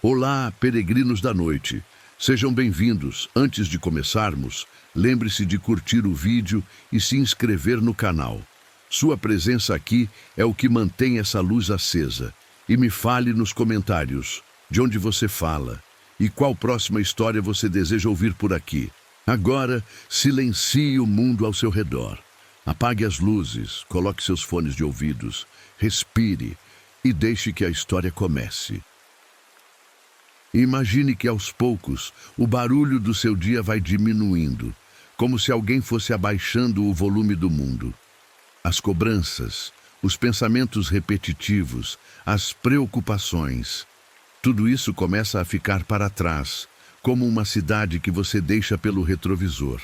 Olá, peregrinos da noite. Sejam bem-vindos. Antes de começarmos, lembre-se de curtir o vídeo e se inscrever no canal. Sua presença aqui é o que mantém essa luz acesa. E me fale nos comentários de onde você fala e qual próxima história você deseja ouvir por aqui. Agora, silencie o mundo ao seu redor. Apague as luzes, coloque seus fones de ouvidos, respire e deixe que a história comece. Imagine que aos poucos o barulho do seu dia vai diminuindo, como se alguém fosse abaixando o volume do mundo. As cobranças, os pensamentos repetitivos, as preocupações, tudo isso começa a ficar para trás, como uma cidade que você deixa pelo retrovisor.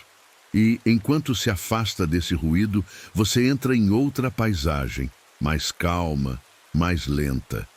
E, enquanto se afasta desse ruído, você entra em outra paisagem, mais calma, mais lenta.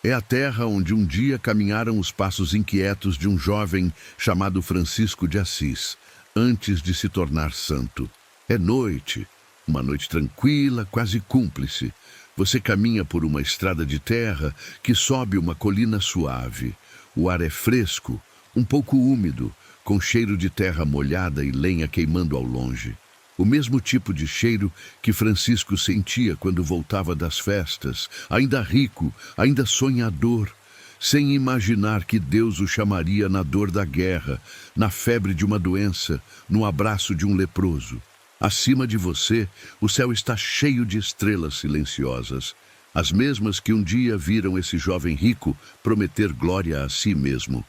É a terra onde um dia caminharam os passos inquietos de um jovem chamado Francisco de Assis, antes de se tornar santo. É noite, uma noite tranquila, quase cúmplice. Você caminha por uma estrada de terra que sobe uma colina suave. O ar é fresco, um pouco úmido, com cheiro de terra molhada e lenha queimando ao longe. O mesmo tipo de cheiro que Francisco sentia quando voltava das festas, ainda rico, ainda sonhador, sem imaginar que Deus o chamaria na dor da guerra, na febre de uma doença, no abraço de um leproso. Acima de você, o céu está cheio de estrelas silenciosas, as mesmas que um dia viram esse jovem rico prometer glória a si mesmo.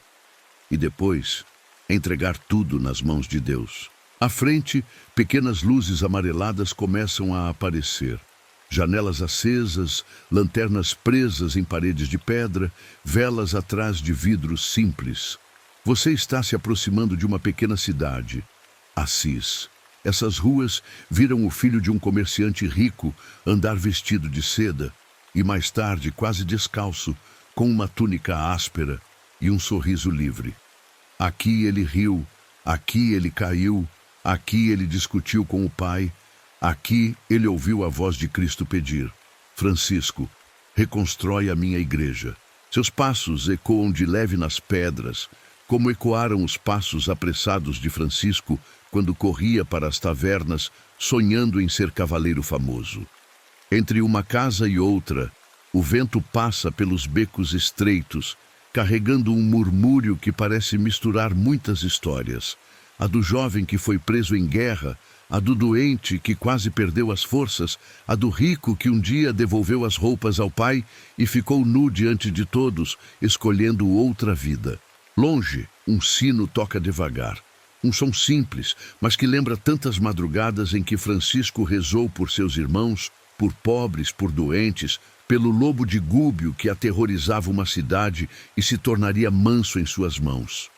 E depois, entregar tudo nas mãos de Deus. À frente, pequenas luzes amareladas começam a aparecer. Janelas acesas, lanternas presas em paredes de pedra, velas atrás de vidros simples. Você está se aproximando de uma pequena cidade, Assis. Essas ruas viram o filho de um comerciante rico andar vestido de seda e mais tarde quase descalço, com uma túnica áspera e um sorriso livre. Aqui ele riu, aqui ele caiu, aqui ele discutiu com o pai, aqui ele ouviu a voz de Cristo pedir: Francisco, reconstrói a minha igreja. Seus passos ecoam de leve nas pedras, como ecoaram os passos apressados de Francisco quando corria para as tavernas, sonhando em ser cavaleiro famoso. Entre uma casa e outra, o vento passa pelos becos estreitos, carregando um murmúrio que parece misturar muitas histórias. A do jovem que foi preso em guerra, a do doente que quase perdeu as forças, a do rico que um dia devolveu as roupas ao pai e ficou nu diante de todos, escolhendo outra vida. Longe, um sino toca devagar. Um som simples, mas que lembra tantas madrugadas em que Francisco rezou por seus irmãos, por pobres, por doentes, pelo lobo de Gúbio que aterrorizava uma cidade e se tornaria manso em suas mãos.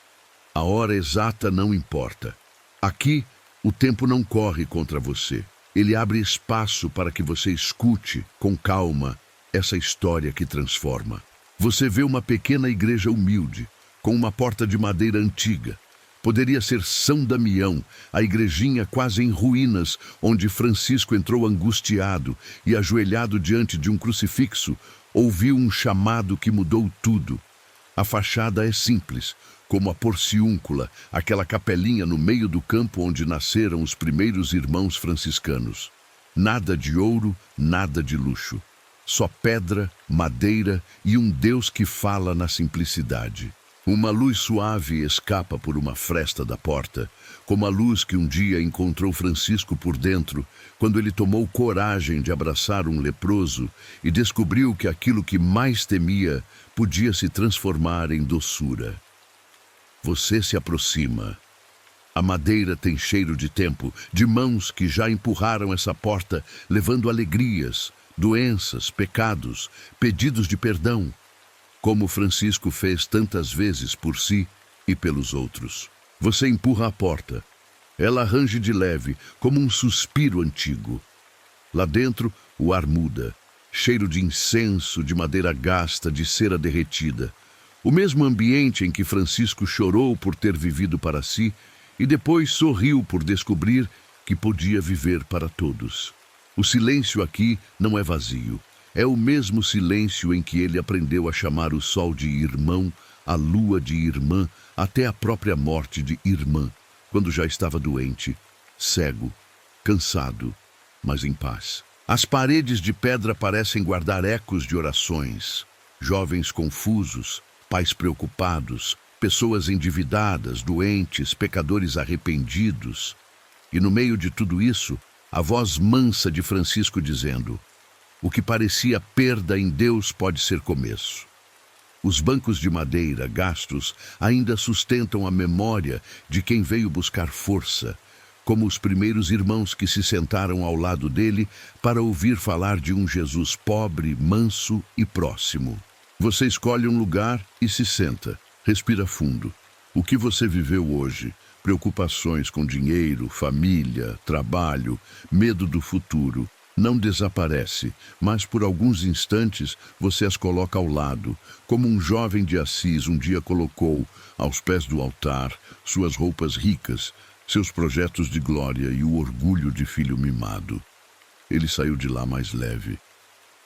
A hora exata não importa. Aqui, o tempo não corre contra você. Ele abre espaço para que você escute, com calma, essa história que transforma. Você vê uma pequena igreja humilde, com uma porta de madeira antiga. Poderia ser São Damião, a igrejinha quase em ruínas, onde Francisco entrou angustiado e, ajoelhado diante de um crucifixo, ouviu um chamado que mudou tudo. A fachada é simples, como a Porciúncula, aquela capelinha no meio do campo onde nasceram os primeiros irmãos franciscanos. Nada de ouro, nada de luxo. Só pedra, madeira e um Deus que fala na simplicidade. Uma luz suave escapa por uma fresta da porta, como a luz que um dia encontrou Francisco por dentro, quando ele tomou coragem de abraçar um leproso e descobriu que aquilo que mais temia podia se transformar em doçura. Você se aproxima. A madeira tem cheiro de tempo, de mãos que já empurraram essa porta, levando alegrias, doenças, pecados, pedidos de perdão, como Francisco fez tantas vezes por si e pelos outros. Você empurra a porta. Ela range de leve, como um suspiro antigo. Lá dentro, o ar muda. Cheiro de incenso, de madeira gasta, de cera derretida. O mesmo ambiente em que Francisco chorou por ter vivido para si e depois sorriu por descobrir que podia viver para todos. O silêncio aqui não é vazio. É o mesmo silêncio em que ele aprendeu a chamar o sol de irmão, a lua de irmã, até a própria morte de irmã, quando já estava doente, cego, cansado, mas em paz. As paredes de pedra parecem guardar ecos de orações. Jovens confusos, pais preocupados, pessoas endividadas, doentes, pecadores arrependidos. E no meio de tudo isso, a voz mansa de Francisco dizendo: o que parecia perda em Deus pode ser começo. Os bancos de madeira gastos ainda sustentam a memória de quem veio buscar força, como os primeiros irmãos que se sentaram ao lado dele para ouvir falar de um Jesus pobre, manso e próximo. Você escolhe um lugar e se senta, respira fundo. O que você viveu hoje? Preocupações com dinheiro, família, trabalho, medo do futuro. Não desaparece, mas por alguns instantes você as coloca ao lado, como um jovem de Assis um dia colocou, aos pés do altar, suas roupas ricas, seus projetos de glória e o orgulho de filho mimado. Ele saiu de lá mais leve.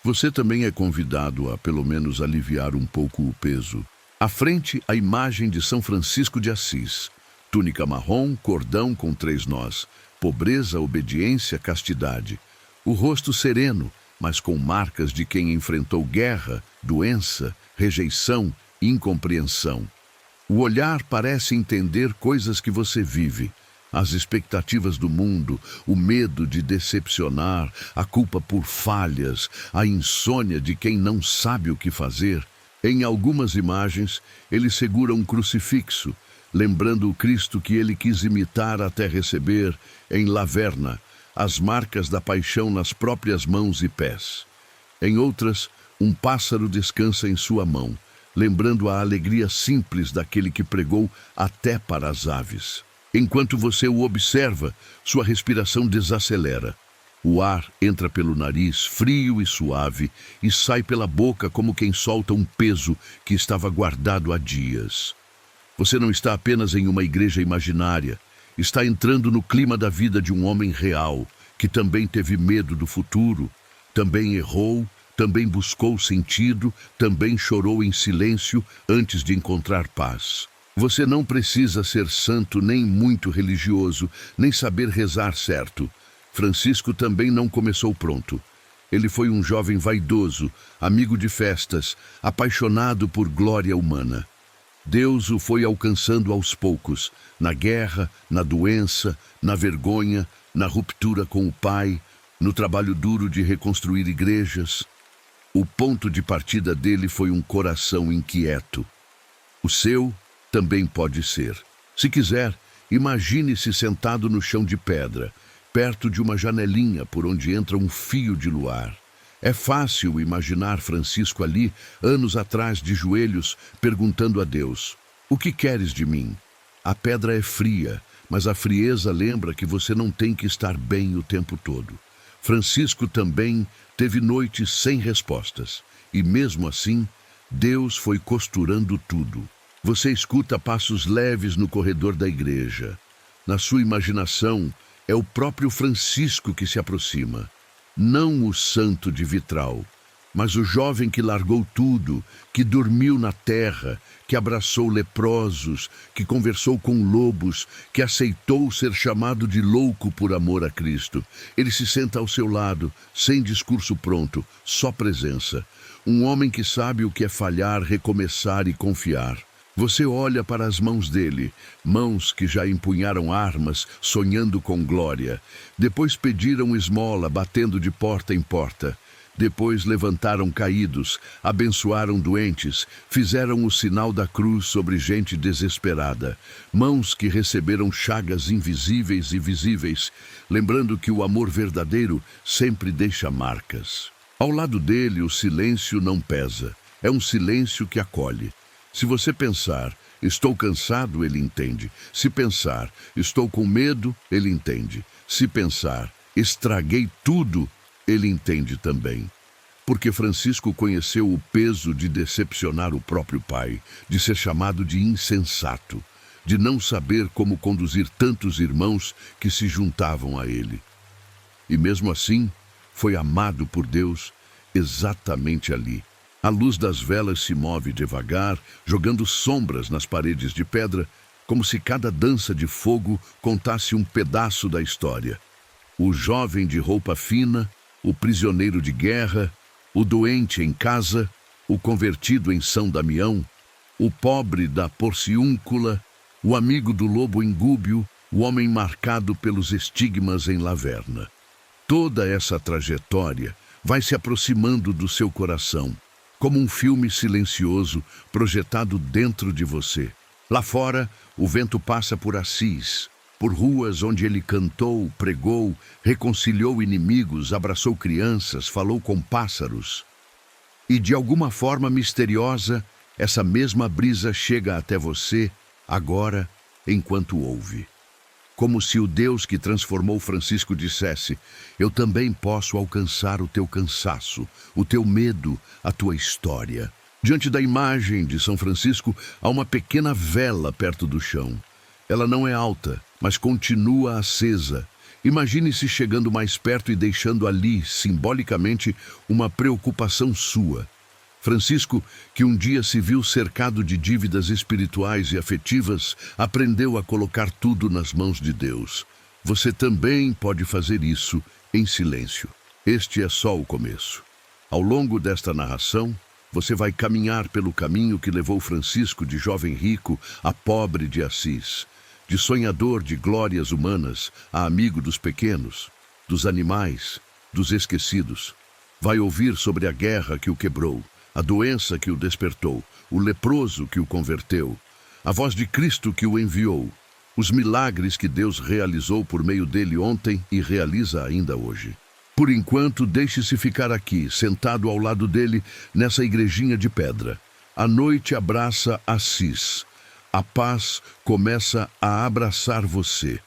Você também é convidado a, pelo menos, aliviar um pouco o peso. À frente, a imagem de São Francisco de Assis. Túnica marrom, cordão com 3 nós. Pobreza, obediência, castidade. O rosto sereno, mas com marcas de quem enfrentou guerra, doença, rejeição, incompreensão. O olhar parece entender coisas que você vive. As expectativas do mundo, o medo de decepcionar, a culpa por falhas, a insônia de quem não sabe o que fazer. Em algumas imagens, ele segura um crucifixo, lembrando o Cristo que ele quis imitar até receber, em Laverna, as marcas da paixão nas próprias mãos e pés. Em outras, um pássaro descansa em sua mão, lembrando a alegria simples daquele que pregou até para as aves. Enquanto você o observa, sua respiração desacelera. O ar entra pelo nariz, frio e suave, e sai pela boca como quem solta um peso que estava guardado há dias. Você não está apenas em uma igreja imaginária, está entrando no clima da vida de um homem real, que também teve medo do futuro, também errou, também buscou sentido, também chorou em silêncio antes de encontrar paz. Você não precisa ser santo nem muito religioso, nem saber rezar certo. Francisco também não começou pronto. Ele foi um jovem vaidoso, amigo de festas, apaixonado por glória humana. Deus o foi alcançando aos poucos, na guerra, na doença, na vergonha, na ruptura com o pai, no trabalho duro de reconstruir igrejas. O ponto de partida dele foi um coração inquieto. O seu também pode ser. Se quiser, imagine-se sentado no chão de pedra, perto de uma janelinha por onde entra um fio de luar. É fácil imaginar Francisco ali, anos atrás, de joelhos, perguntando a Deus: o que queres de mim? A pedra é fria, mas a frieza lembra que você não tem que estar bem o tempo todo. Francisco também teve noites sem respostas, e mesmo assim, Deus foi costurando tudo. Você escuta passos leves no corredor da igreja. Na sua imaginação, é o próprio Francisco que se aproxima. Não o santo de vitral, mas o jovem que largou tudo, que dormiu na terra, que abraçou leprosos, que conversou com lobos, que aceitou ser chamado de louco por amor a Cristo. Ele se senta ao seu lado, sem discurso pronto, só presença. Um homem que sabe o que é falhar, recomeçar e confiar. Você olha para as mãos dele, mãos que já empunharam armas, sonhando com glória. Depois pediram esmola, batendo de porta em porta. Depois levantaram caídos, abençoaram doentes, fizeram o sinal da cruz sobre gente desesperada. Mãos que receberam chagas invisíveis e visíveis, lembrando que o amor verdadeiro sempre deixa marcas. Ao lado dele, o silêncio não pesa. É um silêncio que acolhe. Se você pensar, estou cansado, ele entende. Se pensar, estou com medo, ele entende. Se pensar, estraguei tudo, ele entende também. Porque Francisco conheceu o peso de decepcionar o próprio pai, de ser chamado de insensato, de não saber como conduzir tantos irmãos que se juntavam a ele. E mesmo assim, foi amado por Deus exatamente ali. A luz das velas se move devagar, jogando sombras nas paredes de pedra, como se cada dança de fogo contasse um pedaço da história. O jovem de roupa fina, o prisioneiro de guerra, o doente em casa, o convertido em São Damião, o pobre da Porciúncula, o amigo do lobo em Gúbio, o homem marcado pelos estigmas em Laverna. Toda essa trajetória vai se aproximando do seu coração, como um filme silencioso projetado dentro de você. Lá fora, o vento passa por Assis, por ruas onde ele cantou, pregou, reconciliou inimigos, abraçou crianças, falou com pássaros. E de alguma forma misteriosa, essa mesma brisa chega até você, agora, enquanto ouve. Como se o Deus que transformou Francisco dissesse: eu também posso alcançar o teu cansaço, o teu medo, a tua história. Diante da imagem de São Francisco, há uma pequena vela perto do chão. Ela não é alta, mas continua acesa. Imagine-se chegando mais perto e deixando ali, simbolicamente, uma preocupação sua. Francisco, que um dia se viu cercado de dívidas espirituais e afetivas, aprendeu a colocar tudo nas mãos de Deus. Você também pode fazer isso em silêncio. Este é só o começo. Ao longo desta narração, você vai caminhar pelo caminho que levou Francisco de jovem rico a pobre de Assis, de sonhador de glórias humanas a amigo dos pequenos, dos animais, dos esquecidos. Vai ouvir sobre a guerra que o quebrou, a doença que o despertou, o leproso que o converteu, a voz de Cristo que o enviou, os milagres que Deus realizou por meio dele ontem e realiza ainda hoje. Por enquanto, deixe-se ficar aqui, sentado ao lado dele, nessa igrejinha de pedra. A noite abraça Assis. A paz começa a abraçar você.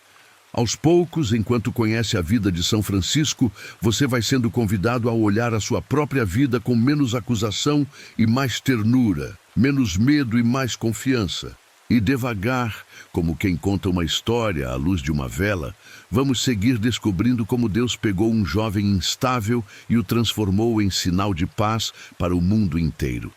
Aos poucos, enquanto conhece a vida de São Francisco, você vai sendo convidado a olhar a sua própria vida com menos acusação e mais ternura, menos medo e mais confiança. E devagar, como quem conta uma história à luz de uma vela, vamos seguir descobrindo como Deus pegou um jovem instável e o transformou em sinal de paz para o mundo inteiro.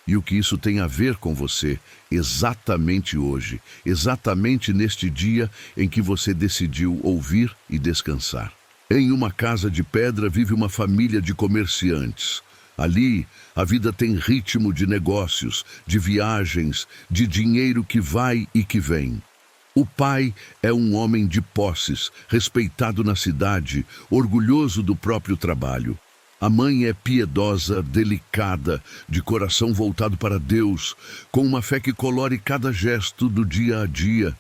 E o que isso tem a ver com você, exatamente hoje, exatamente neste dia em que você decidiu ouvir e descansar. Em uma casa de pedra vive uma família de comerciantes. Ali, a vida tem ritmo de negócios, de viagens, de dinheiro que vai e que vem. O pai é um homem de posses, respeitado na cidade, orgulhoso do próprio trabalho. A mãe é piedosa, delicada, de coração voltado para Deus, com uma fé que colore cada gesto do dia a dia.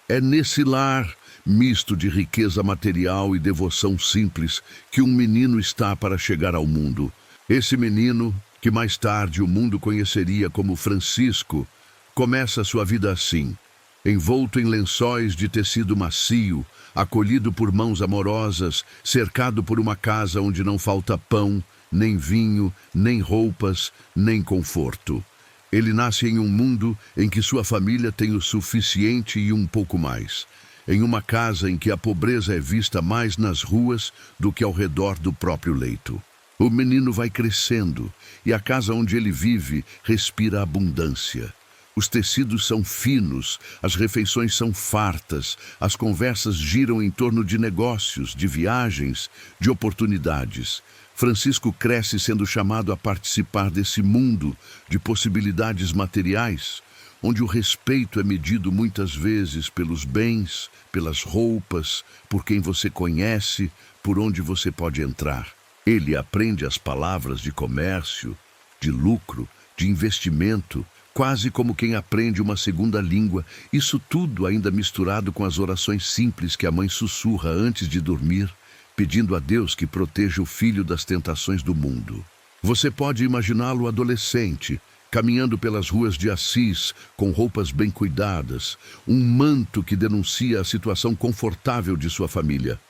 É nesse lar, misto de riqueza material e devoção simples, que um menino está para chegar ao mundo. Esse menino, que mais tarde o mundo conheceria como Francisco, começa sua vida assim, envolto em lençóis de tecido macio, acolhido por mãos amorosas, cercado por uma casa onde não falta pão, nem vinho, nem roupas, nem conforto. Ele nasce em um mundo em que sua família tem o suficiente e um pouco mais, em uma casa em que a pobreza é vista mais nas ruas do que ao redor do próprio leito. O menino vai crescendo e a casa onde ele vive respira abundância. Os tecidos são finos, as refeições são fartas, as conversas giram em torno de negócios, de viagens, de oportunidades. Francisco cresce sendo chamado a participar desse mundo de possibilidades materiais, onde o respeito é medido muitas vezes pelos bens, pelas roupas, por quem você conhece, por onde você pode entrar. Ele aprende as palavras de comércio, de lucro, de investimento, quase como quem aprende uma segunda língua, isso tudo ainda misturado com as orações simples que a mãe sussurra antes de dormir, pedindo a Deus que proteja o filho das tentações do mundo. Você pode imaginá-lo adolescente, caminhando pelas ruas de Assis, com roupas bem cuidadas, um manto que denuncia a situação confortável de sua família.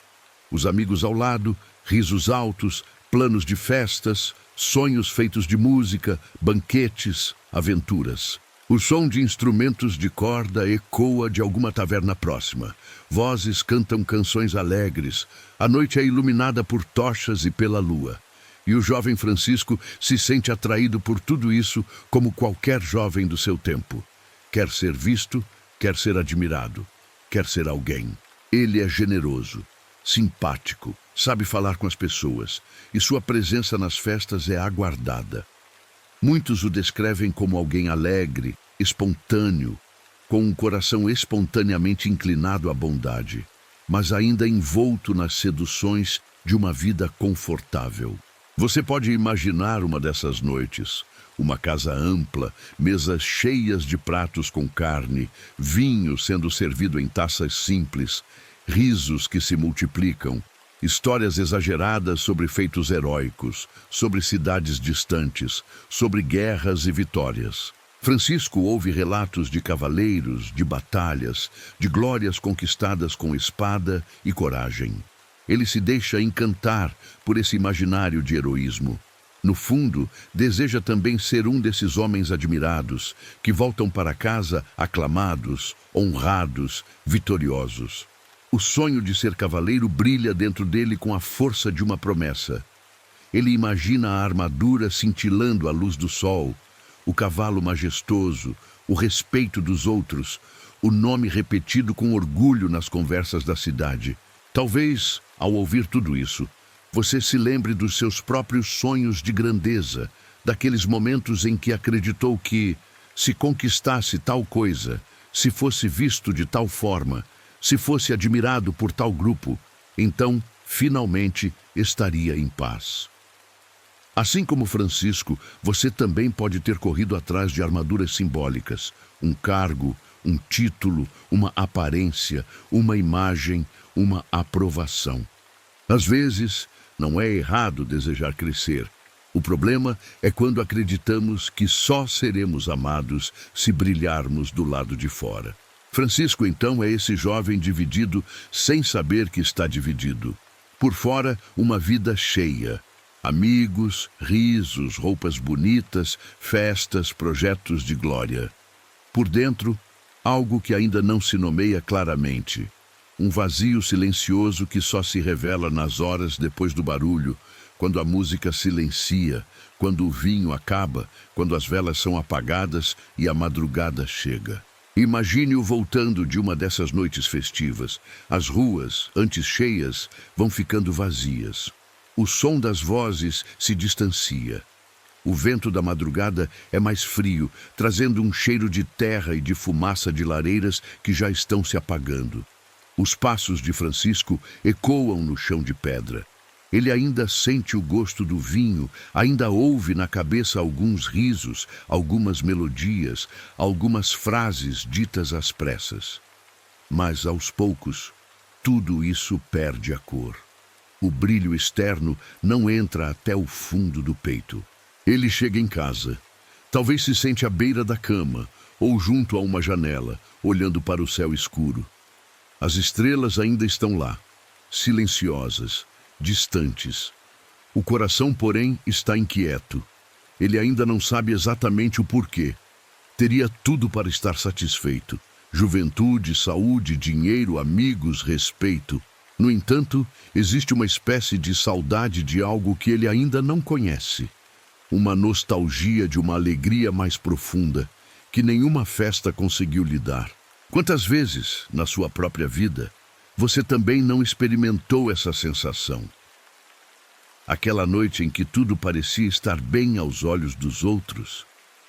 Os amigos ao lado, risos altos, planos de festas, sonhos feitos de música, banquetes, aventuras. O som de instrumentos de corda ecoa de alguma taverna próxima. Vozes cantam canções alegres. A noite é iluminada por tochas e pela lua. E o jovem Francisco se sente atraído por tudo isso como qualquer jovem do seu tempo. Quer ser visto, quer ser admirado, quer ser alguém. Ele é generoso, simpático, sabe falar com as pessoas e sua presença nas festas é aguardada. Muitos o descrevem como alguém alegre, espontâneo, com um coração espontaneamente inclinado à bondade, mas ainda envolto nas seduções de uma vida confortável. Você pode imaginar uma dessas noites, uma casa ampla, mesas cheias de pratos com carne, vinho sendo servido em taças simples, risos que se multiplicam, histórias exageradas sobre feitos heróicos, sobre cidades distantes, sobre guerras e vitórias. Francisco ouve relatos de cavaleiros, de batalhas, de glórias conquistadas com espada e coragem. Ele se deixa encantar por esse imaginário de heroísmo. No fundo, deseja também ser um desses homens admirados, que voltam para casa aclamados, honrados, vitoriosos. O sonho de ser cavaleiro brilha dentro dele com a força de uma promessa. Ele imagina a armadura cintilando à luz do sol, o cavalo majestoso, o respeito dos outros, o nome repetido com orgulho nas conversas da cidade. Talvez, ao ouvir tudo isso, você se lembre dos seus próprios sonhos de grandeza, daqueles momentos em que acreditou que, se conquistasse tal coisa, se fosse visto de tal forma, se fosse admirado por tal grupo, então, finalmente, estaria em paz. Assim como Francisco, você também pode ter corrido atrás de armaduras simbólicas, um cargo, um título, uma aparência, uma imagem, uma aprovação. Às vezes, não é errado desejar crescer. O problema é quando acreditamos que só seremos amados se brilharmos do lado de fora. Francisco, então, é esse jovem dividido sem saber que está dividido. Por fora, uma vida cheia. Amigos, risos, roupas bonitas, festas, projetos de glória. Por dentro, algo que ainda não se nomeia claramente. Um vazio silencioso que só se revela nas horas depois do barulho, quando a música silencia, quando o vinho acaba, quando as velas são apagadas e a madrugada chega. Imagine-o voltando de uma dessas noites festivas. As ruas, antes cheias, vão ficando vazias. O som das vozes se distancia. O vento da madrugada é mais frio, trazendo um cheiro de terra e de fumaça de lareiras que já estão se apagando. Os passos de Francisco ecoam no chão de pedra. Ele ainda sente o gosto do vinho, ainda ouve na cabeça alguns risos, algumas melodias, algumas frases ditas às pressas. Mas, aos poucos, tudo isso perde a cor. O brilho externo não entra até o fundo do peito. Ele chega em casa. Talvez se sente à beira da cama, ou junto a uma janela, olhando para o céu escuro. As estrelas ainda estão lá, silenciosas, distantes. O coração, porém, está inquieto. Ele ainda não sabe exatamente o porquê. Teria tudo para estar satisfeito. Juventude, saúde, dinheiro, amigos, respeito. No entanto, existe uma espécie de saudade de algo que ele ainda não conhece. Uma nostalgia de uma alegria mais profunda, que nenhuma festa conseguiu lhe dar. Quantas vezes, na sua própria vida, você também não experimentou essa sensação? Aquela noite em que tudo parecia estar bem aos olhos dos outros,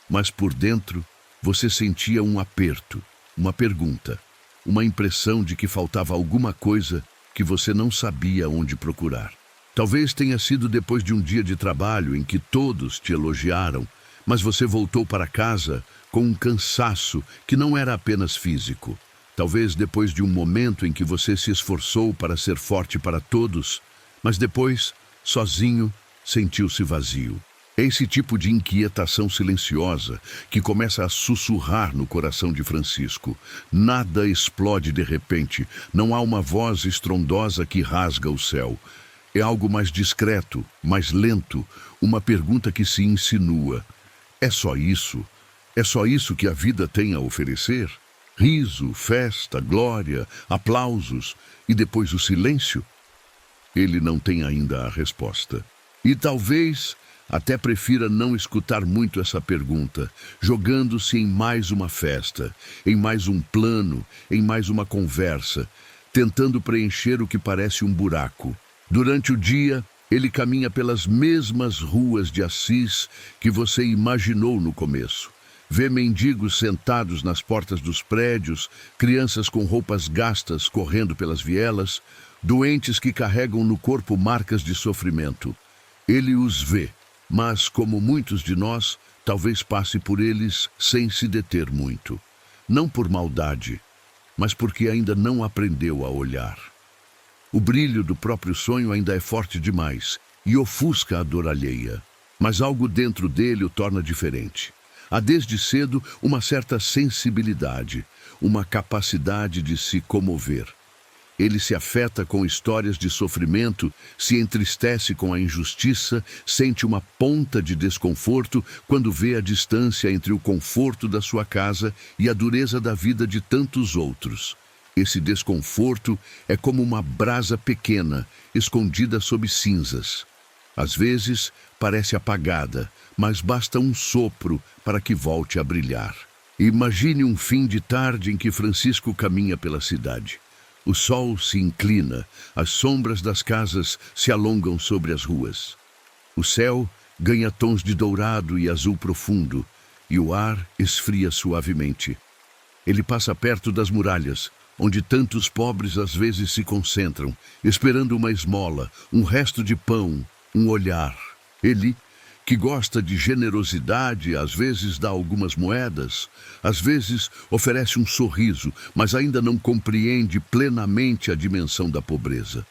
mas por dentro você sentia um aperto, uma pergunta, uma impressão de que faltava alguma coisa que você não sabia onde procurar. Talvez tenha sido depois de um dia de trabalho em que todos te elogiaram, mas você voltou para casa com um cansaço que não era apenas físico. Talvez depois de um momento em que você se esforçou para ser forte para todos, mas depois, sozinho, sentiu-se vazio. É esse tipo de inquietação silenciosa que começa a sussurrar no coração de Francisco. Nada explode de repente, não há uma voz estrondosa que rasga o céu. É algo mais discreto, mais lento, uma pergunta que se insinua. É só isso? É só isso que a vida tem a oferecer? Riso, festa, glória, aplausos e depois o silêncio? Ele não tem ainda a resposta. E talvez até prefira não escutar muito essa pergunta, jogando-se em mais uma festa, em mais um plano, em mais uma conversa, tentando preencher o que parece um buraco. Durante o dia, ele caminha pelas mesmas ruas de Assis que você imaginou no começo. Vê mendigos sentados nas portas dos prédios, crianças com roupas gastas correndo pelas vielas, doentes que carregam no corpo marcas de sofrimento. Ele os vê, mas, como muitos de nós, talvez passe por eles sem se deter muito. Não por maldade, mas porque ainda não aprendeu a olhar. O brilho do próprio sonho ainda é forte demais e ofusca a dor alheia. Mas algo dentro dele o torna diferente. Há desde cedo uma certa sensibilidade, uma capacidade de se comover. Ele se afeta com histórias de sofrimento, se entristece com a injustiça, sente uma ponta de desconforto quando vê a distância entre o conforto da sua casa e a dureza da vida de tantos outros. Esse desconforto é como uma brasa pequena, escondida sob cinzas. Às vezes, parece apagada, mas basta um sopro para que volte a brilhar. Imagine um fim de tarde em que Francisco caminha pela cidade. O sol se inclina, as sombras das casas se alongam sobre as ruas. O céu ganha tons de dourado e azul profundo, e o ar esfria suavemente. Ele passa perto das muralhas, onde tantos pobres às vezes se concentram, esperando uma esmola, um resto de pão, um olhar. Ele, que gosta de generosidade, às vezes dá algumas moedas, às vezes oferece um sorriso, mas ainda não compreende plenamente a dimensão da pobreza.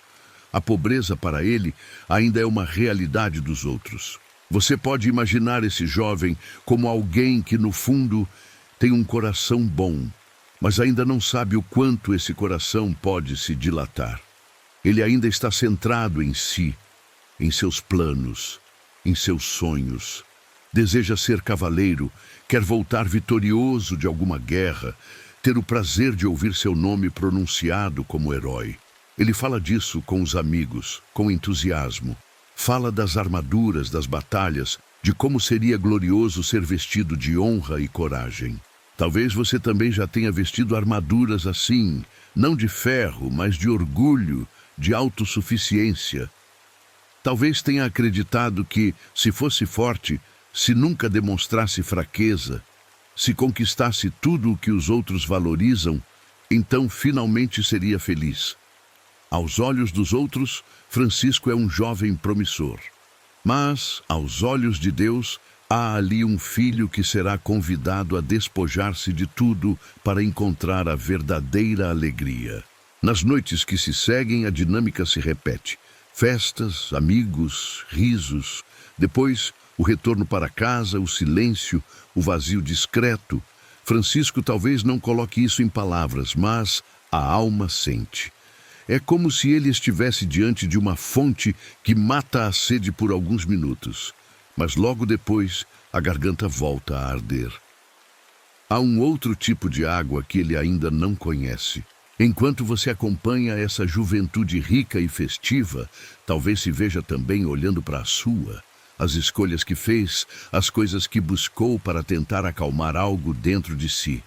A pobreza para ele ainda é uma realidade dos outros. Você pode imaginar esse jovem como alguém que, no fundo, tem um coração bom, mas ainda não sabe o quanto esse coração pode se dilatar. Ele ainda está centrado em si, em seus planos, em seus sonhos. Deseja ser cavaleiro, quer voltar vitorioso de alguma guerra, ter o prazer de ouvir seu nome pronunciado como herói. Ele fala disso com os amigos, com entusiasmo. Fala das armaduras, das batalhas, de como seria glorioso ser vestido de honra e coragem. Talvez você também já tenha vestido armaduras assim, não de ferro, mas de orgulho, de autossuficiência. Talvez tenha acreditado que, se fosse forte, se nunca demonstrasse fraqueza, se conquistasse tudo o que os outros valorizam, então finalmente seria feliz. Aos olhos dos outros, Francisco é um jovem promissor. Mas, aos olhos de Deus, há ali um filho que será convidado a despojar-se de tudo para encontrar a verdadeira alegria. Nas noites que se seguem, a dinâmica se repete. Festas, amigos, risos, depois o retorno para casa, o silêncio, o vazio discreto. Francisco talvez não coloque isso em palavras, mas a alma sente. É como se ele estivesse diante de uma fonte que mata a sede por alguns minutos, mas logo depois a garganta volta a arder. Há um outro tipo de água que ele ainda não conhece. Enquanto você acompanha essa juventude rica e festiva, talvez se veja também olhando para a sua, as escolhas que fez, as coisas que buscou para tentar acalmar algo dentro de si.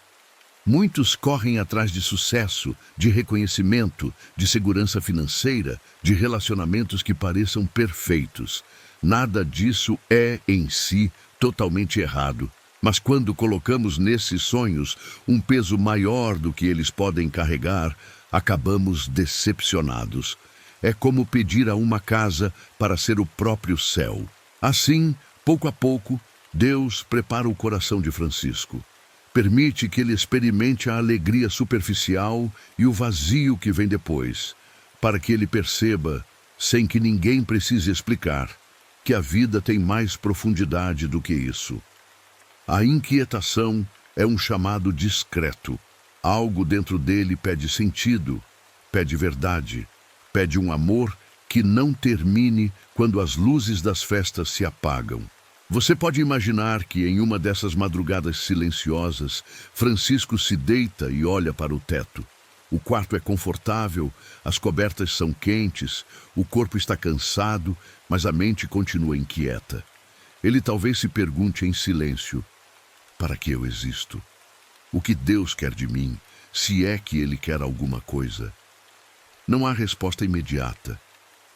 Muitos correm atrás de sucesso, de reconhecimento, de segurança financeira, de relacionamentos que pareçam perfeitos. Nada disso é, em si, totalmente errado. Mas quando colocamos nesses sonhos um peso maior do que eles podem carregar, acabamos decepcionados. É como pedir a uma casa para ser o próprio céu. Assim, pouco a pouco, Deus prepara o coração de Francisco. Permite que ele experimente a alegria superficial e o vazio que vem depois, para que ele perceba, sem que ninguém precise explicar, que a vida tem mais profundidade do que isso. A inquietação é um chamado discreto. Algo dentro dele pede sentido, pede verdade, pede um amor que não termine quando as luzes das festas se apagam. Você pode imaginar que em uma dessas madrugadas silenciosas, Francisco se deita e olha para o teto. O quarto é confortável, as cobertas são quentes, o corpo está cansado, mas a mente continua inquieta. Ele talvez se pergunte em silêncio: para que eu existo? O que Deus quer de mim, se é que Ele quer alguma coisa? Não há resposta imediata,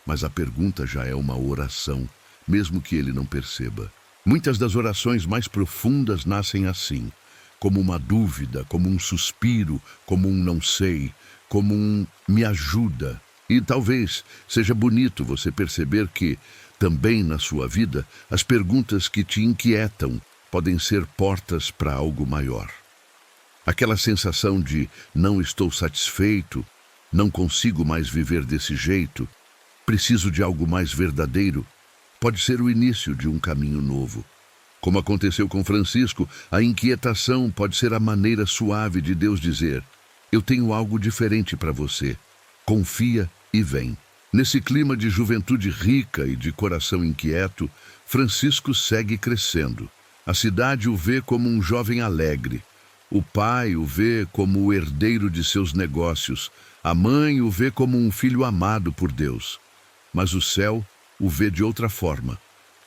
mas a pergunta já é uma oração, mesmo que ele não perceba. Muitas das orações mais profundas nascem assim, como uma dúvida, como um suspiro, como um não sei, como um me ajuda. E talvez seja bonito você perceber que, também na sua vida, as perguntas que te inquietam podem ser portas para algo maior. Aquela sensação de não estou satisfeito, não consigo mais viver desse jeito, preciso de algo mais verdadeiro, pode ser o início de um caminho novo. Como aconteceu com Francisco, a inquietação pode ser a maneira suave de Deus dizer: eu tenho algo diferente para você. Confia e vem. Nesse clima de juventude rica e de coração inquieto, Francisco segue crescendo. A cidade o vê como um jovem alegre. O pai o vê como o herdeiro de seus negócios. A mãe o vê como um filho amado por Deus. Mas o céu o vê de outra forma,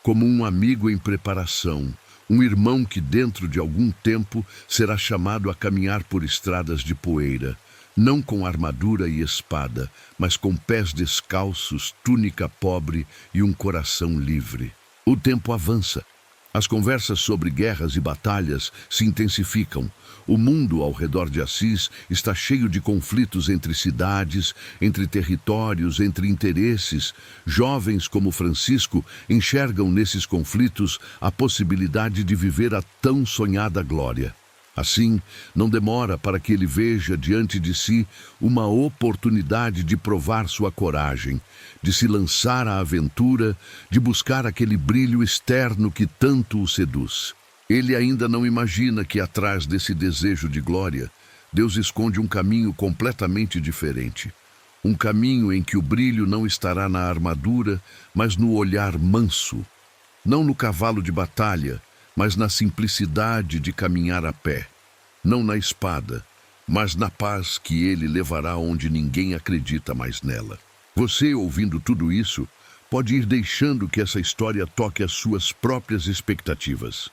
como um amigo em preparação, um irmão que dentro de algum tempo será chamado a caminhar por estradas de poeira, não com armadura e espada, mas com pés descalços, túnica pobre e um coração livre. O tempo avança. As conversas sobre guerras e batalhas se intensificam. O mundo ao redor de Assis está cheio de conflitos entre cidades, entre territórios, entre interesses. Jovens como Francisco enxergam nesses conflitos a possibilidade de viver a tão sonhada glória. Assim, não demora para que ele veja diante de si uma oportunidade de provar sua coragem, de se lançar à aventura, de buscar aquele brilho externo que tanto o seduz. Ele ainda não imagina que atrás desse desejo de glória, Deus esconde um caminho completamente diferente. Um caminho em que o brilho não estará na armadura, mas no olhar manso. Não no cavalo de batalha, mas na simplicidade de caminhar a pé. Não na espada, mas na paz que ele levará onde ninguém acredita mais nela. Você, ouvindo tudo isso, pode ir deixando que essa história toque as suas próprias expectativas.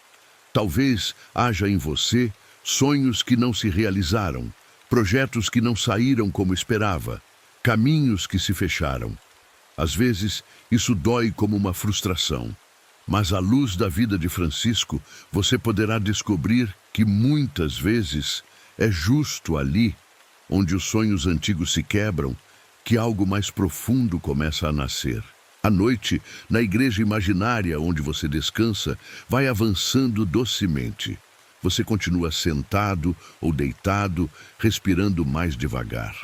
Talvez haja em você sonhos que não se realizaram, projetos que não saíram como esperava, caminhos que se fecharam. Às vezes, isso dói como uma frustração. Mas à luz da vida de Francisco, você poderá descobrir que muitas vezes é justo ali, onde os sonhos antigos se quebram, que algo mais profundo começa a nascer. À noite, na igreja imaginária onde você descansa, vai avançando docemente. Você continua sentado ou deitado, respirando mais devagar.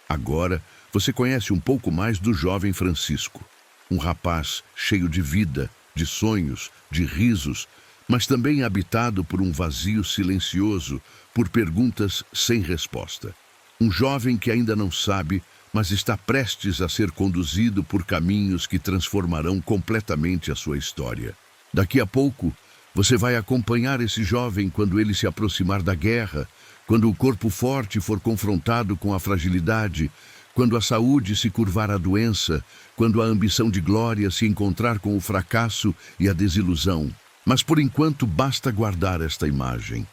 Agora, você conhece um pouco mais do jovem Francisco, um rapaz cheio de vida, de sonhos, de risos, mas também habitado por um vazio silencioso, por perguntas sem resposta. Um jovem que ainda não sabe, mas está prestes a ser conduzido por caminhos que transformarão completamente a sua história. Daqui a pouco, você vai acompanhar esse jovem quando ele se aproximar da guerra, quando o corpo forte for confrontado com a fragilidade, quando a saúde se curvar à doença, quando a ambição de glória se encontrar com o fracasso e a desilusão. Mas por enquanto basta guardar esta imagem.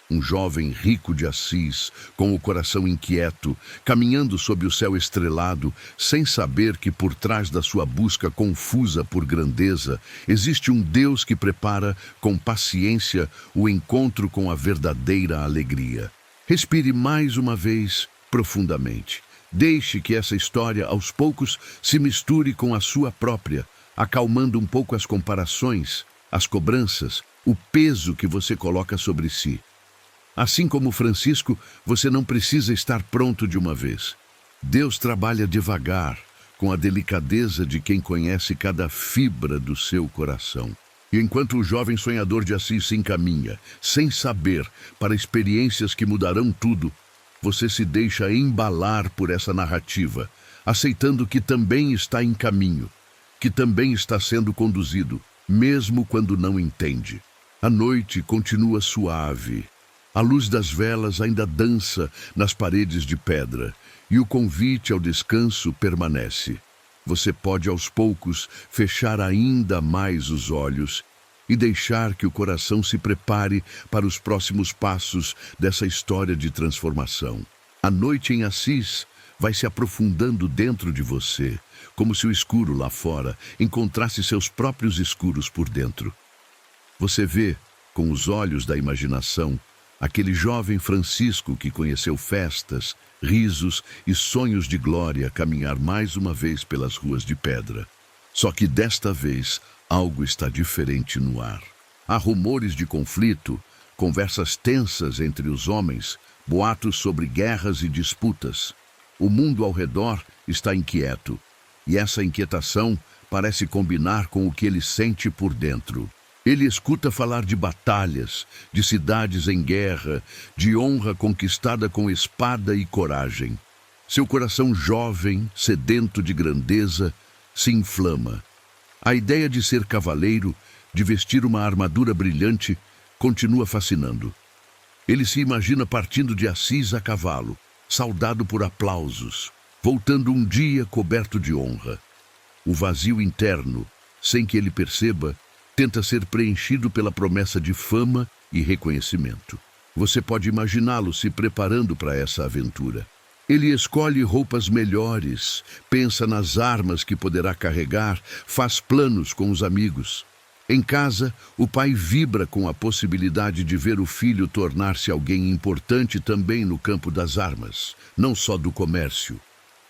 Um jovem rico de Assis, com o coração inquieto, caminhando sob o céu estrelado, sem saber que por trás da sua busca confusa por grandeza, existe um Deus que prepara com paciência o encontro com a verdadeira alegria. Respire mais uma vez profundamente. Deixe que essa história, aos poucos, se misture com a sua própria, acalmando um pouco as comparações, as cobranças, o peso que você coloca sobre si. Assim como Francisco, você não precisa estar pronto de uma vez. Deus trabalha devagar, com a delicadeza de quem conhece cada fibra do seu coração. E enquanto o jovem sonhador de Assis se encaminha, sem saber, para experiências que mudarão tudo, você se deixa embalar por essa narrativa, aceitando que também está em caminho, que também está sendo conduzido, mesmo quando não entende. A noite continua suave. A luz das velas ainda dança nas paredes de pedra e o convite ao descanso permanece. Você pode, aos poucos, fechar ainda mais os olhos e deixar que o coração se prepare para os próximos passos dessa história de transformação. A noite em Assis vai se aprofundando dentro de você, como se o escuro lá fora encontrasse seus próprios escuros por dentro. Você vê, com os olhos da imaginação, aquele jovem Francisco que conheceu festas, risos e sonhos de glória caminhar mais uma vez pelas ruas de pedra. Só que desta vez algo está diferente no ar. Há rumores de conflito, conversas tensas entre os homens, boatos sobre guerras e disputas. O mundo ao redor está inquieto, e essa inquietação parece combinar com o que ele sente por dentro. Ele escuta falar de batalhas, de cidades em guerra, de honra conquistada com espada e coragem. Seu coração jovem, sedento de grandeza, se inflama. A ideia de ser cavaleiro, de vestir uma armadura brilhante, continua fascinando. Ele se imagina partindo de Assis a cavalo, saudado por aplausos, voltando um dia coberto de honra. O vazio interno, sem que ele perceba, tenta ser preenchido pela promessa de fama e reconhecimento. Você pode imaginá-lo se preparando para essa aventura. Ele escolhe roupas melhores, pensa nas armas que poderá carregar, faz planos com os amigos. Em casa, o pai vibra com a possibilidade de ver o filho tornar-se alguém importante também no campo das armas, não só do comércio.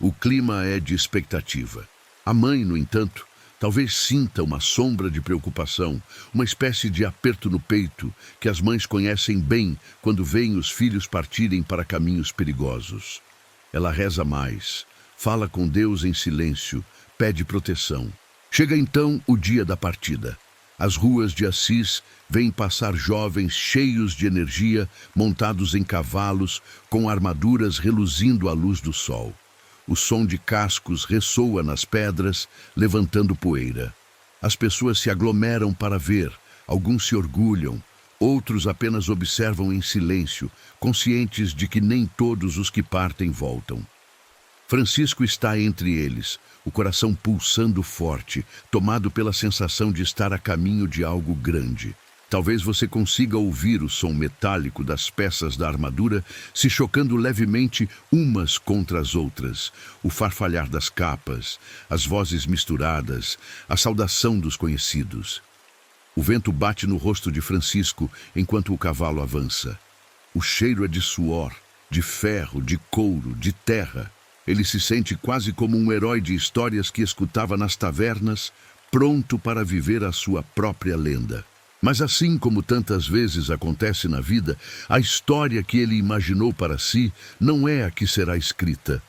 O clima é de expectativa. A mãe, no entanto, talvez sinta uma sombra de preocupação, uma espécie de aperto no peito que as mães conhecem bem quando veem os filhos partirem para caminhos perigosos. Ela reza mais, fala com Deus em silêncio, pede proteção. Chega então o dia da partida. As ruas de Assis veem passar jovens cheios de energia, montados em cavalos, com armaduras reluzindo à luz do sol. O som de cascos ressoa nas pedras, levantando poeira. As pessoas se aglomeram para ver, alguns se orgulham, outros apenas observam em silêncio, conscientes de que nem todos os que partem voltam. Francisco está entre eles, o coração pulsando forte, tomado pela sensação de estar a caminho de algo grande. Talvez você consiga ouvir o som metálico das peças da armadura se chocando levemente umas contra as outras, o farfalhar das capas, as vozes misturadas, a saudação dos conhecidos. O vento bate no rosto de Francisco enquanto o cavalo avança. O cheiro é de suor, de ferro, de couro, de terra. Ele se sente quase como um herói de histórias que escutava nas tavernas, pronto para viver a sua própria lenda. Mas assim como tantas vezes acontece na vida, a história que ele imaginou para si não é a que será escrita.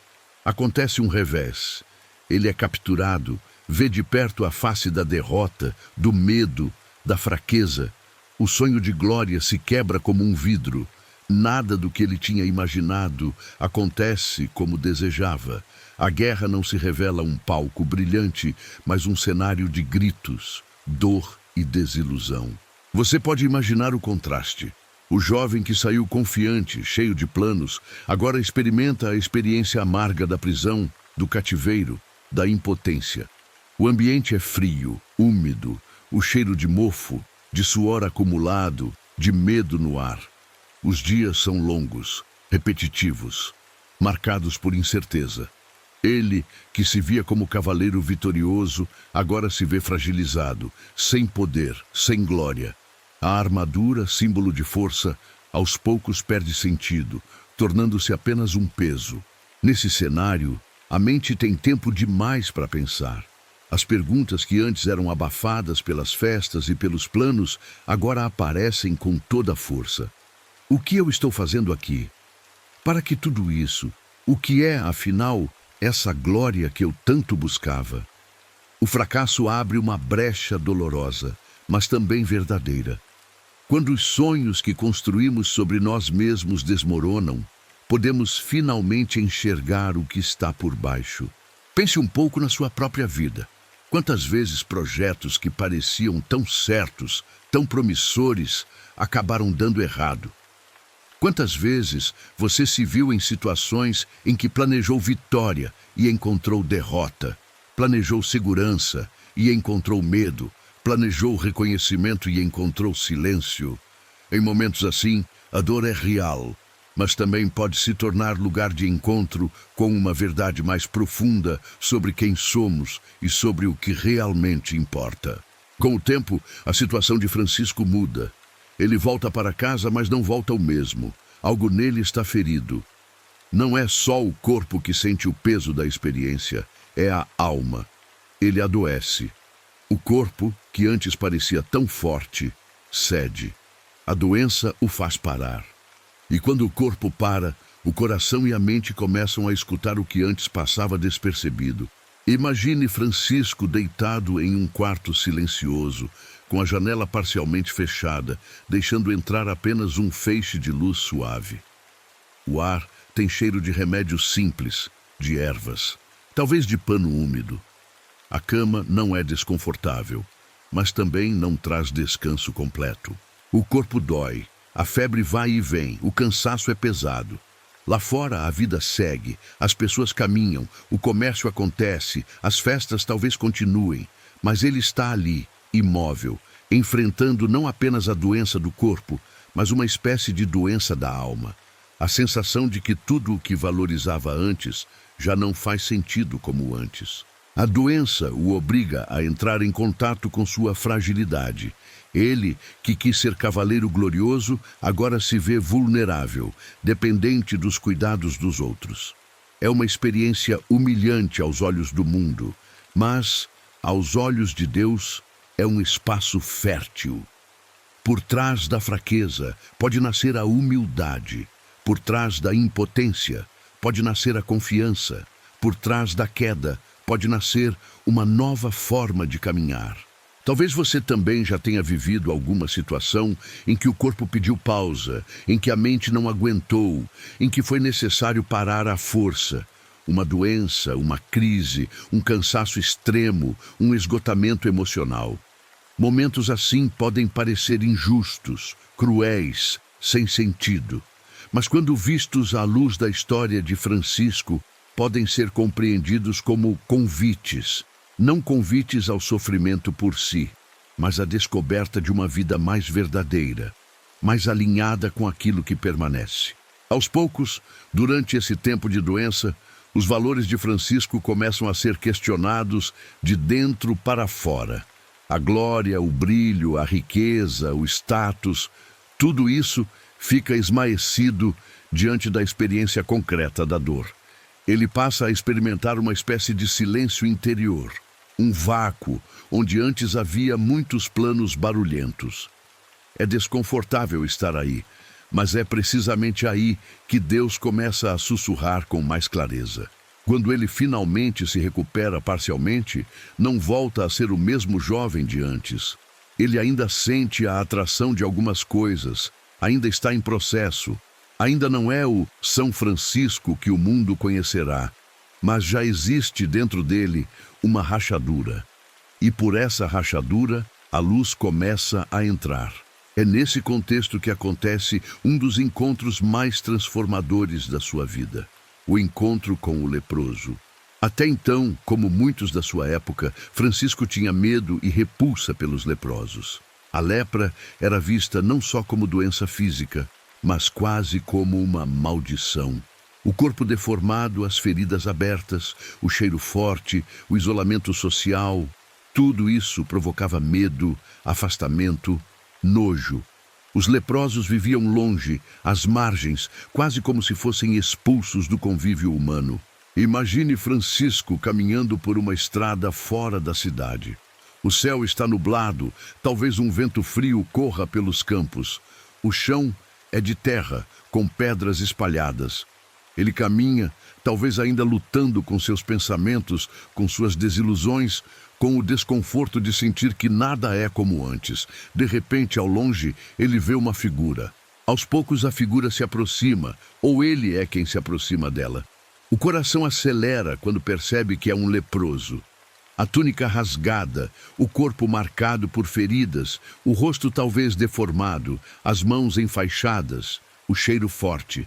Acontece um revés. Ele é capturado, vê de perto a face da derrota, do medo, da fraqueza. O sonho de glória se quebra como um vidro. Nada do que ele tinha imaginado acontece como desejava. A guerra não se revela um palco brilhante, mas um cenário de gritos, dor e desilusão. Você pode imaginar o contraste. O jovem que saiu confiante, cheio de planos, agora experimenta a experiência amarga da prisão, do cativeiro, da impotência. O ambiente é frio, úmido, o cheiro de mofo, de suor acumulado, de medo no ar. Os dias são longos, repetitivos, marcados por incerteza. Ele, que se via como cavaleiro vitorioso, agora se vê fragilizado, sem poder, sem glória. A armadura, símbolo de força, aos poucos perde sentido, tornando-se apenas um peso. Nesse cenário, a mente tem tempo demais para pensar. As perguntas que antes eram abafadas pelas festas e pelos planos, agora aparecem com toda a força. O que eu estou fazendo aqui? Para que tudo isso? O que é, afinal, essa glória que eu tanto buscava? O fracasso abre uma brecha dolorosa, mas também verdadeira. Quando os sonhos que construímos sobre nós mesmos desmoronam, podemos finalmente enxergar o que está por baixo. Pense um pouco na sua própria vida. Quantas vezes projetos que pareciam tão certos, tão promissores, acabaram dando errado? Quantas vezes você se viu em situações em que planejou vitória e encontrou derrota, planejou segurança e encontrou medo, planejou reconhecimento e encontrou silêncio? Em momentos assim, a dor é real, mas também pode se tornar lugar de encontro com uma verdade mais profunda sobre quem somos e sobre o que realmente importa. Com o tempo, a situação de Francisco muda. Ele volta para casa, mas não volta o mesmo. Algo nele está ferido. Não é só o corpo que sente o peso da experiência, é a alma. Ele adoece. O corpo, que antes parecia tão forte, cede. A doença o faz parar. E quando o corpo para, o coração e a mente começam a escutar o que antes passava despercebido. Imagine Francisco deitado em um quarto silencioso, com a janela parcialmente fechada, deixando entrar apenas um feixe de luz suave. O ar tem cheiro de remédios simples, de ervas, talvez de pano úmido. A cama não é desconfortável, mas também não traz descanso completo. O corpo dói, a febre vai e vem, o cansaço é pesado. Lá fora a vida segue, as pessoas caminham, o comércio acontece, as festas talvez continuem, mas ele está ali, imóvel, enfrentando não apenas a doença do corpo, mas uma espécie de doença da alma. A sensação de que tudo o que valorizava antes já não faz sentido como antes. A doença o obriga a entrar em contato com sua fragilidade. Ele, que quis ser cavaleiro glorioso, agora se vê vulnerável, dependente dos cuidados dos outros. É uma experiência humilhante aos olhos do mundo, mas, aos olhos de Deus, é um espaço fértil. Por trás da fraqueza pode nascer a humildade. Por trás da impotência pode nascer a confiança. Por trás da queda pode nascer uma nova forma de caminhar. Talvez você também já tenha vivido alguma situação em que o corpo pediu pausa, em que a mente não aguentou, em que foi necessário parar à força. Uma doença, uma crise, um cansaço extremo, um esgotamento emocional. Momentos assim podem parecer injustos, cruéis, sem sentido. Mas quando vistos à luz da história de Francisco, podem ser compreendidos como convites. Não convites ao sofrimento por si, mas à descoberta de uma vida mais verdadeira, mais alinhada com aquilo que permanece. Aos poucos, durante esse tempo de doença, os valores de Francisco começam a ser questionados de dentro para fora. A glória, o brilho, a riqueza, o status, tudo isso fica esmaecido diante da experiência concreta da dor. Ele passa a experimentar uma espécie de silêncio interior, um vácuo onde antes havia muitos planos barulhentos. É desconfortável estar aí, mas é precisamente aí que Deus começa a sussurrar com mais clareza. Quando ele finalmente se recupera parcialmente, não volta a ser o mesmo jovem de antes. Ele ainda sente a atração de algumas coisas, ainda está em processo, ainda não é o São Francisco que o mundo conhecerá, mas já existe dentro dele uma rachadura. E por essa rachadura, a luz começa a entrar. É nesse contexto que acontece um dos encontros mais transformadores da sua vida. O encontro com o leproso. Até então, como muitos da sua época, Francisco tinha medo e repulsa pelos leprosos. A lepra era vista não só como doença física, mas quase como uma maldição. O corpo deformado, as feridas abertas, o cheiro forte, o isolamento social, tudo isso provocava medo, afastamento, nojo. Os leprosos viviam longe, às margens, quase como se fossem expulsos do convívio humano. Imagine Francisco caminhando por uma estrada fora da cidade. O céu está nublado, talvez um vento frio corra pelos campos. O chão é de terra, com pedras espalhadas. Ele caminha, talvez ainda lutando com seus pensamentos, com suas desilusões, com o desconforto de sentir que nada é como antes. De repente, ao longe, ele vê uma figura. Aos poucos a figura se aproxima, ou ele é quem se aproxima dela. O coração acelera quando percebe que é um leproso. A túnica rasgada, o corpo marcado por feridas, o rosto talvez deformado, as mãos enfaixadas. o cheiro forte.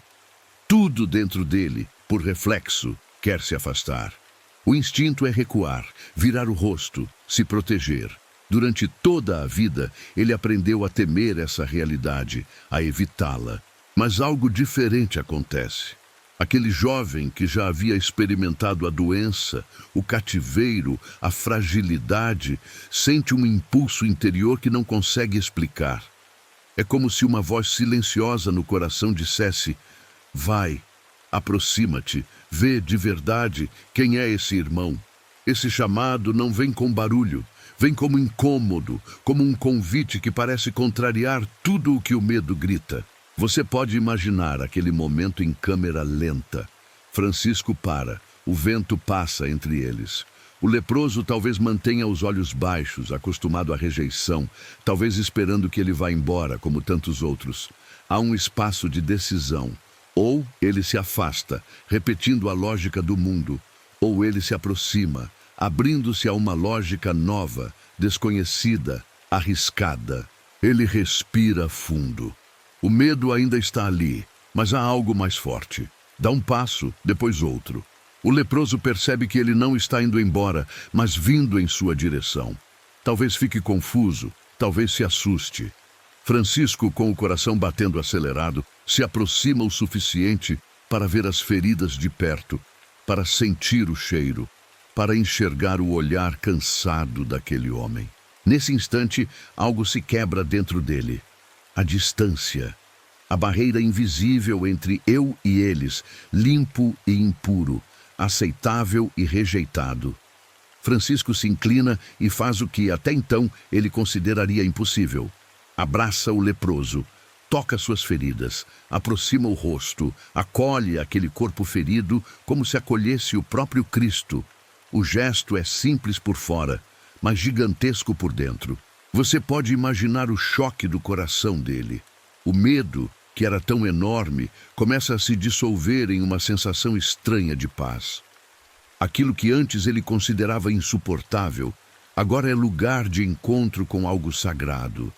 Tudo dentro dele, por reflexo, quer se afastar. O instinto é recuar, virar o rosto, se proteger. Durante toda a vida, ele aprendeu a temer essa realidade, a evitá-la. Mas algo diferente acontece. Aquele jovem que já havia experimentado a doença, o cativeiro, a fragilidade, sente um impulso interior que não consegue explicar. É como se uma voz silenciosa no coração dissesse: vai, aproxima-te, vê de verdade quem é esse irmão. Esse chamado não vem com barulho, vem como incômodo, como um convite que parece contrariar tudo o que o medo grita. Você pode imaginar aquele momento em câmera lenta. Francisco para, o vento passa entre eles. O leproso talvez mantenha os olhos baixos, acostumado à rejeição, talvez esperando que ele vá embora, como tantos outros. Há um espaço de decisão. Ou ele se afasta, repetindo a lógica do mundo, ou ele se aproxima, abrindo-se a uma lógica nova, desconhecida, arriscada. Ele respira fundo. O medo ainda está ali, mas há algo mais forte. Dá um passo, depois outro. O leproso percebe que ele não está indo embora, mas vindo em sua direção. Talvez fique confuso, talvez se assuste. Francisco, com o coração batendo acelerado, se aproxima o suficiente para ver as feridas de perto, para sentir o cheiro, para enxergar o olhar cansado daquele homem. Nesse instante, algo se quebra dentro dele. A distância, a barreira invisível entre eu e eles, limpo e impuro, aceitável e rejeitado. Francisco se inclina e faz o que até então ele consideraria impossível. Abraça o leproso, toca suas feridas, aproxima o rosto, acolhe aquele corpo ferido como se acolhesse o próprio Cristo. O gesto é simples por fora, mas gigantesco por dentro. Você pode imaginar o choque do coração dele. O medo, que era tão enorme, começa a se dissolver em uma sensação estranha de paz. Aquilo que antes ele considerava insuportável, agora é lugar de encontro com algo sagrado.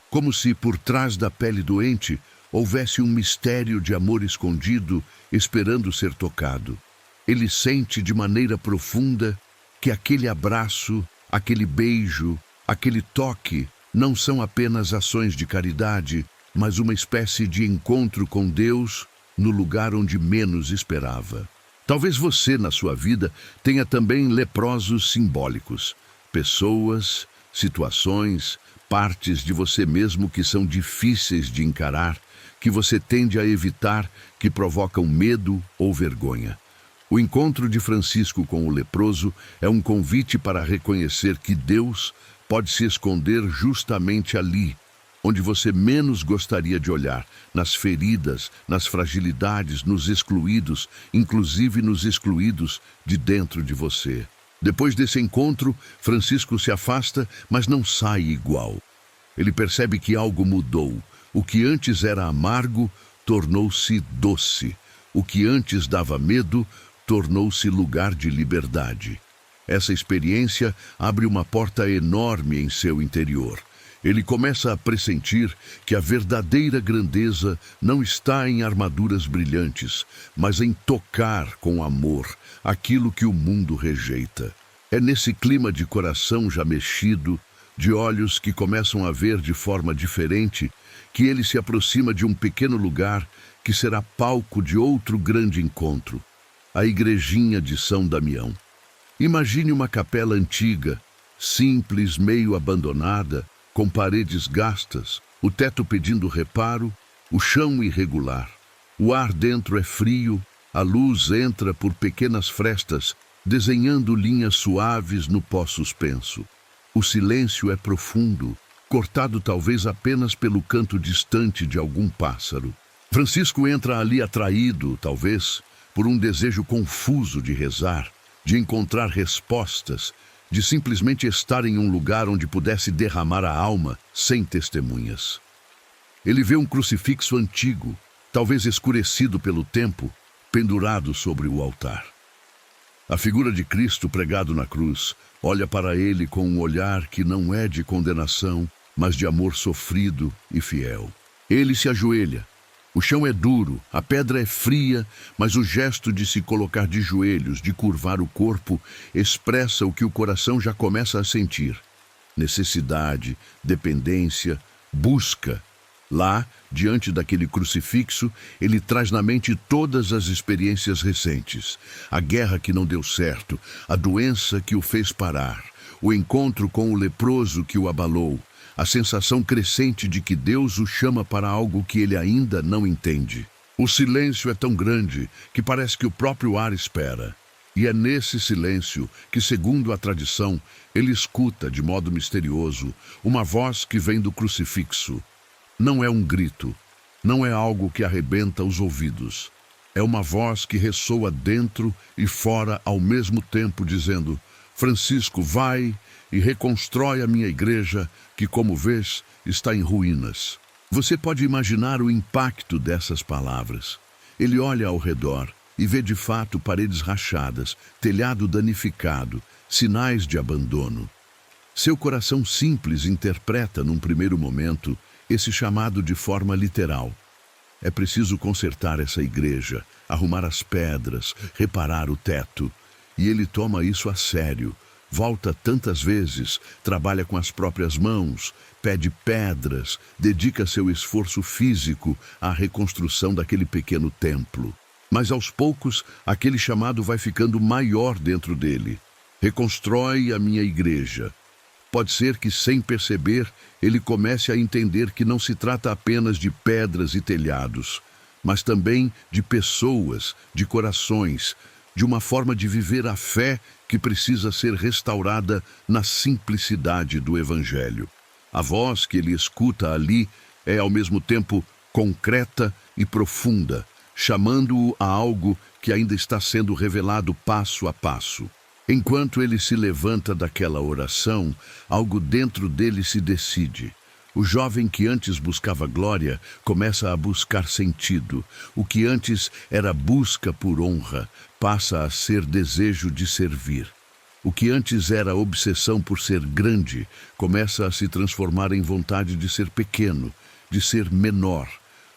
Como se por trás da pele doente houvesse um mistério de amor escondido, esperando ser tocado. Ele sente de maneira profunda que aquele abraço, aquele beijo, aquele toque não são apenas ações de caridade, mas uma espécie de encontro com Deus no lugar onde menos esperava. Talvez você, na sua vida, tenha também leprosos simbólicos, pessoas, situações, partes de você mesmo que são difíceis de encarar, que você tende a evitar, que provocam medo ou vergonha. O encontro de Francisco com o leproso é um convite para reconhecer que Deus pode se esconder justamente ali, onde você menos gostaria de olhar, nas feridas, nas fragilidades, nos excluídos, inclusive nos excluídos de dentro de você. Depois desse encontro, Francisco se afasta, mas não sai igual. Ele percebe que algo mudou. O que antes era amargo tornou-se doce. O que antes dava medo tornou-se lugar de liberdade. Essa experiência abre uma porta enorme em seu interior. Ele começa a pressentir que a verdadeira grandeza não está em armaduras brilhantes, mas em tocar com amor aquilo que o mundo rejeita. É nesse clima de coração já mexido, de olhos que começam a ver de forma diferente, que ele se aproxima de um pequeno lugar que será palco de outro grande encontro, a igrejinha de São Damião. Imagine uma capela antiga, simples, meio abandonada, com paredes gastas, o teto pedindo reparo, o chão irregular. O ar dentro é frio, a luz entra por pequenas frestas, desenhando linhas suaves no pó suspenso. O silêncio é profundo, cortado talvez apenas pelo canto distante de algum pássaro. Francisco entra ali atraído, talvez, por um desejo confuso de rezar, de encontrar respostas, de simplesmente estar em um lugar onde pudesse derramar a alma sem testemunhas. Ele vê um crucifixo antigo, talvez escurecido pelo tempo, pendurado sobre o altar. A figura de Cristo pregado na cruz olha para ele com um olhar que não é de condenação, mas de amor sofrido e fiel. Ele se ajoelha, O chão é duro, a pedra é fria, mas o gesto de se colocar de joelhos, de curvar o corpo, expressa o que o coração já começa a sentir: necessidade, dependência, busca. Lá, diante daquele crucifixo, ele traz na mente todas as experiências recentes: a guerra que não deu certo, a doença que o fez parar, o encontro com o leproso que o abalou, a sensação crescente de que Deus o chama para algo que ele ainda não entende. O silêncio é tão grande que parece que o próprio ar espera. E é nesse silêncio que, segundo a tradição, ele escuta, de modo misterioso, uma voz que vem do crucifixo. Não é um grito, não é algo que arrebenta os ouvidos. É uma voz que ressoa dentro e fora ao mesmo tempo, dizendo: Francisco, vai e reconstrói a minha igreja, que, como vês, está em ruínas. Você pode imaginar o impacto dessas palavras. Ele olha ao redor e vê de fato paredes rachadas, telhado danificado, sinais de abandono. Seu coração simples interpreta, num primeiro momento, esse chamado de forma literal. É preciso consertar essa igreja, arrumar as pedras, reparar o teto. E ele toma isso a sério. Volta tantas vezes, trabalha com as próprias mãos, pede pedras, dedica seu esforço físico à reconstrução daquele pequeno templo. Mas aos poucos, aquele chamado vai ficando maior dentro dele. Reconstrói a minha igreja. Pode ser que, sem perceber, ele comece a entender que não se trata apenas de pedras e telhados, mas também de pessoas, de corações, de uma forma de viver a fé que precisa ser restaurada na simplicidade do Evangelho. A voz que ele escuta ali é, ao mesmo tempo, concreta e profunda, chamando-o a algo que ainda está sendo revelado passo a passo. Enquanto ele se levanta daquela oração, algo dentro dele se decide. O jovem que antes buscava glória começa a buscar sentido. O que antes era busca por honra passa a ser desejo de servir. O que antes era obsessão por ser grande começa a se transformar em vontade de ser pequeno, de ser menor.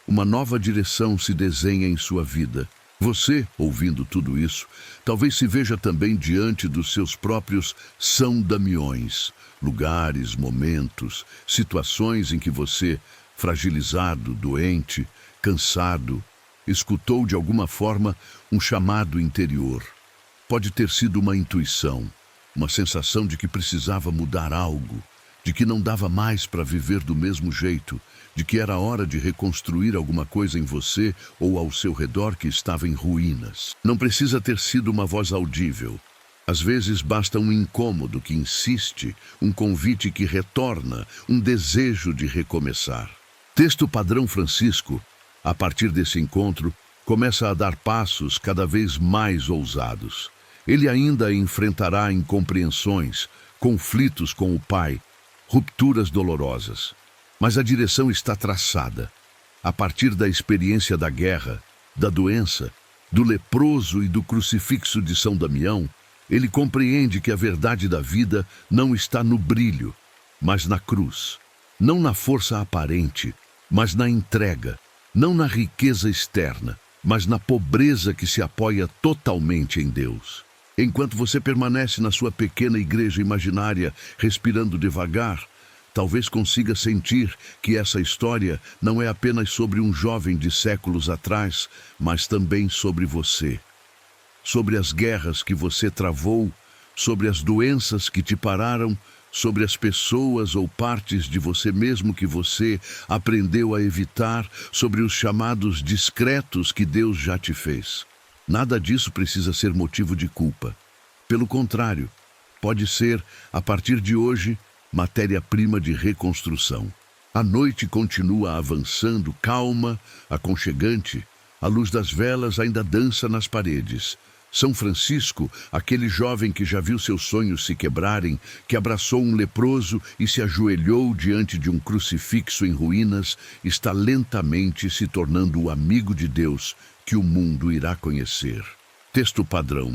Uma nova direção se desenha em sua vida. Você, ouvindo tudo isso, talvez se veja também diante dos seus próprios São Damiões, lugares, momentos, situações em que você, fragilizado, doente, cansado, escutou de alguma forma um chamado interior. Pode ter sido uma intuição, uma sensação de que precisava mudar algo, de que não dava mais para viver do mesmo jeito, de que era hora de reconstruir alguma coisa em você ou ao seu redor que estava em ruínas. Não precisa ter sido uma voz audível. Às vezes basta um incômodo que insiste, um convite que retorna, um desejo de recomeçar. Texto padrão Francisco, a partir desse encontro, começa a dar passos cada vez mais ousados. Ele ainda enfrentará incompreensões, conflitos com o Pai, rupturas dolorosas. Mas a direção está traçada. A partir da experiência da guerra, da doença, do leproso e do crucifixo de São Damião, ele compreende que a verdade da vida não está no brilho, mas na cruz. Não na força aparente, mas na entrega. Não na riqueza externa, mas na pobreza que se apoia totalmente em Deus. Enquanto você permanece na sua pequena igreja imaginária, respirando devagar, talvez consiga sentir que essa história não é apenas sobre um jovem de séculos atrás, mas também sobre você. Sobre as guerras que você travou, sobre as doenças que te pararam, sobre as pessoas ou partes de você mesmo que você aprendeu a evitar, sobre os chamados discretos que Deus já te fez. Nada disso precisa ser motivo de culpa. Pelo contrário, pode ser, a partir de hoje, matéria-prima de reconstrução. A noite continua avançando, calma, aconchegante. A luz das velas ainda dança nas paredes. São Francisco, aquele jovem que já viu seus sonhos se quebrarem, que abraçou um leproso e se ajoelhou diante de um crucifixo em ruínas, está lentamente se tornando o amigo de Deus que o mundo irá conhecer. Texto padrão.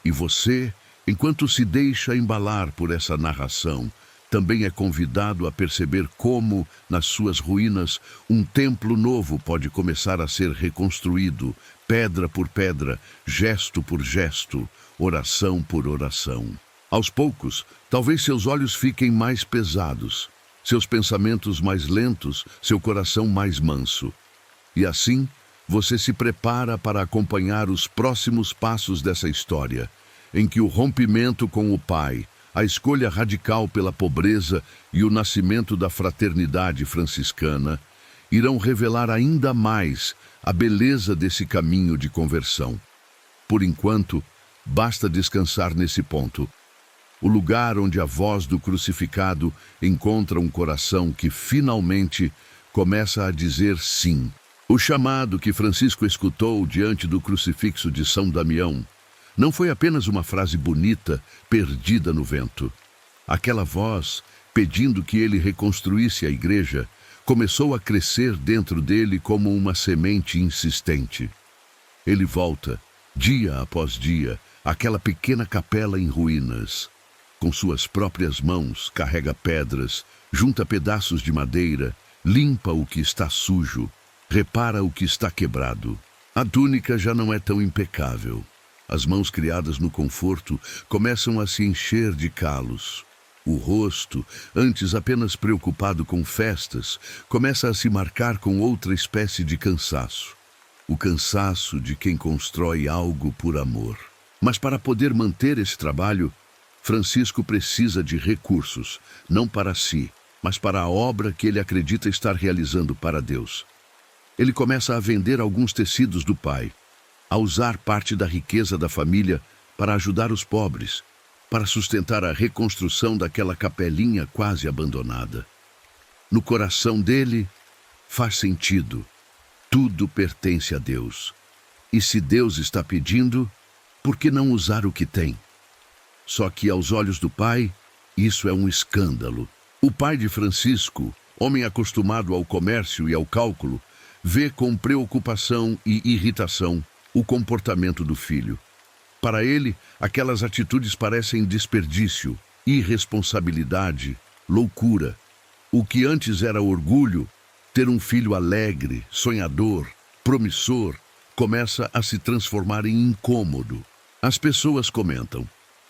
E você, enquanto se deixa embalar por essa narração, também é convidado a perceber como, nas suas ruínas, um templo novo pode começar a ser reconstruído, pedra por pedra, gesto por gesto, oração por oração. Aos poucos, talvez seus olhos fiquem mais pesados, seus pensamentos mais lentos, seu coração mais manso. E assim, você se prepara para acompanhar os próximos passos dessa história, em que o rompimento com o pai, a escolha radical pela pobreza e o nascimento da fraternidade franciscana irão revelar ainda mais a beleza desse caminho de conversão. Por enquanto, basta descansar nesse ponto, o lugar onde a voz do crucificado encontra um coração que finalmente começa a dizer sim. O chamado que Francisco escutou diante do crucifixo de São Damião não foi apenas uma frase bonita, perdida no vento. Aquela voz, pedindo que ele reconstruísse a igreja, começou a crescer dentro dele como uma semente insistente. Ele volta, dia após dia, àquela pequena capela em ruínas. Com suas próprias mãos, carrega pedras, junta pedaços de madeira, limpa o que está sujo, repara o que está quebrado. A túnica já não é tão impecável. As mãos criadas no conforto começam a se encher de calos. O rosto, antes apenas preocupado com festas, começa a se marcar com outra espécie de cansaço. O cansaço de quem constrói algo por amor. Mas para poder manter esse trabalho, Francisco precisa de recursos, não para si, mas para a obra que ele acredita estar realizando para Deus. Ele começa a vender alguns tecidos do pai, a usar parte da riqueza da família para ajudar os pobres, para sustentar a reconstrução daquela capelinha quase abandonada. No coração dele, faz sentido. Tudo pertence a Deus. E se Deus está pedindo, por que não usar o que tem? Só que aos olhos do pai, isso é um escândalo. O pai de Francisco, homem acostumado ao comércio e ao cálculo, vê com preocupação e irritação o comportamento do filho. Para ele, aquelas atitudes parecem desperdício, irresponsabilidade, loucura. O que antes era orgulho, ter um filho alegre, sonhador, promissor, começa a se transformar em incômodo. As pessoas comentam.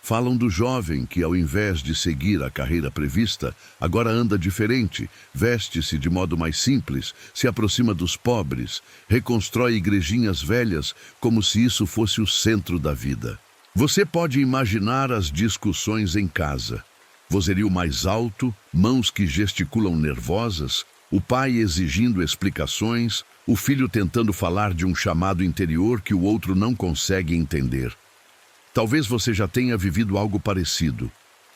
Falam do jovem que, ao invés de seguir a carreira prevista, agora anda diferente, veste-se de modo mais simples, se aproxima dos pobres, reconstrói igrejinhas velhas como se isso fosse o centro da vida. Você pode imaginar as discussões em casa. Vozerio mais alto, mãos que gesticulam nervosas, o pai exigindo explicações, o filho tentando falar de um chamado interior que o outro não consegue entender. Talvez você já tenha vivido algo parecido.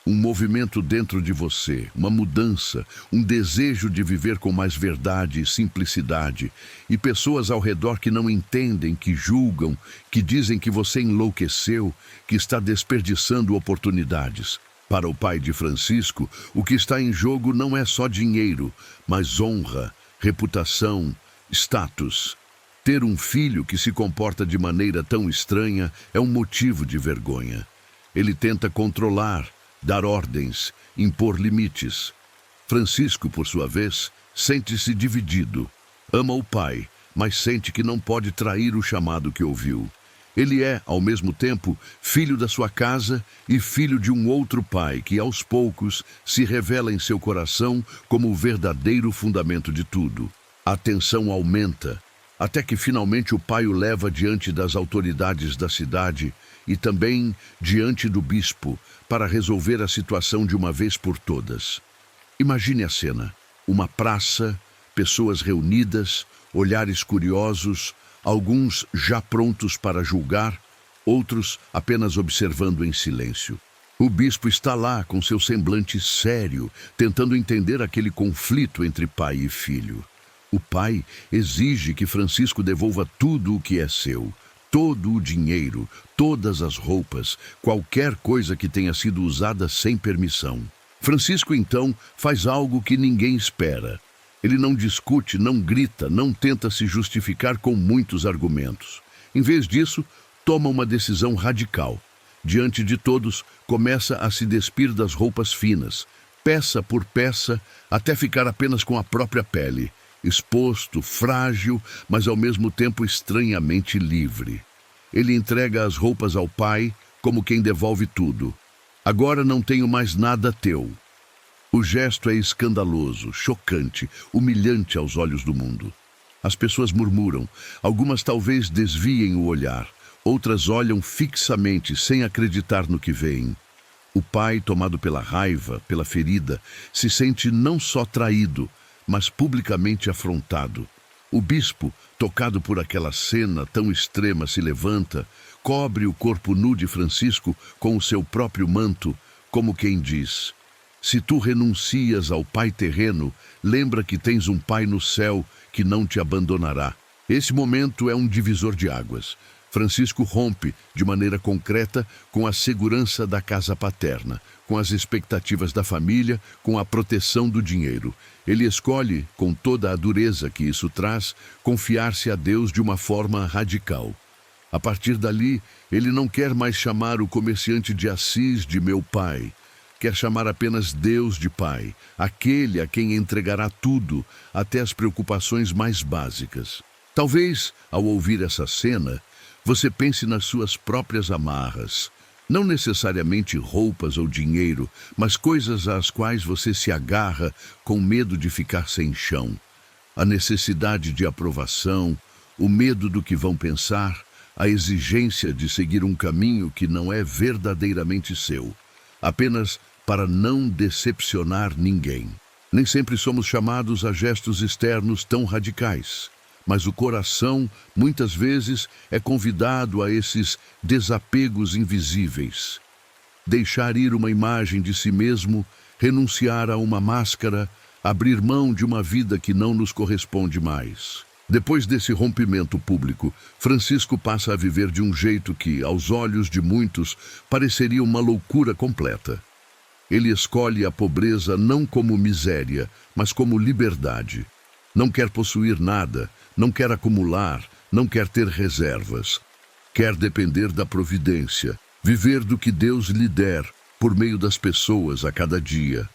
Um movimento dentro de você, uma mudança, um desejo de viver com mais verdade e simplicidade, e pessoas ao redor que não entendem, que julgam, que dizem que você enlouqueceu, que está desperdiçando oportunidades. Para o pai de Francisco, o que está em jogo não é só dinheiro, mas honra, reputação, status. Ter um filho que se comporta de maneira tão estranha é um motivo de vergonha. Ele tenta controlar, dar ordens, impor limites. Francisco, por sua vez, sente-se dividido. Ama o pai, mas sente que não pode trair o chamado que ouviu. Ele é, ao mesmo tempo, filho da sua casa e filho de um outro pai que, aos poucos, se revela em seu coração como o verdadeiro fundamento de tudo. A tensão aumenta, até que finalmente o pai o leva diante das autoridades da cidade e também diante do bispo para resolver a situação de uma vez por todas. Imagine a cena: uma praça, pessoas reunidas, olhares curiosos, alguns já prontos para julgar, outros apenas observando em silêncio. O bispo está lá com seu semblante sério, tentando entender aquele conflito entre pai e filho. O pai exige que Francisco devolva tudo o que é seu, todo o dinheiro, todas as roupas, qualquer coisa que tenha sido usada sem permissão. Francisco, então, faz algo que ninguém espera. Ele não discute, não grita, não tenta se justificar com muitos argumentos. Em vez disso, toma uma decisão radical. Diante de todos, começa a se despir das roupas finas, peça por peça, até ficar apenas com a própria pele, exposto, frágil, mas ao mesmo tempo estranhamente livre. Ele entrega as roupas ao pai, como quem devolve tudo. Agora não tenho mais nada teu. O gesto é escandaloso, chocante, humilhante aos olhos do mundo. As pessoas murmuram, algumas talvez desviem o olhar, outras olham fixamente, sem acreditar no que veem. O pai, tomado pela raiva, pela ferida, se sente não só traído, mas publicamente afrontado. O bispo, tocado por aquela cena tão extrema, se levanta, cobre o corpo nu de Francisco com o seu próprio manto, como quem diz: se tu renuncias ao pai terreno, lembra que tens um pai no céu que não te abandonará. Esse momento é um divisor de águas. Francisco rompe, de maneira concreta, com a segurança da casa paterna, com as expectativas da família, com a proteção do dinheiro. Ele escolhe, com toda a dureza que isso traz, confiar-se a Deus de uma forma radical. A partir dali, ele não quer mais chamar o comerciante de Assis de meu pai. Quer chamar apenas Deus de Pai, aquele a quem entregará tudo, até as preocupações mais básicas. Talvez, ao ouvir essa cena, você pense nas suas próprias amarras, não necessariamente roupas ou dinheiro, mas coisas às quais você se agarra com medo de ficar sem chão. A necessidade de aprovação, o medo do que vão pensar, a exigência de seguir um caminho que não é verdadeiramente seu, apenas para não decepcionar ninguém. Nem sempre somos chamados a gestos externos tão radicais. Mas o coração, muitas vezes, é convidado a esses desapegos invisíveis. Deixar ir uma imagem de si mesmo, renunciar a uma máscara, abrir mão de uma vida que não nos corresponde mais. Depois desse rompimento público, Francisco passa a viver de um jeito que, aos olhos de muitos, pareceria uma loucura completa. Ele escolhe a pobreza não como miséria, mas como liberdade. Não quer possuir nada, não quer acumular, não quer ter reservas. Quer depender da providência, viver do que Deus lhe der, por meio das pessoas a cada dia.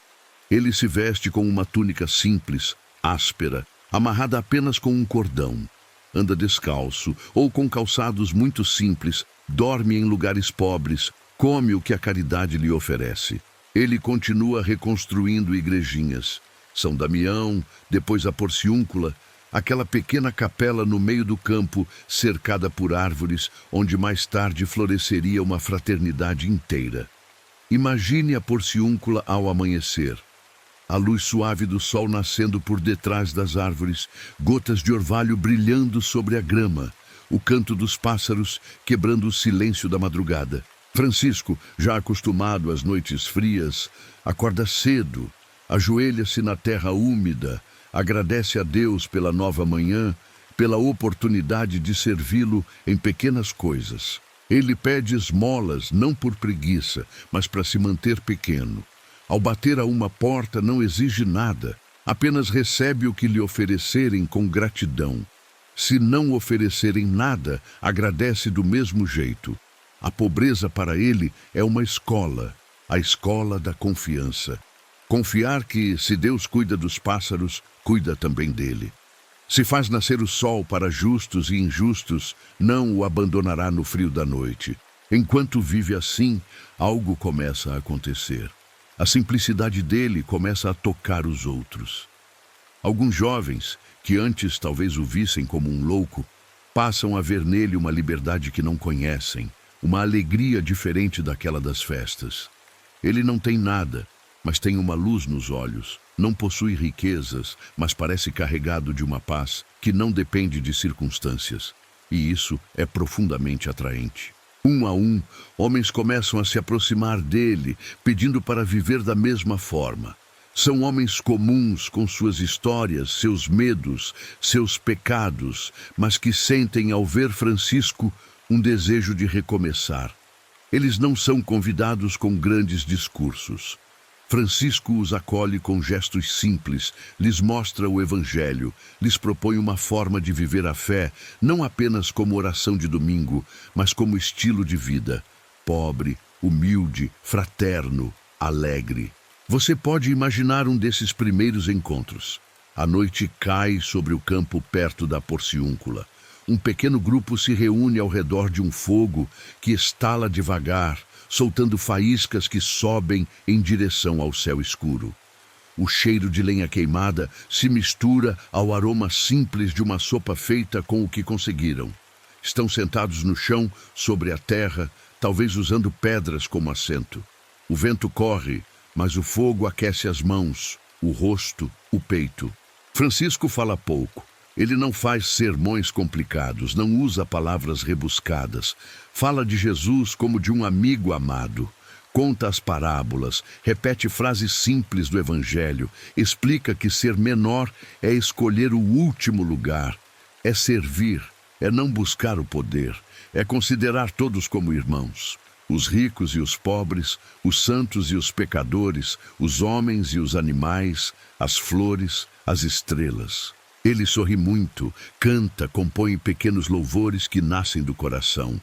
Ele se veste com uma túnica simples, áspera, amarrada apenas com um cordão. Anda descalço ou com calçados muito simples, dorme em lugares pobres, come o que a caridade lhe oferece. Ele continua reconstruindo igrejinhas. São Damião, depois a Porciúncula, aquela pequena capela no meio do campo, cercada por árvores, onde mais tarde floresceria uma fraternidade inteira. Imagine a Porciúncula ao amanhecer. A luz suave do sol nascendo por detrás das árvores, gotas de orvalho brilhando sobre a grama, o canto dos pássaros quebrando o silêncio da madrugada. Francisco, já acostumado às noites frias, acorda cedo, ajoelha-se na terra úmida, agradece a Deus pela nova manhã, pela oportunidade de servi-lo em pequenas coisas. Ele pede esmolas não por preguiça, mas para se manter pequeno. Ao bater a uma porta não exige nada, apenas recebe o que lhe oferecerem com gratidão. Se não oferecerem nada, agradece do mesmo jeito. A pobreza para ele é uma escola, a escola da confiança. Confiar que, se Deus cuida dos pássaros, cuida também dele. Se faz nascer o sol para justos e injustos, não o abandonará no frio da noite. Enquanto vive assim, algo começa a acontecer. A simplicidade dele começa a tocar os outros. Alguns jovens, que antes talvez o vissem como um louco, passam a ver nele uma liberdade que não conhecem, uma alegria diferente daquela das festas. Ele não tem nada, mas tem uma luz nos olhos. Não possui riquezas, mas parece carregado de uma paz que não depende de circunstâncias. E isso é profundamente atraente. Um a um, homens começam a se aproximar dele, pedindo para viver da mesma forma. São homens comuns com suas histórias, seus medos, seus pecados, mas que sentem ao ver Francisco um desejo de recomeçar. Eles não são convidados com grandes discursos. Francisco os acolhe com gestos simples, lhes mostra o Evangelho, lhes propõe uma forma de viver a fé, não apenas como oração de domingo, mas como estilo de vida, pobre, humilde, fraterno, alegre. Você pode imaginar um desses primeiros encontros. A noite cai sobre o campo perto da Porciúncula. Um pequeno grupo se reúne ao redor de um fogo que estala devagar, soltando faíscas que sobem em direção ao céu escuro. O cheiro de lenha queimada se mistura ao aroma simples de uma sopa feita com o que conseguiram. Estão sentados no chão, sobre a terra, talvez usando pedras como assento. O vento corre, mas o fogo aquece as mãos, o rosto, o peito. Francisco fala pouco. Ele não faz sermões complicados, não usa palavras rebuscadas. Fala de Jesus como de um amigo amado. Conta as parábolas, repete frases simples do Evangelho, explica que ser menor é escolher o último lugar, é servir, é não buscar o poder, é considerar todos como irmãos. Os ricos e os pobres, os santos e os pecadores, os homens e os animais, as flores, as estrelas. Ele sorri muito, canta, compõe pequenos louvores que nascem do coração.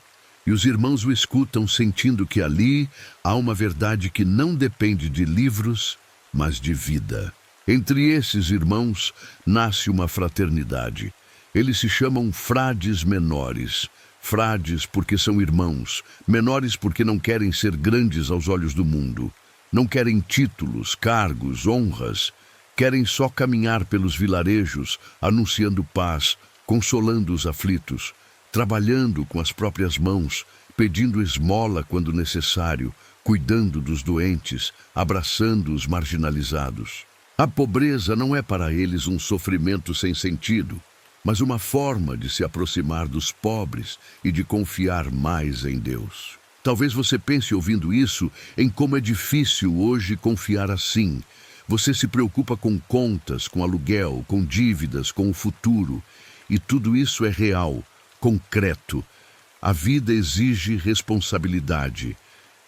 E os irmãos o escutam sentindo que ali há uma verdade que não depende de livros, mas de vida. Entre esses irmãos nasce uma fraternidade. Eles se chamam frades menores. Frades porque são irmãos, menores porque não querem ser grandes aos olhos do mundo. Não querem títulos, cargos, honras. Querem só caminhar pelos vilarejos, anunciando paz, consolando os aflitos, trabalhando com as próprias mãos, pedindo esmola quando necessário, cuidando dos doentes, abraçando os marginalizados. A pobreza não é para eles um sofrimento sem sentido, mas uma forma de se aproximar dos pobres e de confiar mais em Deus. Talvez você pense, ouvindo isso, em como é difícil hoje confiar assim. Você se preocupa com contas, com aluguel, com dívidas, com o futuro. E tudo isso é real, concreto. A vida exige responsabilidade.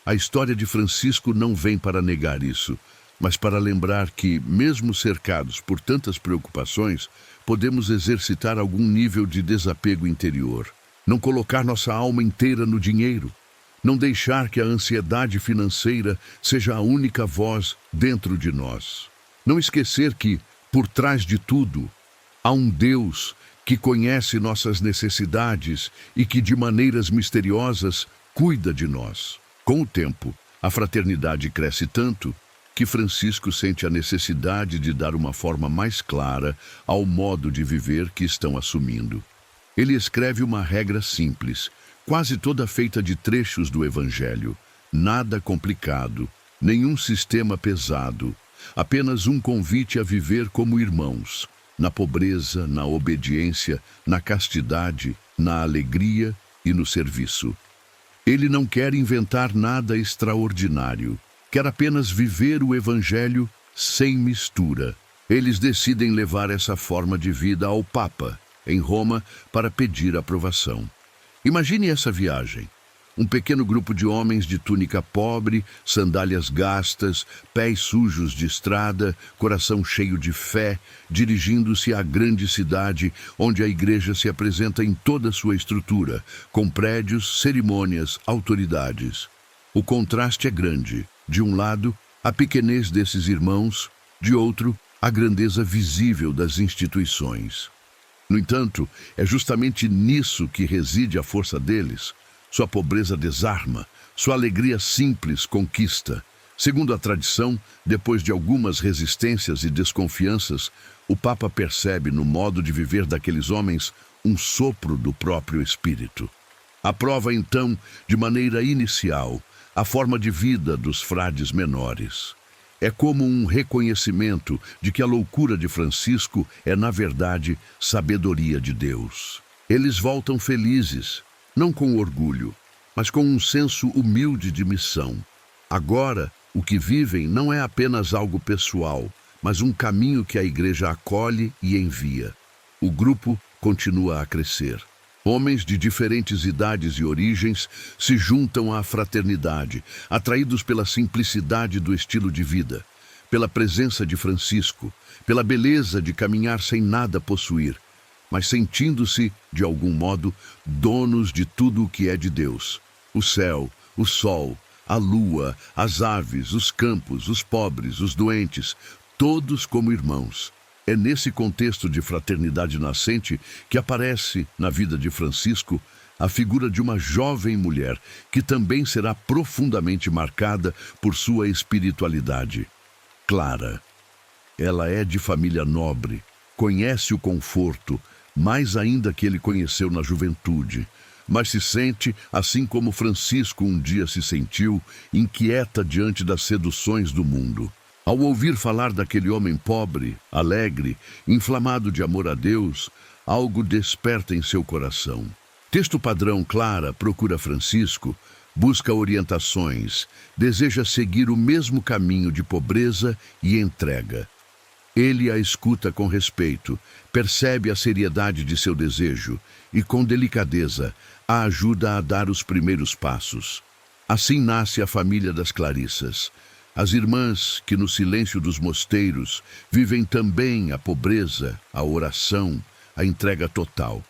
A história de Francisco não vem para negar isso, mas para lembrar que, mesmo cercados por tantas preocupações, podemos exercitar algum nível de desapego interior. Não colocar nossa alma inteira no dinheiro. Não deixar que a ansiedade financeira seja a única voz dentro de nós. Não esquecer que, por trás de tudo, há um Deus que conhece nossas necessidades e que, de maneiras misteriosas, cuida de nós. Com o tempo, a fraternidade cresce tanto que Francisco sente a necessidade de dar uma forma mais clara ao modo de viver que estão assumindo. Ele escreve uma regra simples, quase toda feita de trechos do Evangelho. Nada complicado, nenhum sistema pesado, apenas um convite a viver como irmãos, na pobreza, na obediência, na castidade, na alegria e no serviço. Ele não quer inventar nada extraordinário, quer apenas viver o Evangelho sem mistura. Eles decidem levar essa forma de vida ao Papa, em Roma, para pedir aprovação. Imagine essa viagem. Um pequeno grupo de homens de túnica pobre, sandálias gastas, pés sujos de estrada, coração cheio de fé, dirigindo-se à grande cidade onde a igreja se apresenta em toda sua estrutura, com prédios, cerimônias, autoridades. O contraste é grande. De um lado, a pequenez desses irmãos, de outro, a grandeza visível das instituições. No entanto, é justamente nisso que reside a força deles. Sua pobreza desarma, sua alegria simples conquista. Segundo a tradição, depois de algumas resistências e desconfianças, o Papa percebe no modo de viver daqueles homens um sopro do próprio Espírito. Aprova então, de maneira inicial, a forma de vida dos frades menores. É como um reconhecimento de que a loucura de Francisco é, na verdade, sabedoria de Deus. Eles voltam felizes, não com orgulho, mas com um senso humilde de missão. Agora, o que vivem não é apenas algo pessoal, mas um caminho que a igreja acolhe e envia. O grupo continua a crescer. Homens de diferentes idades e origens se juntam à fraternidade, atraídos pela simplicidade do estilo de vida, pela presença de Francisco, pela beleza de caminhar sem nada possuir, mas sentindo-se, de algum modo, donos de tudo o que é de Deus: o céu, o sol, a lua, as aves, os campos, os pobres, os doentes, todos como irmãos. É nesse contexto de fraternidade nascente que aparece, na vida de Francisco, a figura de uma jovem mulher que também será profundamente marcada por sua espiritualidade. Clara. Ela é de família nobre, conhece o conforto, mais ainda que ele conheceu na juventude, mas se sente, assim como Francisco um dia se sentiu, inquieta diante das seduções do mundo. Ao ouvir falar daquele homem pobre, alegre, inflamado de amor a Deus, algo desperta em seu coração. Texto padrão: Clara procura Francisco, busca orientações, deseja seguir o mesmo caminho de pobreza e entrega. Ele a escuta com respeito, percebe a seriedade de seu desejo e, com delicadeza, a ajuda a dar os primeiros passos. Assim nasce a família das Clarissas, as irmãs que, no silêncio dos mosteiros, vivem também a pobreza, a oração, a entrega total.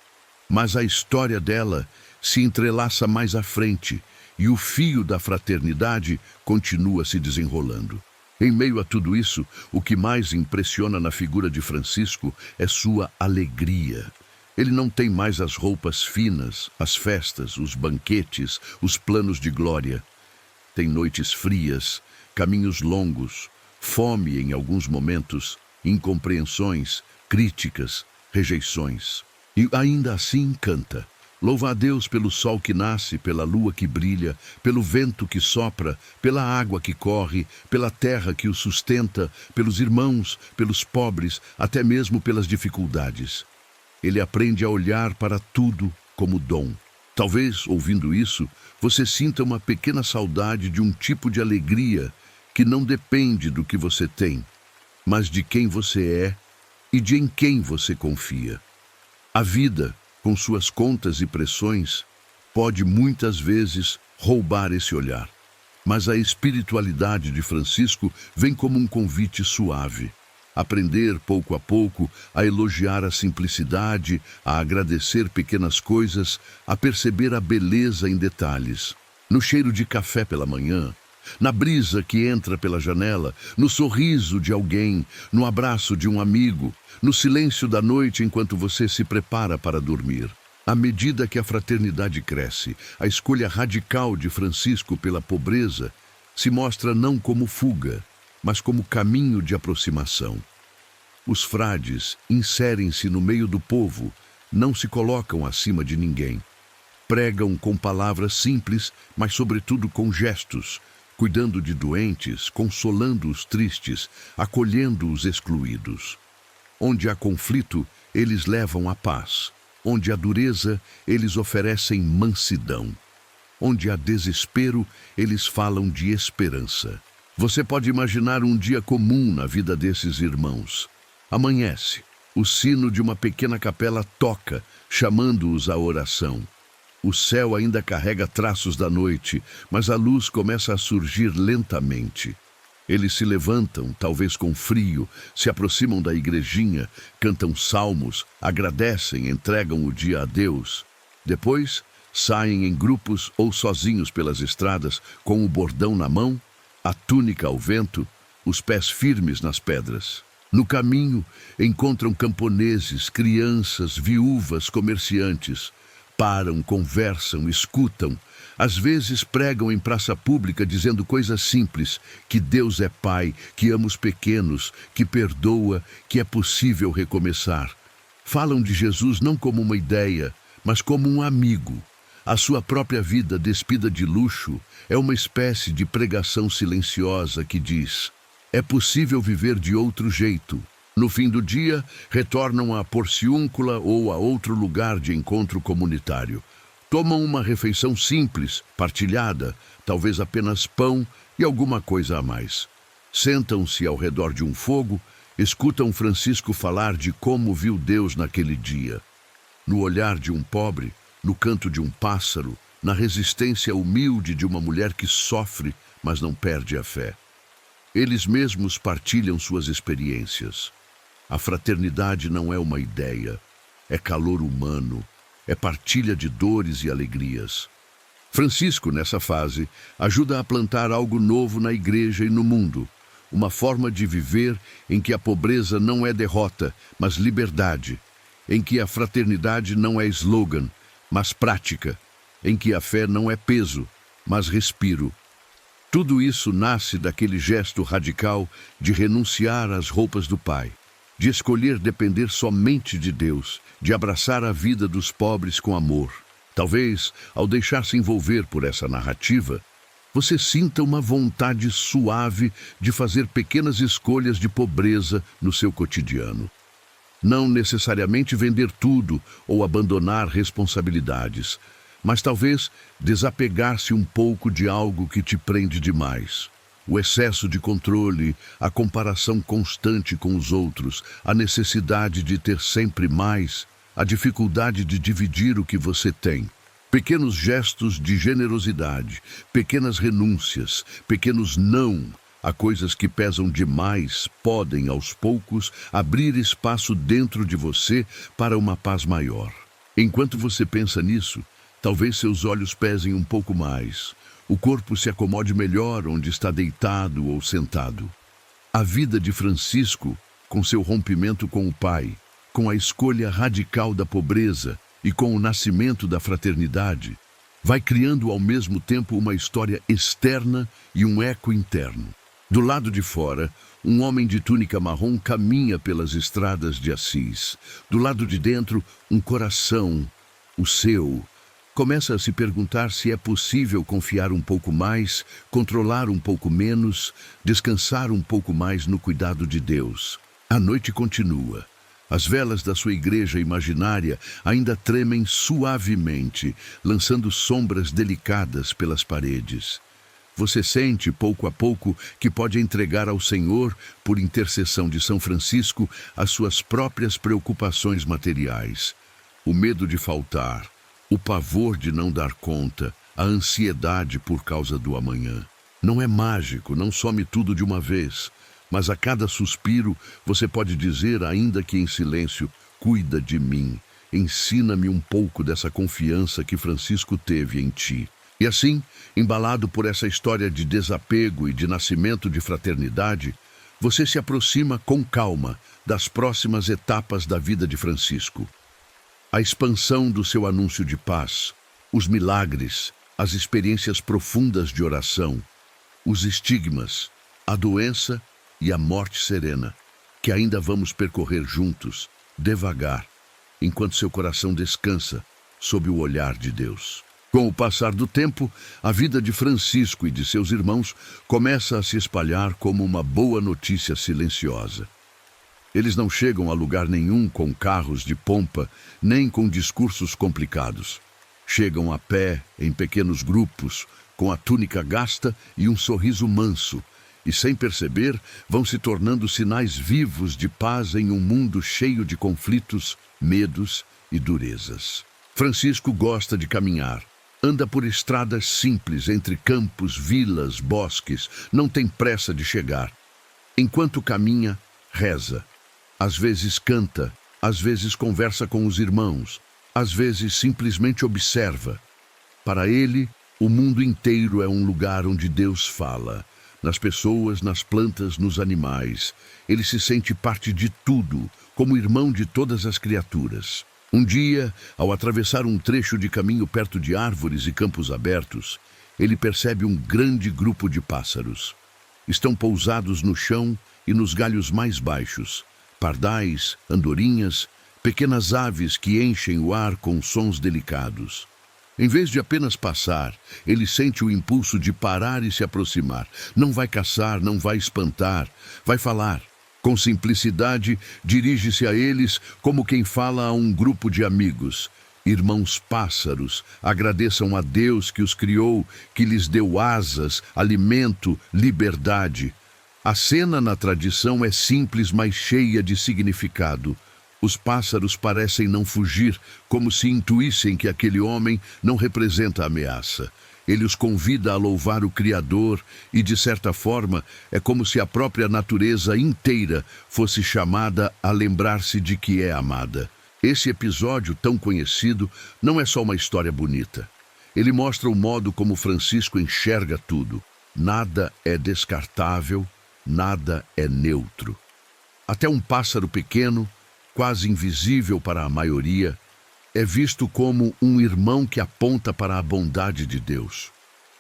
Mas a história dela se entrelaça mais à frente e o fio da fraternidade continua se desenrolando. Em meio a tudo isso, o que mais impressiona na figura de Francisco é sua alegria. Ele não tem mais as roupas finas, as festas, os banquetes, os planos de glória. Tem noites frias, caminhos longos, fome em alguns momentos, incompreensões, críticas, rejeições. E ainda assim canta. Louva a Deus pelo sol que nasce, pela lua que brilha, pelo vento que sopra, pela água que corre, pela terra que o sustenta, pelos irmãos, pelos pobres, até mesmo pelas dificuldades. Ele aprende a olhar para tudo como dom. Talvez, ouvindo isso, você sinta uma pequena saudade de um tipo de alegria que não depende do que você tem, mas de quem você é e de em quem você confia. A vida, com suas contas e pressões, pode muitas vezes roubar esse olhar. Mas a espiritualidade de Francisco vem como um convite suave. Aprender pouco a pouco a elogiar a simplicidade, a agradecer pequenas coisas, a perceber a beleza em detalhes. No cheiro de café pela manhã, na brisa que entra pela janela, no sorriso de alguém, no abraço de um amigo, no silêncio da noite enquanto você se prepara para dormir. À medida que a fraternidade cresce, a escolha radical de Francisco pela pobreza se mostra não como fuga, mas como caminho de aproximação. Os frades inserem-se no meio do povo, não se colocam acima de ninguém. Pregam com palavras simples, mas sobretudo com gestos, cuidando de doentes, consolando os tristes, acolhendo os excluídos. Onde há conflito, eles levam a paz. Onde há dureza, eles oferecem mansidão. Onde há desespero, eles falam de esperança. Você pode imaginar um dia comum na vida desses irmãos. Amanhece, o sino de uma pequena capela toca, chamando-os à oração. O céu ainda carrega traços da noite, mas a luz começa a surgir lentamente. Eles se levantam, talvez com frio, se aproximam da igrejinha, cantam salmos, agradecem, entregam o dia a Deus. Depois, saem em grupos ou sozinhos pelas estradas, com o bordão na mão, a túnica ao vento, os pés firmes nas pedras. No caminho, encontram camponeses, crianças, viúvas, comerciantes. Param, conversam, escutam. Às vezes pregam em praça pública dizendo coisas simples, que Deus é Pai, que ama os pequenos, que perdoa, que é possível recomeçar. Falam de Jesus não como uma ideia, mas como um amigo. A sua própria vida, despida de luxo, é uma espécie de pregação silenciosa que diz: é possível viver de outro jeito. No fim do dia, retornam à Porciúncula ou a outro lugar de encontro comunitário. Tomam uma refeição simples, partilhada, talvez apenas pão e alguma coisa a mais. Sentam-se ao redor de um fogo, escutam Francisco falar de como viu Deus naquele dia. No olhar de um pobre, no canto de um pássaro, na resistência humilde de uma mulher que sofre, mas não perde a fé. Eles mesmos partilham suas experiências. A fraternidade não é uma ideia, é calor humano, é partilha de dores e alegrias. Francisco, nessa fase, ajuda a plantar algo novo na igreja e no mundo, uma forma de viver em que a pobreza não é derrota, mas liberdade, em que a fraternidade não é slogan, mas prática, em que a fé não é peso, mas respiro. Tudo isso nasce daquele gesto radical de renunciar às roupas do Pai, de escolher depender somente de Deus, de abraçar a vida dos pobres com amor. Talvez, ao deixar-se envolver por essa narrativa, você sinta uma vontade suave de fazer pequenas escolhas de pobreza no seu cotidiano. Não necessariamente vender tudo ou abandonar responsabilidades, mas talvez desapegar-se um pouco de algo que te prende demais. O excesso de controle, a comparação constante com os outros, a necessidade de ter sempre mais, a dificuldade de dividir o que você tem. Pequenos gestos de generosidade, pequenas renúncias, pequenos não a coisas que pesam demais podem, aos poucos, abrir espaço dentro de você para uma paz maior. Enquanto você pensa nisso, talvez seus olhos pesem um pouco mais, o corpo se acomode melhor onde está deitado ou sentado. A vida de Francisco, com seu rompimento com o Pai, com a escolha radical da pobreza e com o nascimento da fraternidade, vai criando ao mesmo tempo uma história externa e um eco interno. Do lado de fora, um homem de túnica marrom caminha pelas estradas de Assis. Do lado de dentro, um coração, o seu, começa a se perguntar se é possível confiar um pouco mais, controlar um pouco menos, descansar um pouco mais no cuidado de Deus. A noite continua. As velas da sua igreja imaginária ainda tremem suavemente, lançando sombras delicadas pelas paredes. Você sente, pouco a pouco, que pode entregar ao Senhor, por intercessão de São Francisco, as suas próprias preocupações materiais. O medo de faltar, o pavor de não dar conta, a ansiedade por causa do amanhã. Não é mágico, não some tudo de uma vez, mas a cada suspiro você pode dizer, ainda que em silêncio, cuida de mim, ensina-me um pouco dessa confiança que Francisco teve em ti. E assim, embalado por essa história de desapego e de nascimento de fraternidade, você se aproxima com calma das próximas etapas da vida de Francisco. A expansão do seu anúncio de paz, os milagres, as experiências profundas de oração, os estigmas, a doença e a morte serena, que ainda vamos percorrer juntos, devagar, enquanto seu coração descansa sob o olhar de Deus. Com o passar do tempo, a vida de Francisco e de seus irmãos começa a se espalhar como uma boa notícia silenciosa. Eles não chegam a lugar nenhum com carros de pompa, nem com discursos complicados. Chegam a pé, em pequenos grupos, com a túnica gasta e um sorriso manso, e sem perceber, vão se tornando sinais vivos de paz em um mundo cheio de conflitos, medos e durezas. Francisco gosta de caminhar. Anda por estradas simples entre campos, vilas, bosques, não tem pressa de chegar. Enquanto caminha, reza. Às vezes canta, às vezes conversa com os irmãos, às vezes simplesmente observa. Para ele, o mundo inteiro é um lugar onde Deus fala. Nas pessoas, nas plantas, nos animais. Ele se sente parte de tudo, como irmão de todas as criaturas. Um dia, ao atravessar um trecho de caminho perto de árvores e campos abertos, ele percebe um grande grupo de pássaros. Estão pousados no chão e nos galhos mais baixos. Pardais, andorinhas, pequenas aves que enchem o ar com sons delicados. Em vez de apenas passar, ele sente o impulso de parar e se aproximar. Não vai caçar, não vai espantar, vai falar. Com simplicidade, dirige-se a eles como quem fala a um grupo de amigos. Irmãos pássaros, agradeçam a Deus que os criou, que lhes deu asas, alimento, liberdade. A cena na tradição é simples, mas cheia de significado. Os pássaros parecem não fugir, como se intuíssem que aquele homem não representa ameaça. Ele os convida a louvar o Criador e, de certa forma, é como se a própria natureza inteira fosse chamada a lembrar-se de que é amada. Esse episódio tão conhecido não é só uma história bonita. Ele mostra o modo como Francisco enxerga tudo. Nada é descartável, nada é neutro. Até um pássaro pequeno, quase invisível para a maioria, é visto como um irmão que aponta para a bondade de Deus.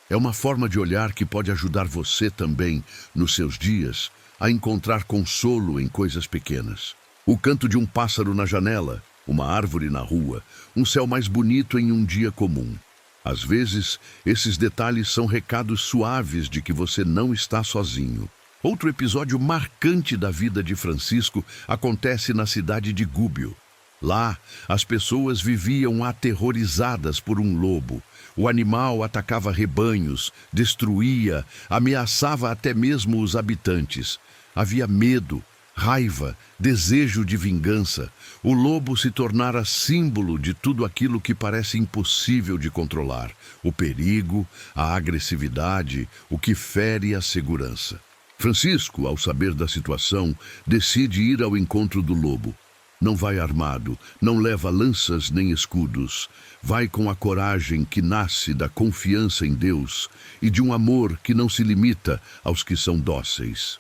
É uma forma de olhar que pode ajudar você também, nos seus dias, a encontrar consolo em coisas pequenas. O canto de um pássaro na janela, uma árvore na rua, um céu mais bonito em um dia comum. Às vezes, esses detalhes são recados suaves de que você não está sozinho. Outro episódio marcante da vida de Francisco acontece na cidade de Gúbio. Lá, as pessoas viviam aterrorizadas por um lobo. O animal atacava rebanhos, destruía, ameaçava até mesmo os habitantes. Havia medo, raiva, desejo de vingança. O lobo se tornara símbolo de tudo aquilo que parece impossível de controlar. O perigo, a agressividade, o que fere a segurança. Francisco, ao saber da situação, decide ir ao encontro do lobo. Não vai armado, não leva lanças nem escudos. Vai com a coragem que nasce da confiança em Deus e de um amor que não se limita aos que são dóceis.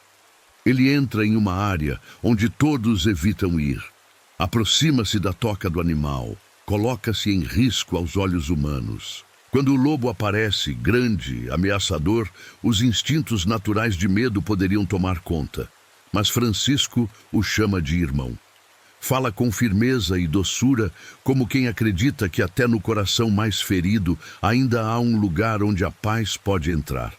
Ele entra em uma área onde todos evitam ir. Aproxima-se da toca do animal, coloca-se em risco aos olhos humanos. Quando o lobo aparece, grande, ameaçador, os instintos naturais de medo poderiam tomar conta. Mas Francisco o chama de irmão. Fala com firmeza e doçura, como quem acredita que até no coração mais ferido ainda há um lugar onde a paz pode entrar.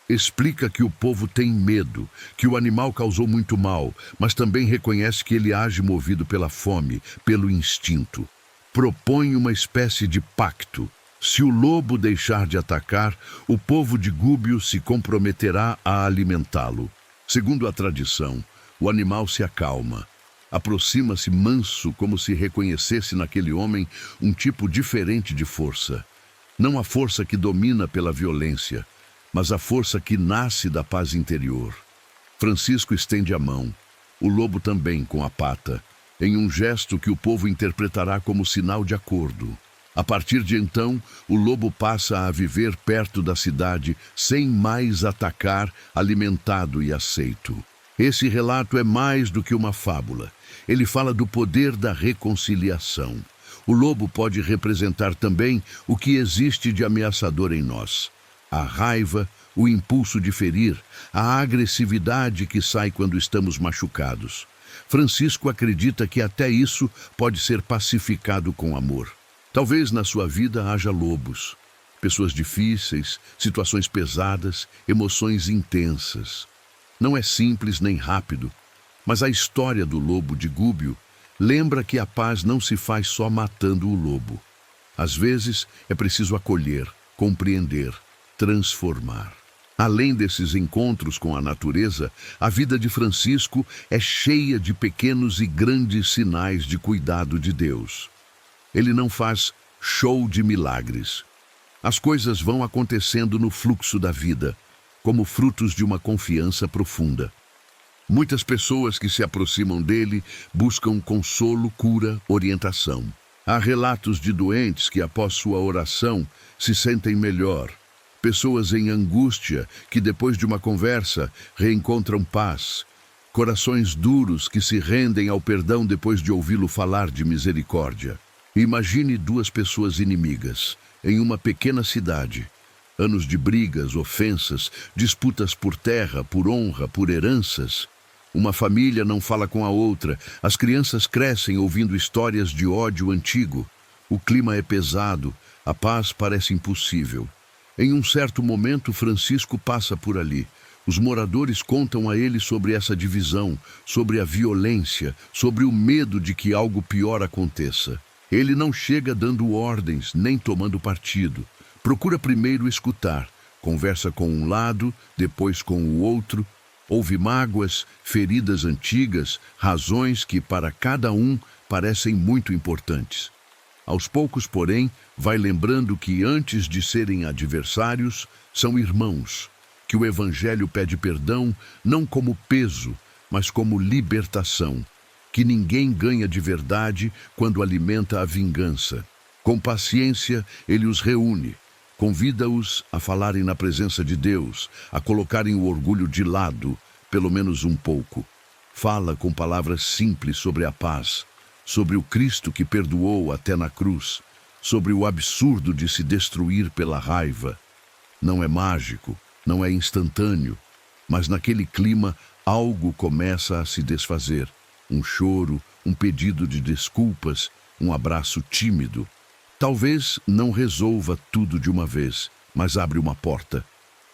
Explica que o povo tem medo, que o animal causou muito mal, mas também reconhece que ele age movido pela fome, pelo instinto. Propõe uma espécie de pacto. Se o lobo deixar de atacar, o povo de Gúbio se comprometerá a alimentá-lo. Segundo a tradição, o animal se acalma. Aproxima-se manso, como se reconhecesse naquele homem um tipo diferente de força. Não a força que domina pela violência, mas a força que nasce da paz interior. Francisco estende a mão, o lobo também com a pata, em um gesto que o povo interpretará como sinal de acordo. A partir de então, o lobo passa a viver perto da cidade sem mais atacar, alimentado e aceito. Esse relato é mais do que uma fábula. Ele fala do poder da reconciliação. O lobo pode representar também o que existe de ameaçador em nós. A raiva, o impulso de ferir, a agressividade que sai quando estamos machucados. Francisco acredita que até isso pode ser pacificado com amor. Talvez na sua vida haja lobos, pessoas difíceis, situações pesadas, emoções intensas. Não é simples nem rápido, mas a história do lobo de Gúbio lembra que a paz não se faz só matando o lobo. Às vezes é preciso acolher, compreender, transformar. Além desses encontros com a natureza, a vida de Francisco é cheia de pequenos e grandes sinais de cuidado de Deus. Ele não faz show de milagres. As coisas vão acontecendo no fluxo da vida, como frutos de uma confiança profunda. Muitas pessoas que se aproximam dele buscam consolo, cura, orientação. Há relatos de doentes que, após sua oração, se sentem melhor. Pessoas em angústia que, depois de uma conversa, reencontram paz. Corações duros que se rendem ao perdão depois de ouvi-lo falar de misericórdia. Imagine duas pessoas inimigas, em uma pequena cidade. Anos de brigas, ofensas, disputas por terra, por honra, por heranças. Uma família não fala com a outra, as crianças crescem ouvindo histórias de ódio antigo. O clima é pesado, a paz parece impossível. Em um certo momento, Francisco passa por ali. Os moradores contam a ele sobre essa divisão, sobre a violência, sobre o medo de que algo pior aconteça. Ele não chega dando ordens, nem tomando partido. Procura primeiro escutar, conversa com um lado, depois com o outro, ouve mágoas, feridas antigas, razões que para cada um parecem muito importantes. Aos poucos, porém, vai lembrando que antes de serem adversários, são irmãos, que o Evangelho pede perdão não como peso, mas como libertação, que ninguém ganha de verdade quando alimenta a vingança. Com paciência, ele os reúne, Convida-os a falarem na presença de Deus, a colocarem o orgulho de lado, pelo menos um pouco. Fala com palavras simples sobre a paz, sobre o Cristo que perdoou até na cruz, sobre o absurdo de se destruir pela raiva. Não é mágico, não é instantâneo, mas naquele clima algo começa a se desfazer. Um choro, um pedido de desculpas, um abraço tímido. Talvez não resolva tudo de uma vez, mas abre uma porta.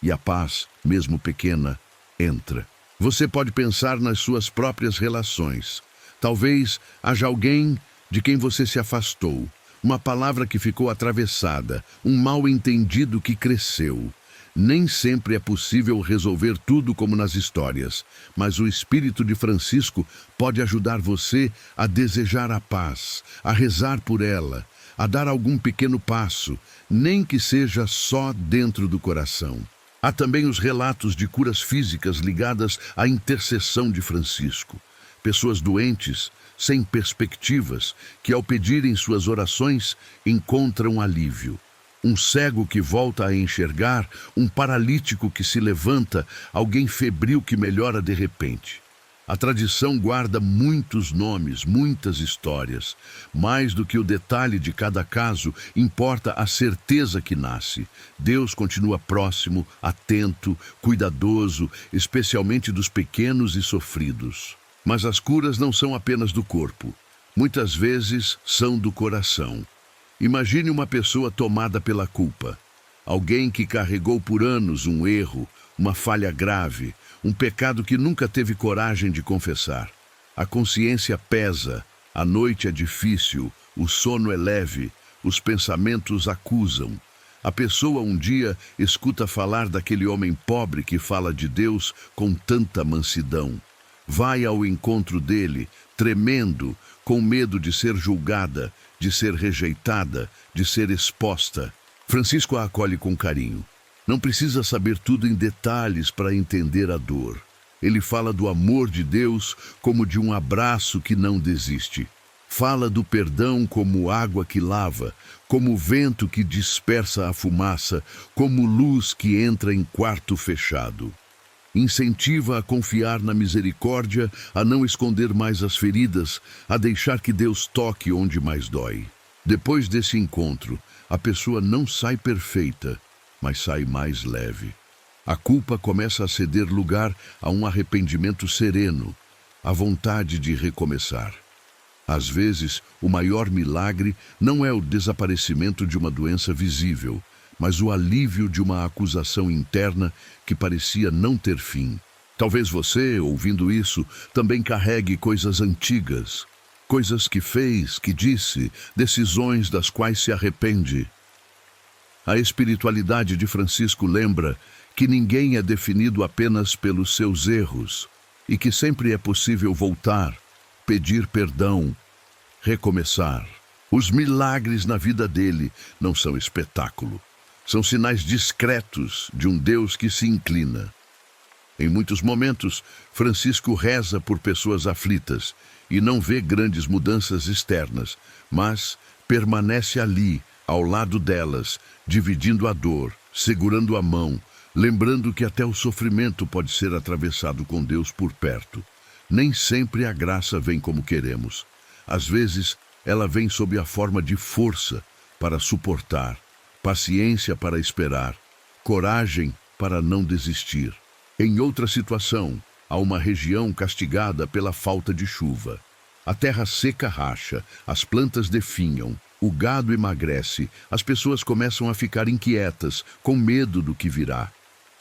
E a paz, mesmo pequena, entra. Você pode pensar nas suas próprias relações. Talvez haja alguém de quem você se afastou, uma palavra que ficou atravessada, um mal-entendido que cresceu. Nem sempre é possível resolver tudo como nas histórias, mas o Espírito de Francisco pode ajudar você a desejar a paz, a rezar por ela, a dar algum pequeno passo, nem que seja só dentro do coração. Há também os relatos de curas físicas ligadas à intercessão de Francisco. Pessoas doentes, sem perspectivas, que ao pedirem suas orações encontram alívio. Um cego que volta a enxergar, um paralítico que se levanta, alguém febril que melhora de repente. A tradição guarda muitos nomes, muitas histórias. Mais do que o detalhe de cada caso, importa a certeza que nasce. Deus continua próximo, atento, cuidadoso, especialmente dos pequenos e sofridos. Mas as curas não são apenas do corpo. Muitas vezes são do coração. Imagine uma pessoa tomada pela culpa. Alguém que carregou por anos um erro, uma falha grave, um pecado que nunca teve coragem de confessar. A consciência pesa, a noite é difícil, o sono é leve, os pensamentos acusam. A pessoa um dia escuta falar daquele homem pobre que fala de Deus com tanta mansidão. Vai ao encontro dele, tremendo, com medo de ser julgada, de ser rejeitada, de ser exposta. Francisco a acolhe com carinho. Não precisa saber tudo em detalhes para entender a dor. Ele fala do amor de Deus como de um abraço que não desiste. Fala do perdão como água que lava, como vento que dispersa a fumaça, como luz que entra em quarto fechado. Incentiva a confiar na misericórdia, a não esconder mais as feridas, a deixar que Deus toque onde mais dói. Depois desse encontro, a pessoa não sai perfeita, mas sai mais leve. A culpa começa a ceder lugar a um arrependimento sereno, a vontade de recomeçar. Às vezes, o maior milagre não é o desaparecimento de uma doença visível, mas o alívio de uma acusação interna que parecia não ter fim. Talvez você, ouvindo isso, também carregue coisas antigas, coisas que fez, que disse, decisões das quais se arrepende. A espiritualidade de Francisco lembra que ninguém é definido apenas pelos seus erros e que sempre é possível voltar, pedir perdão, recomeçar. Os milagres na vida dele não são espetáculo. São sinais discretos de um Deus que se inclina. Em muitos momentos, Francisco reza por pessoas aflitas e não vê grandes mudanças externas, mas permanece ali, ao lado delas, dividindo a dor, segurando a mão, lembrando que até o sofrimento pode ser atravessado com Deus por perto. Nem sempre a graça vem como queremos. Às vezes, ela vem sob a forma de força para suportar, paciência para esperar, coragem para não desistir. Em outra situação, há uma região castigada pela falta de chuva. A terra seca racha, as plantas definham, o gado emagrece, as pessoas começam a ficar inquietas, com medo do que virá.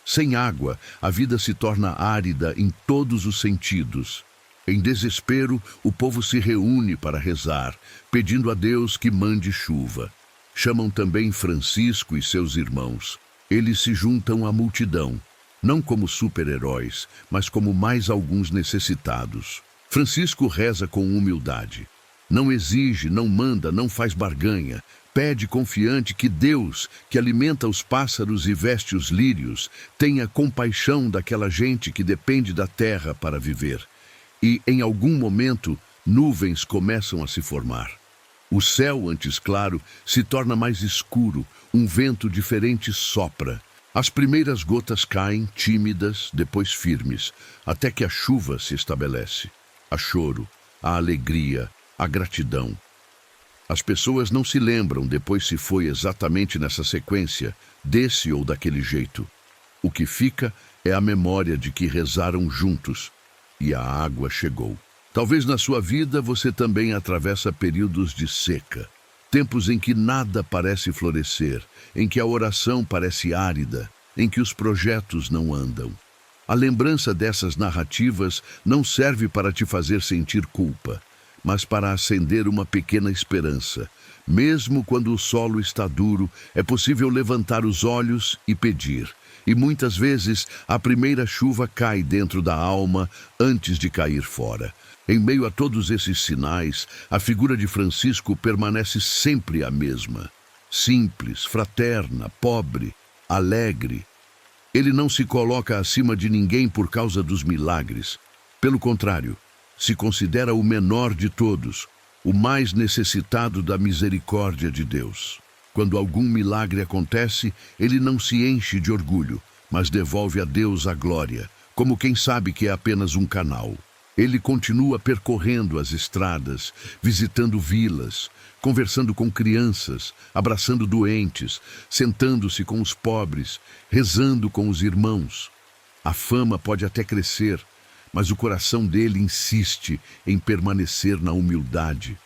Sem água, a vida se torna árida em todos os sentidos. Em desespero, o povo se reúne para rezar, pedindo a Deus que mande chuva. Chamam também Francisco e seus irmãos. Eles se juntam à multidão, não como super-heróis, mas como mais alguns necessitados. Francisco reza com humildade. Não exige, não manda, não faz barganha. Pede confiante que Deus, que alimenta os pássaros e veste os lírios, tenha compaixão daquela gente que depende da terra para viver. E, em algum momento, nuvens começam a se formar. O céu, antes claro, se torna mais escuro, um vento diferente sopra. As primeiras gotas caem, tímidas, depois firmes, até que a chuva se estabelece. Há choro, a alegria, a gratidão. As pessoas não se lembram depois se foi exatamente nessa sequência, desse ou daquele jeito. O que fica é a memória de que rezaram juntos e a água chegou. Talvez na sua vida você também atravessa períodos de seca, tempos em que nada parece florescer, em que a oração parece árida, em que os projetos não andam. A lembrança dessas narrativas não serve para te fazer sentir culpa, mas para acender uma pequena esperança. Mesmo quando o solo está duro, é possível levantar os olhos e pedir. E muitas vezes a primeira chuva cai dentro da alma antes de cair fora. Em meio a todos esses sinais, a figura de Francisco permanece sempre a mesma. Simples, fraterna, pobre, alegre. Ele não se coloca acima de ninguém por causa dos milagres. Pelo contrário, se considera o menor de todos, o mais necessitado da misericórdia de Deus. Quando algum milagre acontece, ele não se enche de orgulho, mas devolve a Deus a glória, como quem sabe que é apenas um canal. Ele continua percorrendo as estradas, visitando vilas, conversando com crianças, abraçando doentes, sentando-se com os pobres, rezando com os irmãos. A fama pode até crescer, mas o coração dele insiste em permanecer na humildade.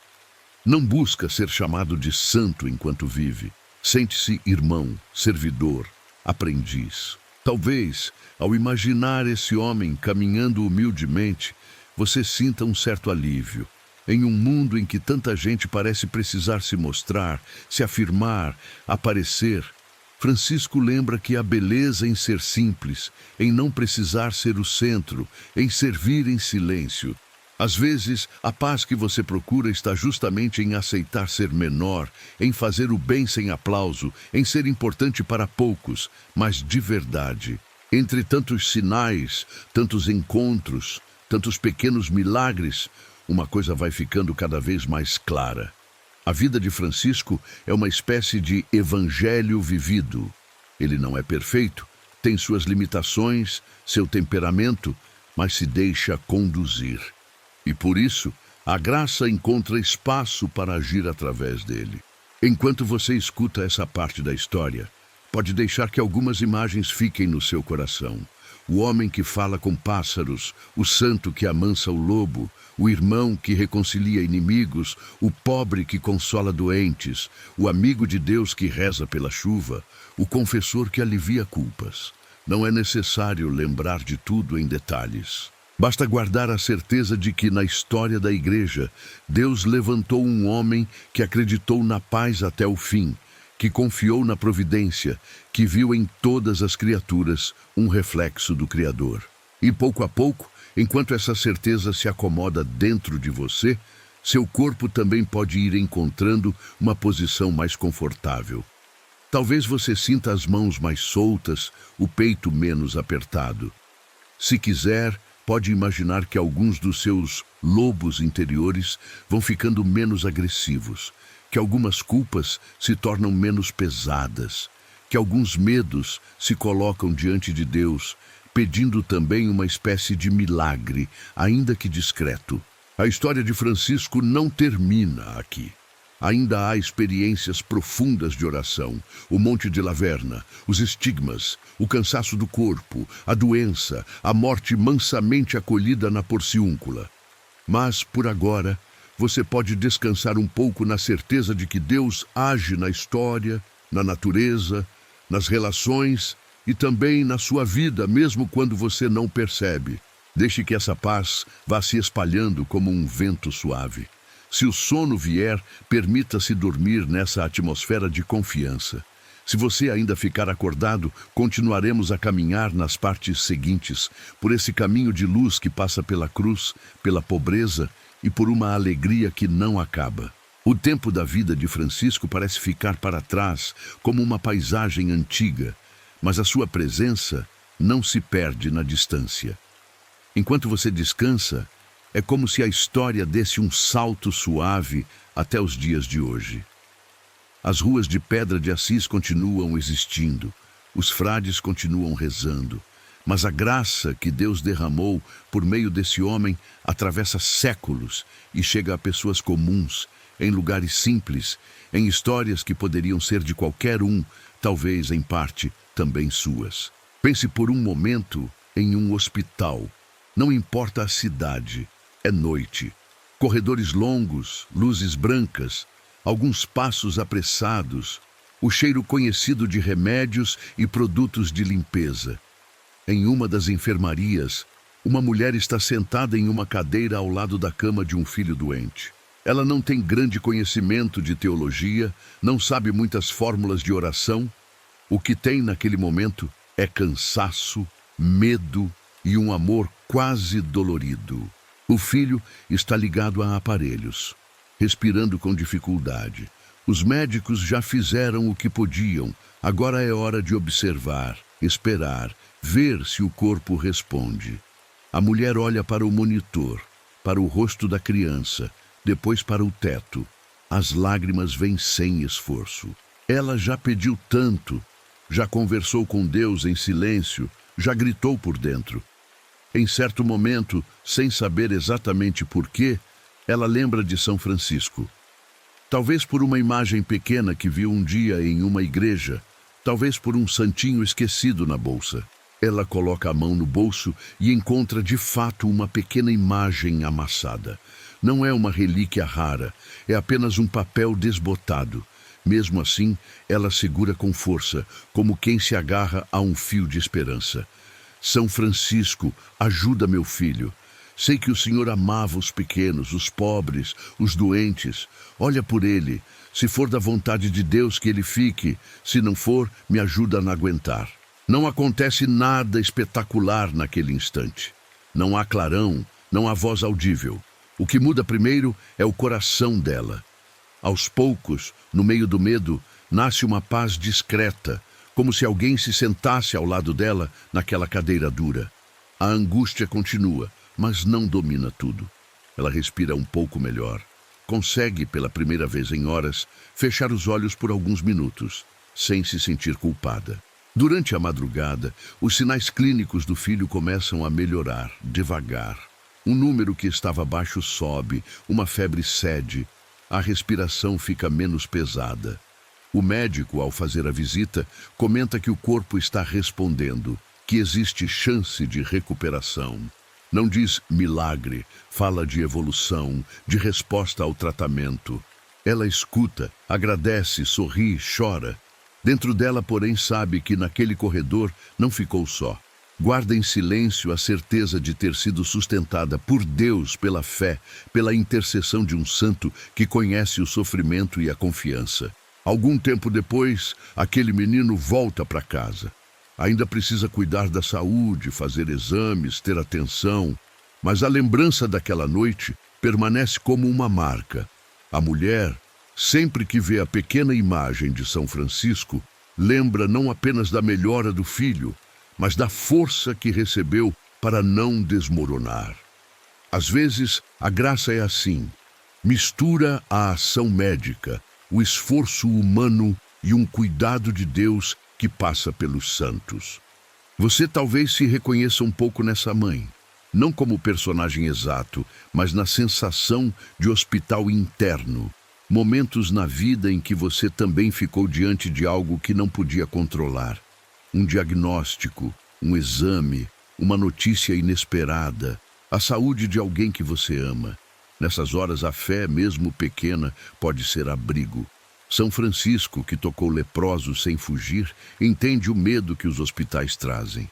Não busca ser chamado de santo enquanto vive. Sente-se irmão, servidor, aprendiz. Talvez, ao imaginar esse homem caminhando humildemente, você sinta um certo alívio. Em um mundo em que tanta gente parece precisar se mostrar, se afirmar, aparecer, Francisco lembra que há beleza em ser simples, em não precisar ser o centro, em servir em silêncio. Às vezes, a paz que você procura está justamente em aceitar ser menor, em fazer o bem sem aplauso, em ser importante para poucos, mas de verdade. Entre tantos sinais, tantos encontros, tantos pequenos milagres, uma coisa vai ficando cada vez mais clara. A vida de Francisco é uma espécie de evangelho vivido. Ele não é perfeito, tem suas limitações, seu temperamento, mas se deixa conduzir. E por isso, a graça encontra espaço para agir através dele. Enquanto você escuta essa parte da história, pode deixar que algumas imagens fiquem no seu coração. O homem que fala com pássaros, o santo que amansa o lobo, o irmão que reconcilia inimigos, o pobre que consola doentes, o amigo de Deus que reza pela chuva, o confessor que alivia culpas. Não é necessário lembrar de tudo em detalhes. Basta guardar a certeza de que, na história da Igreja, Deus levantou um homem que acreditou na paz até o fim, que confiou na providência, que viu em todas as criaturas um reflexo do Criador. E pouco a pouco, enquanto essa certeza se acomoda dentro de você, seu corpo também pode ir encontrando uma posição mais confortável. Talvez você sinta as mãos mais soltas, o peito menos apertado. Se quiser, pode imaginar que alguns dos seus lobos interiores vão ficando menos agressivos, que algumas culpas se tornam menos pesadas, que alguns medos se colocam diante de Deus, pedindo também uma espécie de milagre, ainda que discreto. A história de Francisco não termina aqui. Ainda há experiências profundas de oração, o Monte de Laverna, os estigmas, o cansaço do corpo, a doença, a morte mansamente acolhida na porciúncula. Mas, por agora, você pode descansar um pouco na certeza de que Deus age na história, na natureza, nas relações e também na sua vida, mesmo quando você não percebe. Deixe que essa paz vá se espalhando como um vento suave. Se o sono vier, permita-se dormir nessa atmosfera de confiança. Se você ainda ficar acordado, continuaremos a caminhar nas partes seguintes, por esse caminho de luz que passa pela cruz, pela pobreza e por uma alegria que não acaba. O tempo da vida de Francisco parece ficar para trás, como uma paisagem antiga, mas a sua presença não se perde na distância. Enquanto você descansa, É como se a história desse um salto suave até os dias de hoje. As ruas de Pedra de Assis continuam existindo, os frades continuam rezando, mas a graça que Deus derramou por meio desse homem atravessa séculos e chega a pessoas comuns, em lugares simples, em histórias que poderiam ser de qualquer um, talvez em parte também suas. Pense por um momento em um hospital. Não importa a cidade, é noite. Corredores longos, luzes brancas, alguns passos apressados, o cheiro conhecido de remédios e produtos de limpeza. Em uma das enfermarias, uma mulher está sentada em uma cadeira ao lado da cama de um filho doente. Ela não tem grande conhecimento de teologia, não sabe muitas fórmulas de oração. O que tem naquele momento é cansaço, medo e um amor quase dolorido. O filho está ligado a aparelhos, respirando com dificuldade. Os médicos já fizeram o que podiam, agora é hora de observar, esperar, ver se o corpo responde. A mulher olha para o monitor, para o rosto da criança, depois para o teto. As lágrimas vêm sem esforço. Ela já pediu tanto, já conversou com Deus em silêncio, já gritou por dentro. Em certo momento, sem saber exatamente por quê, ela lembra de São Francisco. Talvez por uma imagem pequena que viu um dia em uma igreja, talvez por um santinho esquecido na bolsa. Ela coloca a mão no bolso e encontra de fato uma pequena imagem amassada. Não é uma relíquia rara, é apenas um papel desbotado. Mesmo assim, ela segura com força, como quem se agarra a um fio de esperança. São Francisco, ajuda meu filho. Sei que o Senhor amava os pequenos, os pobres, os doentes. Olha por ele. Se for da vontade de Deus que ele fique, se não for, me ajuda a não aguentar. Não acontece nada espetacular naquele instante. Não há clarão, não há voz audível. O que muda primeiro é o coração dela. Aos poucos, no meio do medo, nasce uma paz discreta, como se alguém se sentasse ao lado dela naquela cadeira dura. A angústia continua, mas não domina tudo. Ela respira um pouco melhor. Consegue, pela primeira vez em horas, fechar os olhos por alguns minutos, sem se sentir culpada. Durante a madrugada, os sinais clínicos do filho começam a melhorar, devagar. Um número que estava baixo sobe, uma febre cede, a respiração fica menos pesada. O médico, ao fazer a visita, comenta que o corpo está respondendo, que existe chance de recuperação. Não diz milagre, fala de evolução, de resposta ao tratamento. Ela escuta, agradece, sorri, chora. Dentro dela, porém, sabe que naquele corredor não ficou só. Guarda em silêncio a certeza de ter sido sustentada por Deus pela fé, pela intercessão de um santo que conhece o sofrimento e a confiança. Algum tempo depois, aquele menino volta para casa. Ainda precisa cuidar da saúde, fazer exames, ter atenção, mas a lembrança daquela noite permanece como uma marca. A mulher, sempre que vê a pequena imagem de São Francisco, lembra não apenas da melhora do filho, mas da força que recebeu para não desmoronar. Às vezes, a graça é assim, mistura a ação médica, o esforço humano e um cuidado de Deus que passa pelos santos. Você talvez se reconheça um pouco nessa mãe, não como personagem exato, mas na sensação de hospital interno, momentos na vida em que você também ficou diante de algo que não podia controlar. Um diagnóstico, um exame, uma notícia inesperada, a saúde de alguém que você ama. Nessas horas, a fé, mesmo pequena, pode ser abrigo. São Francisco, que tocou leprosos sem fugir, entende o medo que os hospitais trazem.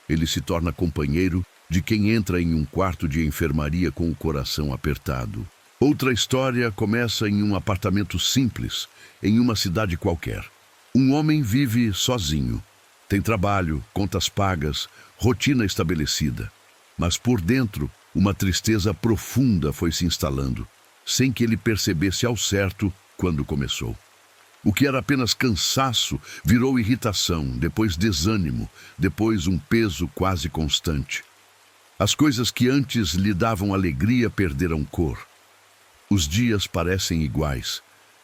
Ele se torna companheiro de quem entra em um quarto de enfermaria com o coração apertado. Outra história começa em um apartamento simples, em uma cidade qualquer. Um homem vive sozinho. Tem trabalho, contas pagas, rotina estabelecida. Mas por dentro, uma tristeza profunda foi se instalando, sem que ele percebesse ao certo quando começou. O que era apenas cansaço virou irritação, depois desânimo, depois um peso quase constante. As coisas que antes lhe davam alegria perderam cor. Os dias parecem iguais.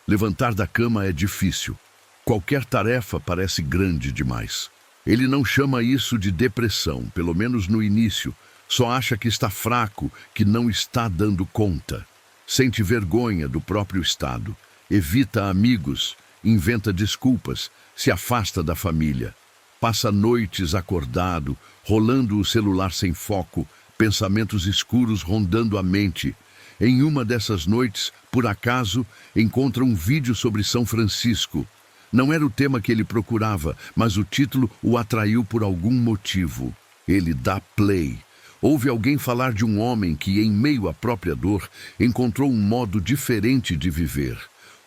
Levantar da cama é difícil. Qualquer tarefa parece grande demais. Ele não chama isso de depressão, pelo menos no início. Só acha que está fraco, que não está dando conta. Sente vergonha do próprio estado. Evita amigos, inventa desculpas, se afasta da família. Passa noites acordado, rolando o celular sem foco, pensamentos escuros rondando a mente. Em uma dessas noites, por acaso, encontra um vídeo sobre São Francisco. Não era o tema que ele procurava, mas o título o atraiu por algum motivo. Ele dá play. Ouve alguém falar de um homem que, em meio à própria dor, encontrou um modo diferente de viver.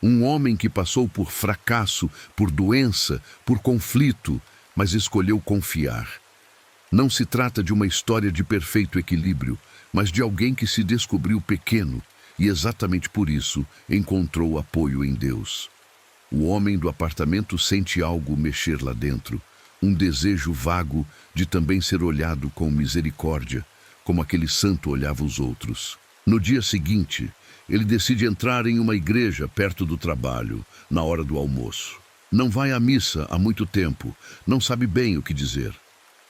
Um homem que passou por fracasso, por doença, por conflito, mas escolheu confiar. Não se trata de uma história de perfeito equilíbrio, mas de alguém que se descobriu pequeno e, exatamente por isso, encontrou apoio em Deus. O homem do apartamento sente algo mexer lá dentro, um desejo vago de também ser olhado com misericórdia, como aquele santo olhava os outros. No dia seguinte, ele decide entrar em uma igreja perto do trabalho, na hora do almoço. Não vai à missa há muito tempo, não sabe bem o que dizer.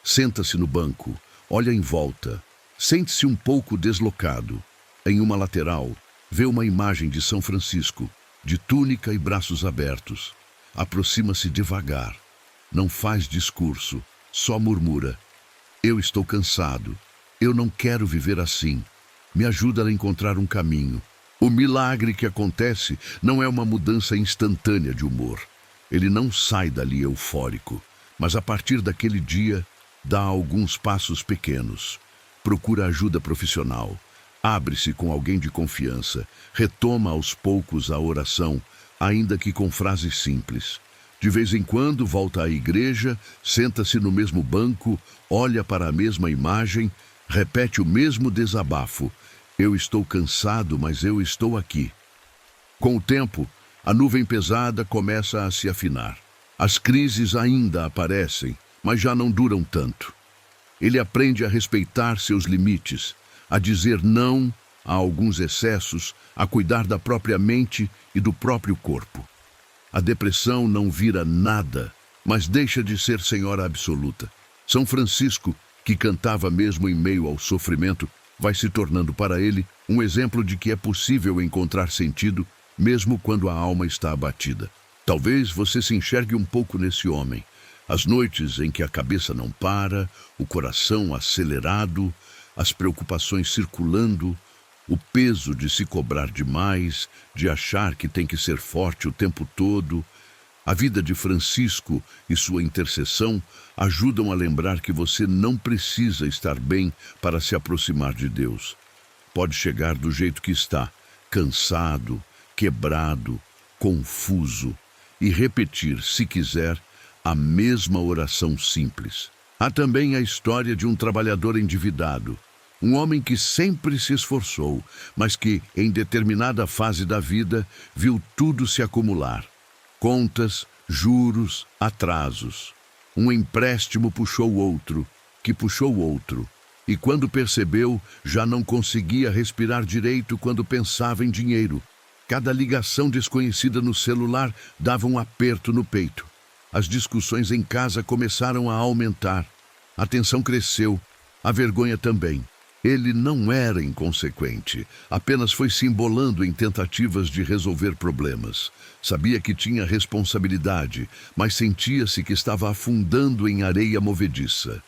Senta-se no banco, olha em volta, sente-se um pouco deslocado. Em uma lateral, vê uma imagem de São Francisco, de túnica e braços abertos. Aproxima-se devagar. Não faz discurso, só murmura: "Eu estou cansado. Eu não quero viver assim. Me ajuda a encontrar um caminho." O milagre que acontece não é uma mudança instantânea de humor. Ele não sai dali eufórico, mas a partir daquele dia, dá alguns passos pequenos. Procura ajuda profissional. Abre-se com alguém de confiança. Retoma aos poucos a oração, ainda que com frases simples. De vez em quando volta à igreja, senta-se no mesmo banco, olha para a mesma imagem, repete o mesmo desabafo: "Eu estou cansado, mas eu estou aqui." Com o tempo, a nuvem pesada começa a se afinar. As crises ainda aparecem, mas já não duram tanto. Ele aprende a respeitar seus limites, a dizer não a alguns excessos, a cuidar da própria mente e do próprio corpo. A depressão não vira nada, mas deixa de ser senhora absoluta. São Francisco, que cantava mesmo em meio ao sofrimento, vai se tornando para ele um exemplo de que é possível encontrar sentido mesmo quando a alma está abatida. Talvez você se enxergue um pouco nesse homem. As noites em que a cabeça não para, o coração acelerado, as preocupações circulando, o peso de se cobrar demais, de achar que tem que ser forte o tempo todo. A vida de Francisco e sua intercessão ajudam a lembrar que você não precisa estar bem para se aproximar de Deus. Pode chegar do jeito que está, cansado, quebrado, confuso, e repetir, se quiser, a mesma oração simples. Há também a história de um trabalhador endividado, um homem que sempre se esforçou, mas que, em determinada fase da vida, viu tudo se acumular. Contas, juros, atrasos. Um empréstimo puxou outro, que puxou outro, e quando percebeu, já não conseguia respirar direito quando pensava em dinheiro. Cada ligação desconhecida no celular dava um aperto no peito. As discussões em casa começaram a aumentar. A tensão cresceu, a vergonha também. Ele não era inconsequente, apenas foi se embolando em tentativas de resolver problemas. Sabia que tinha responsabilidade, mas sentia-se que estava afundando em areia movediça.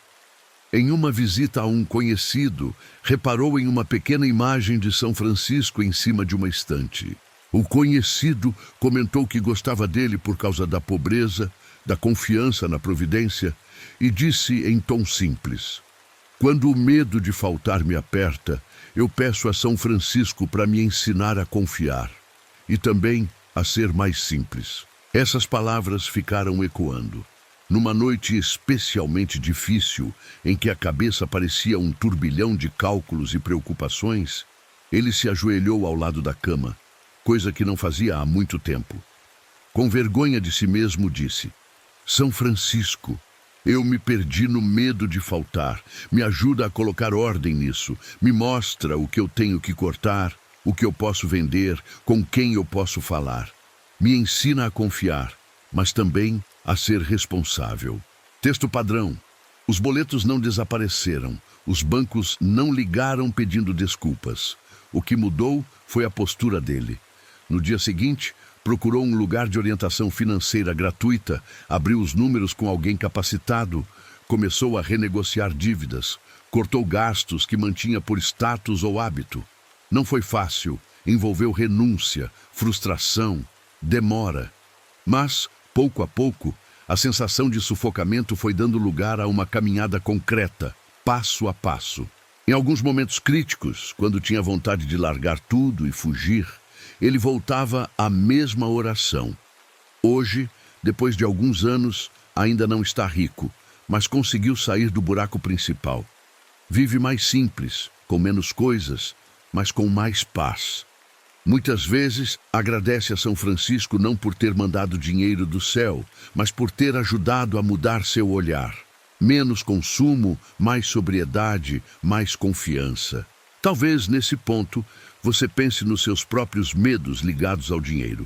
Em uma visita a um conhecido, reparou em uma pequena imagem de São Francisco em cima de uma estante. O conhecido comentou que gostava dele por causa da pobreza, da confiança na providência, e disse em tom simples: "Quando o medo de faltar me aperta, eu peço a São Francisco para me ensinar a confiar e também a ser mais simples." Essas palavras ficaram ecoando. Numa noite especialmente difícil, em que a cabeça parecia um turbilhão de cálculos e preocupações, ele se ajoelhou ao lado da cama, coisa que não fazia há muito tempo. Com vergonha de si mesmo, disse: "São Francisco, Eu me perdi no medo de faltar. Me ajuda a colocar ordem nisso. Me mostra o que eu tenho que cortar, o que eu posso vender, com quem eu posso falar. Me ensina a confiar, mas também a ser responsável. Texto padrão. Os boletos não desapareceram. Os bancos não ligaram pedindo desculpas. O que mudou foi a postura dele. No dia seguinte, procurou um lugar de orientação financeira gratuita, abriu os números com alguém capacitado, começou a renegociar dívidas, cortou gastos que mantinha por status ou hábito. Não foi fácil, envolveu renúncia, frustração, demora. Mas, pouco a pouco, a sensação de sufocamento foi dando lugar a uma caminhada concreta, passo a passo. Em alguns momentos críticos, quando tinha vontade de largar tudo e fugir, ele voltava à mesma oração. Hoje, depois de alguns anos, ainda não está rico, mas conseguiu sair do buraco principal. Vive mais simples, com menos coisas, mas com mais paz. Muitas vezes, agradece a São Francisco não por ter mandado dinheiro do céu, mas por ter ajudado a mudar seu olhar. Menos consumo, mais sobriedade, mais confiança. Talvez, nesse ponto, você pense nos seus próprios medos ligados ao dinheiro.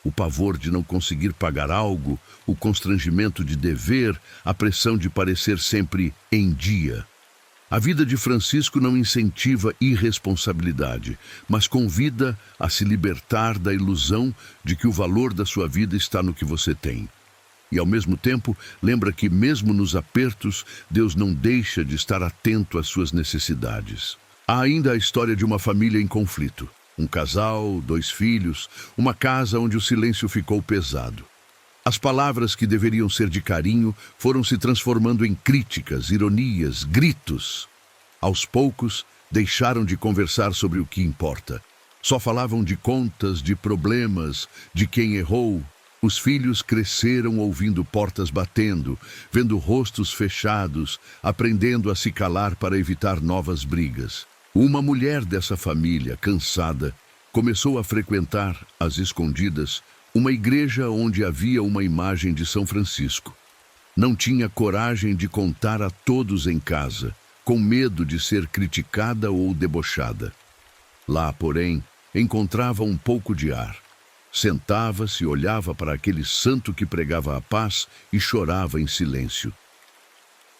O pavor de não conseguir pagar algo, o constrangimento de dever, a pressão de parecer sempre em dia. A vida de Francisco não incentiva irresponsabilidade, mas convida a se libertar da ilusão de que o valor da sua vida está no que você tem. E, ao mesmo tempo, lembra que, mesmo nos apertos, Deus não deixa de estar atento às suas necessidades. Há ainda a história de uma família em conflito. Um casal, 2 filhos, uma casa onde o silêncio ficou pesado. As palavras que deveriam ser de carinho foram se transformando em críticas, ironias, gritos. Aos poucos, deixaram de conversar sobre o que importa. Só falavam de contas, de problemas, de quem errou. Os filhos cresceram ouvindo portas batendo, vendo rostos fechados, aprendendo a se calar para evitar novas brigas. Uma mulher dessa família, cansada, começou a frequentar, às escondidas, uma igreja onde havia uma imagem de São Francisco. Não tinha coragem de contar a todos em casa, com medo de ser criticada ou debochada. Lá, porém, encontrava um pouco de ar. Sentava-se, olhava para aquele santo que pregava a paz e chorava em silêncio.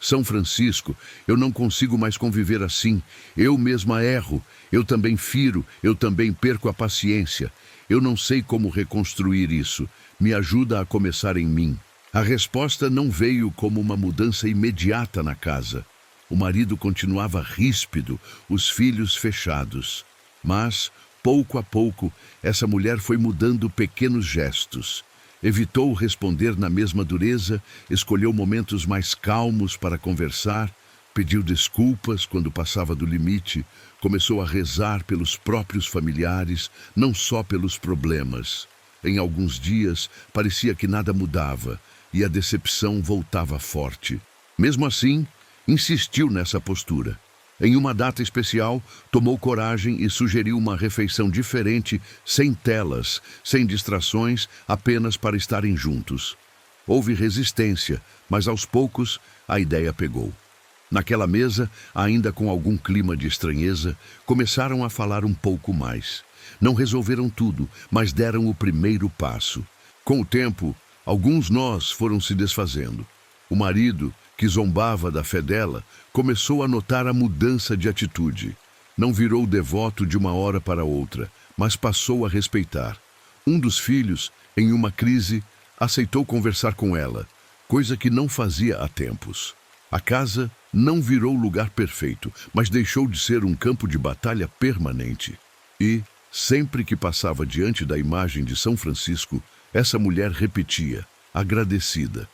São Francisco, eu não consigo mais conviver assim. Eu mesma erro, eu também firo, eu também perco a paciência. Eu não sei como reconstruir isso. Me ajuda a começar em mim. A resposta não veio como uma mudança imediata na casa. O marido continuava ríspido, os filhos fechados. Mas, pouco a pouco, essa mulher foi mudando pequenos gestos. Evitou responder na mesma dureza, escolheu momentos mais calmos para conversar, pediu desculpas quando passava do limite, começou a rezar pelos próprios familiares, não só pelos problemas. Em alguns dias, parecia que nada mudava e a decepção voltava forte. Mesmo assim, insistiu nessa postura. Em uma data especial, tomou coragem e sugeriu uma refeição diferente, sem telas, sem distrações, apenas para estarem juntos. Houve resistência, mas aos poucos a ideia pegou. Naquela mesa, ainda com algum clima de estranheza, começaram a falar um pouco mais. Não resolveram tudo, mas deram o primeiro passo. Com o tempo, alguns nós foram se desfazendo. O marido, que zombava da fé dela, começou a notar a mudança de atitude. Não virou devoto de uma hora para outra, mas passou a respeitar. Um dos filhos, em uma crise, aceitou conversar com ela, coisa que não fazia há tempos. A casa não virou lugar perfeito, mas deixou de ser um campo de batalha permanente. E, sempre que passava diante da imagem de São Francisco, essa mulher repetia, agradecida: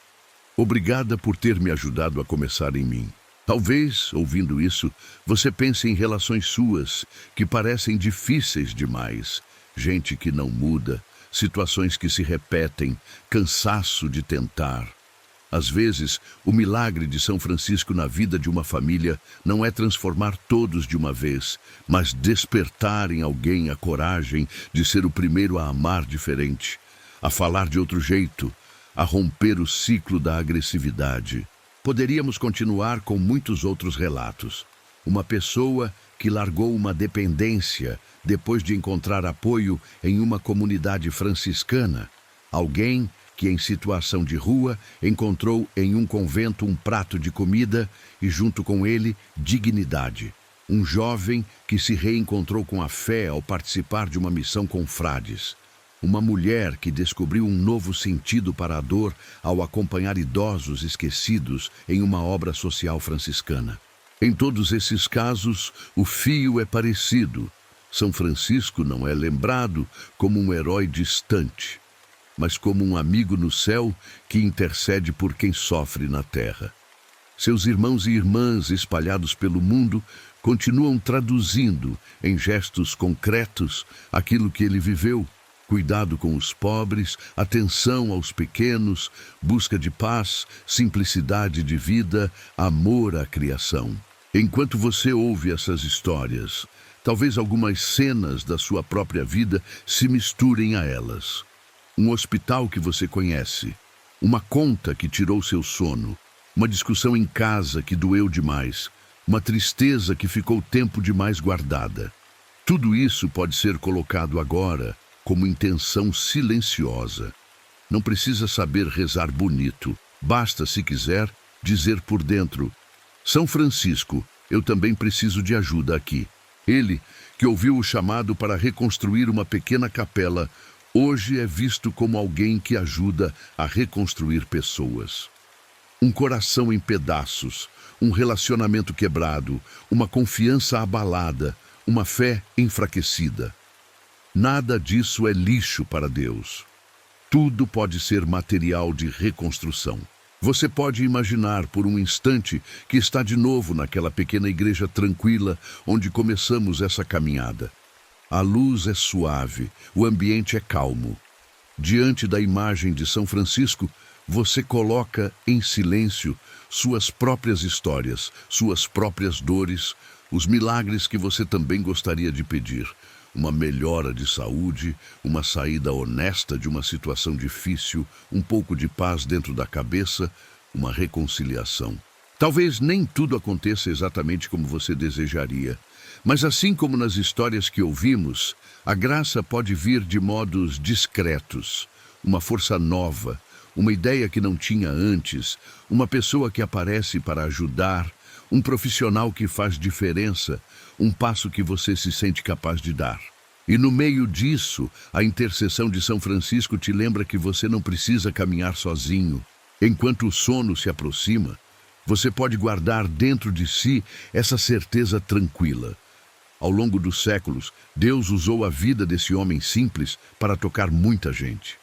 obrigada por ter me ajudado a começar em mim. Talvez, ouvindo isso, você pense em relações suas que parecem difíceis demais. Gente que não muda, situações que se repetem, cansaço de tentar. Às vezes, o milagre de São Francisco na vida de uma família não é transformar todos de uma vez, mas despertar em alguém a coragem de ser o primeiro a amar diferente, a falar de outro jeito, a romper o ciclo da agressividade. Poderíamos continuar com muitos outros relatos. Uma pessoa que largou uma dependência depois de encontrar apoio em uma comunidade franciscana. Alguém que, em situação de rua, encontrou em um convento um prato de comida e, junto com ele, dignidade. Um jovem que se reencontrou com a fé ao participar de uma missão com frades. Uma mulher que descobriu um novo sentido para a dor ao acompanhar idosos esquecidos em uma obra social franciscana. Em todos esses casos, o fio é parecido. São Francisco não é lembrado como um herói distante, mas como um amigo no céu que intercede por quem sofre na terra. Seus irmãos e irmãs espalhados pelo mundo continuam traduzindo em gestos concretos aquilo que ele viveu: cuidado com os pobres, atenção aos pequenos, busca de paz, simplicidade de vida, amor à criação. Enquanto você ouve essas histórias, talvez algumas cenas da sua própria vida se misturem a elas. Um hospital que você conhece, uma conta que tirou seu sono, uma discussão em casa que doeu demais, uma tristeza que ficou tempo demais guardada. Tudo isso pode ser colocado agora como intenção silenciosa. Não precisa saber rezar bonito, basta, se quiser, dizer por dentro: São Francisco, eu também preciso de ajuda aqui. Ele, que ouviu o chamado para reconstruir uma pequena capela, hoje é visto como alguém que ajuda a reconstruir pessoas. Um coração em pedaços, um relacionamento quebrado, uma confiança abalada, uma fé enfraquecida. Nada disso é lixo para Deus. Tudo pode ser material de reconstrução. Você pode imaginar por um instante que está de novo naquela pequena igreja tranquila onde começamos essa caminhada. A luz é suave, o ambiente é calmo. Diante da imagem de São Francisco, você coloca em silêncio suas próprias histórias, suas próprias dores, os milagres que você também gostaria de pedir. Uma melhora de saúde, uma saída honesta de uma situação difícil, um pouco de paz dentro da cabeça, uma reconciliação. Talvez nem tudo aconteça exatamente como você desejaria, mas assim como nas histórias que ouvimos, a graça pode vir de modos discretos, uma força nova, uma ideia que não tinha antes, uma pessoa que aparece para ajudar, um profissional que faz diferença, um passo que você se sente capaz de dar. E no meio disso, a intercessão de São Francisco te lembra que você não precisa caminhar sozinho. Enquanto o sono se aproxima, você pode guardar dentro de si essa certeza tranquila. Ao longo dos séculos, Deus usou a vida desse homem simples para tocar muita gente.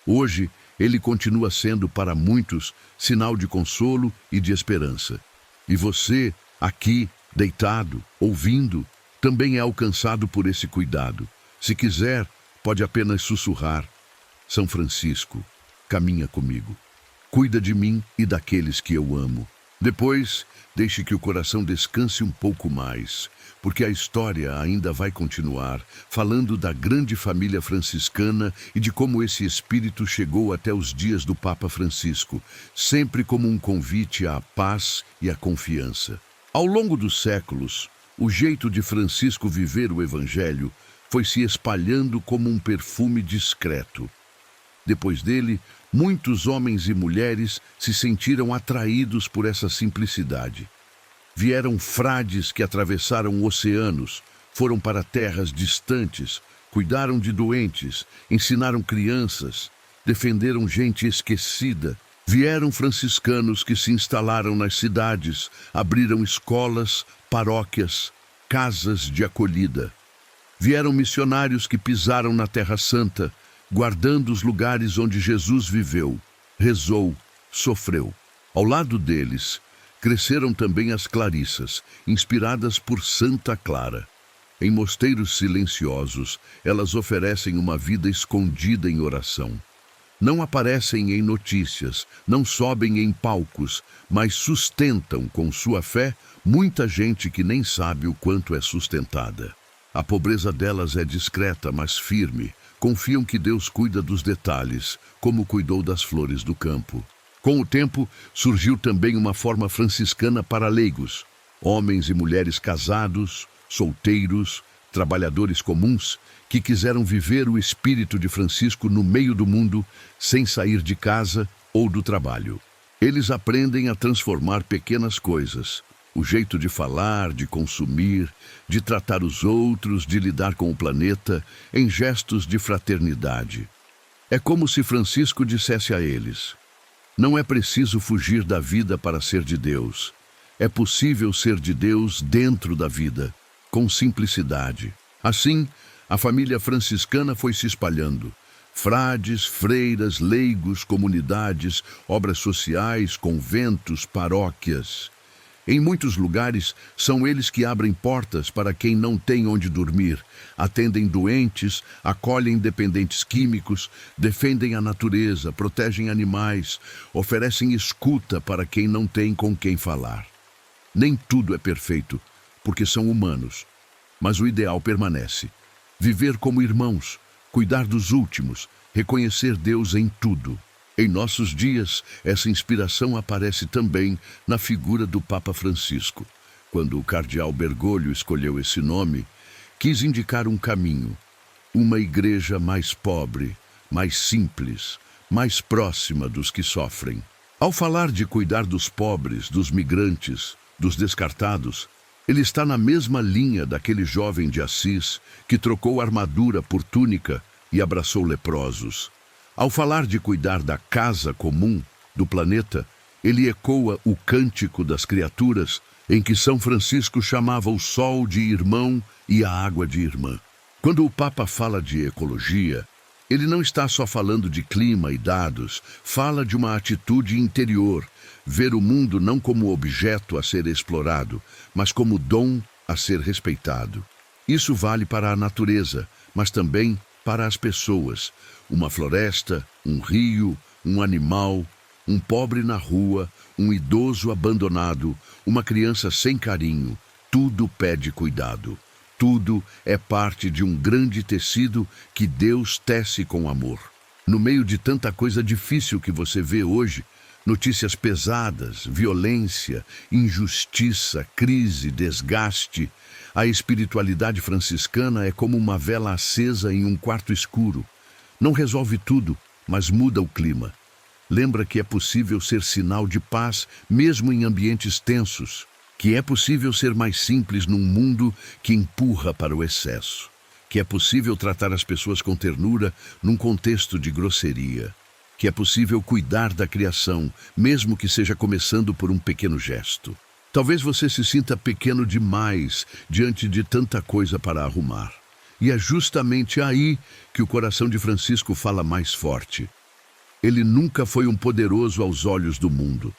Hoje, ele continua sendo para muitos sinal de consolo e de esperança. E você, aqui, deitado, ouvindo, também é alcançado por esse cuidado. Se quiser, pode apenas sussurrar: São Francisco, caminha comigo. Cuida de mim e daqueles que eu amo. Depois, deixe que o coração descanse um pouco mais, porque a história ainda vai continuar, falando da grande família franciscana e de como esse espírito chegou até os dias do Papa Francisco, sempre como um convite à paz e à confiança. Ao longo dos séculos, o jeito de Francisco viver o Evangelho foi se espalhando como um perfume discreto. Depois dele, muitos homens e mulheres se sentiram atraídos por essa simplicidade. Vieram frades que atravessaram oceanos, foram para terras distantes, cuidaram de doentes, ensinaram crianças, defenderam gente esquecida. Vieram franciscanos que se instalaram nas cidades, abriram escolas, paróquias, casas de acolhida. Vieram missionários que pisaram na Terra Santa, guardando os lugares onde Jesus viveu, rezou, sofreu. Ao lado deles, cresceram também as Clarissas, inspiradas por Santa Clara. Em mosteiros silenciosos, elas oferecem uma vida escondida em oração. Não aparecem em notícias, não sobem em palcos, mas sustentam com sua fé muita gente que nem sabe o quanto é sustentada. A pobreza delas é discreta, mas firme. Confiam que Deus cuida dos detalhes, como cuidou das flores do campo. Com o tempo, surgiu também uma forma franciscana para leigos, homens e mulheres casados, solteiros, trabalhadores comuns, que quiseram viver o espírito de Francisco no meio do mundo, sem sair de casa ou do trabalho. Eles aprendem a transformar pequenas coisas, o jeito de falar, de consumir, de tratar os outros, de lidar com o planeta, em gestos de fraternidade. É como se Francisco dissesse a eles: não é preciso fugir da vida para ser de Deus. É possível ser de Deus dentro da vida, com simplicidade. Assim, a família franciscana foi se espalhando. Frades, freiras, leigos, comunidades, obras sociais, conventos, paróquias. Em muitos lugares, são eles que abrem portas para quem não tem onde dormir, atendem doentes, acolhem dependentes químicos, defendem a natureza, protegem animais, oferecem escuta para quem não tem com quem falar. Nem tudo é perfeito, porque são humanos, mas o ideal permanece. Viver como irmãos, cuidar dos últimos, reconhecer Deus em tudo. Em nossos dias, essa inspiração aparece também na figura do Papa Francisco. Quando o cardeal Bergoglio escolheu esse nome, quis indicar um caminho, uma igreja mais pobre, mais simples, mais próxima dos que sofrem. Ao falar de cuidar dos pobres, dos migrantes, dos descartados, ele está na mesma linha daquele jovem de Assis que trocou armadura por túnica e abraçou leprosos. Ao falar de cuidar da casa comum, do planeta, ele ecoa o cântico das criaturas em que São Francisco chamava o sol de irmão e a água de irmã. Quando o Papa fala de ecologia, ele não está só falando de clima e dados, fala de uma atitude interior, ver o mundo não como objeto a ser explorado, mas como dom a ser respeitado. Isso vale para a natureza, mas também para as pessoas. Uma floresta, um rio, um animal, um pobre na rua, um idoso abandonado, uma criança sem carinho, tudo pede cuidado. Tudo é parte de um grande tecido que Deus tece com amor. No meio de tanta coisa difícil que você vê hoje, notícias pesadas, violência, injustiça, crise, desgaste, a espiritualidade franciscana é como uma vela acesa em um quarto escuro. Não resolve tudo, mas muda o clima. Lembra que é possível ser sinal de paz mesmo em ambientes tensos, que é possível ser mais simples num mundo que empurra para o excesso, que é possível tratar as pessoas com ternura num contexto de grosseria, que é possível cuidar da criação, mesmo que seja começando por um pequeno gesto. Talvez você se sinta pequeno demais diante de tanta coisa para arrumar. E é justamente aí que o coração de Francisco fala mais forte. Ele nunca foi um poderoso aos olhos do mundo.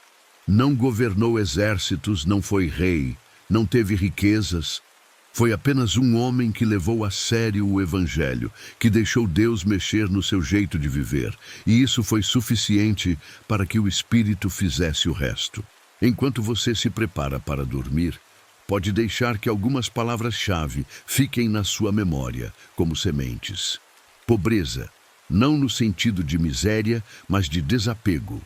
Não governou exércitos, não foi rei, não teve riquezas. Foi apenas um homem que levou a sério o Evangelho, que deixou Deus mexer no seu jeito de viver. E isso foi suficiente para que o Espírito fizesse o resto. Enquanto você se prepara para dormir, pode deixar que algumas palavras-chave fiquem na sua memória, como sementes. Pobreza, não no sentido de miséria, mas de desapego.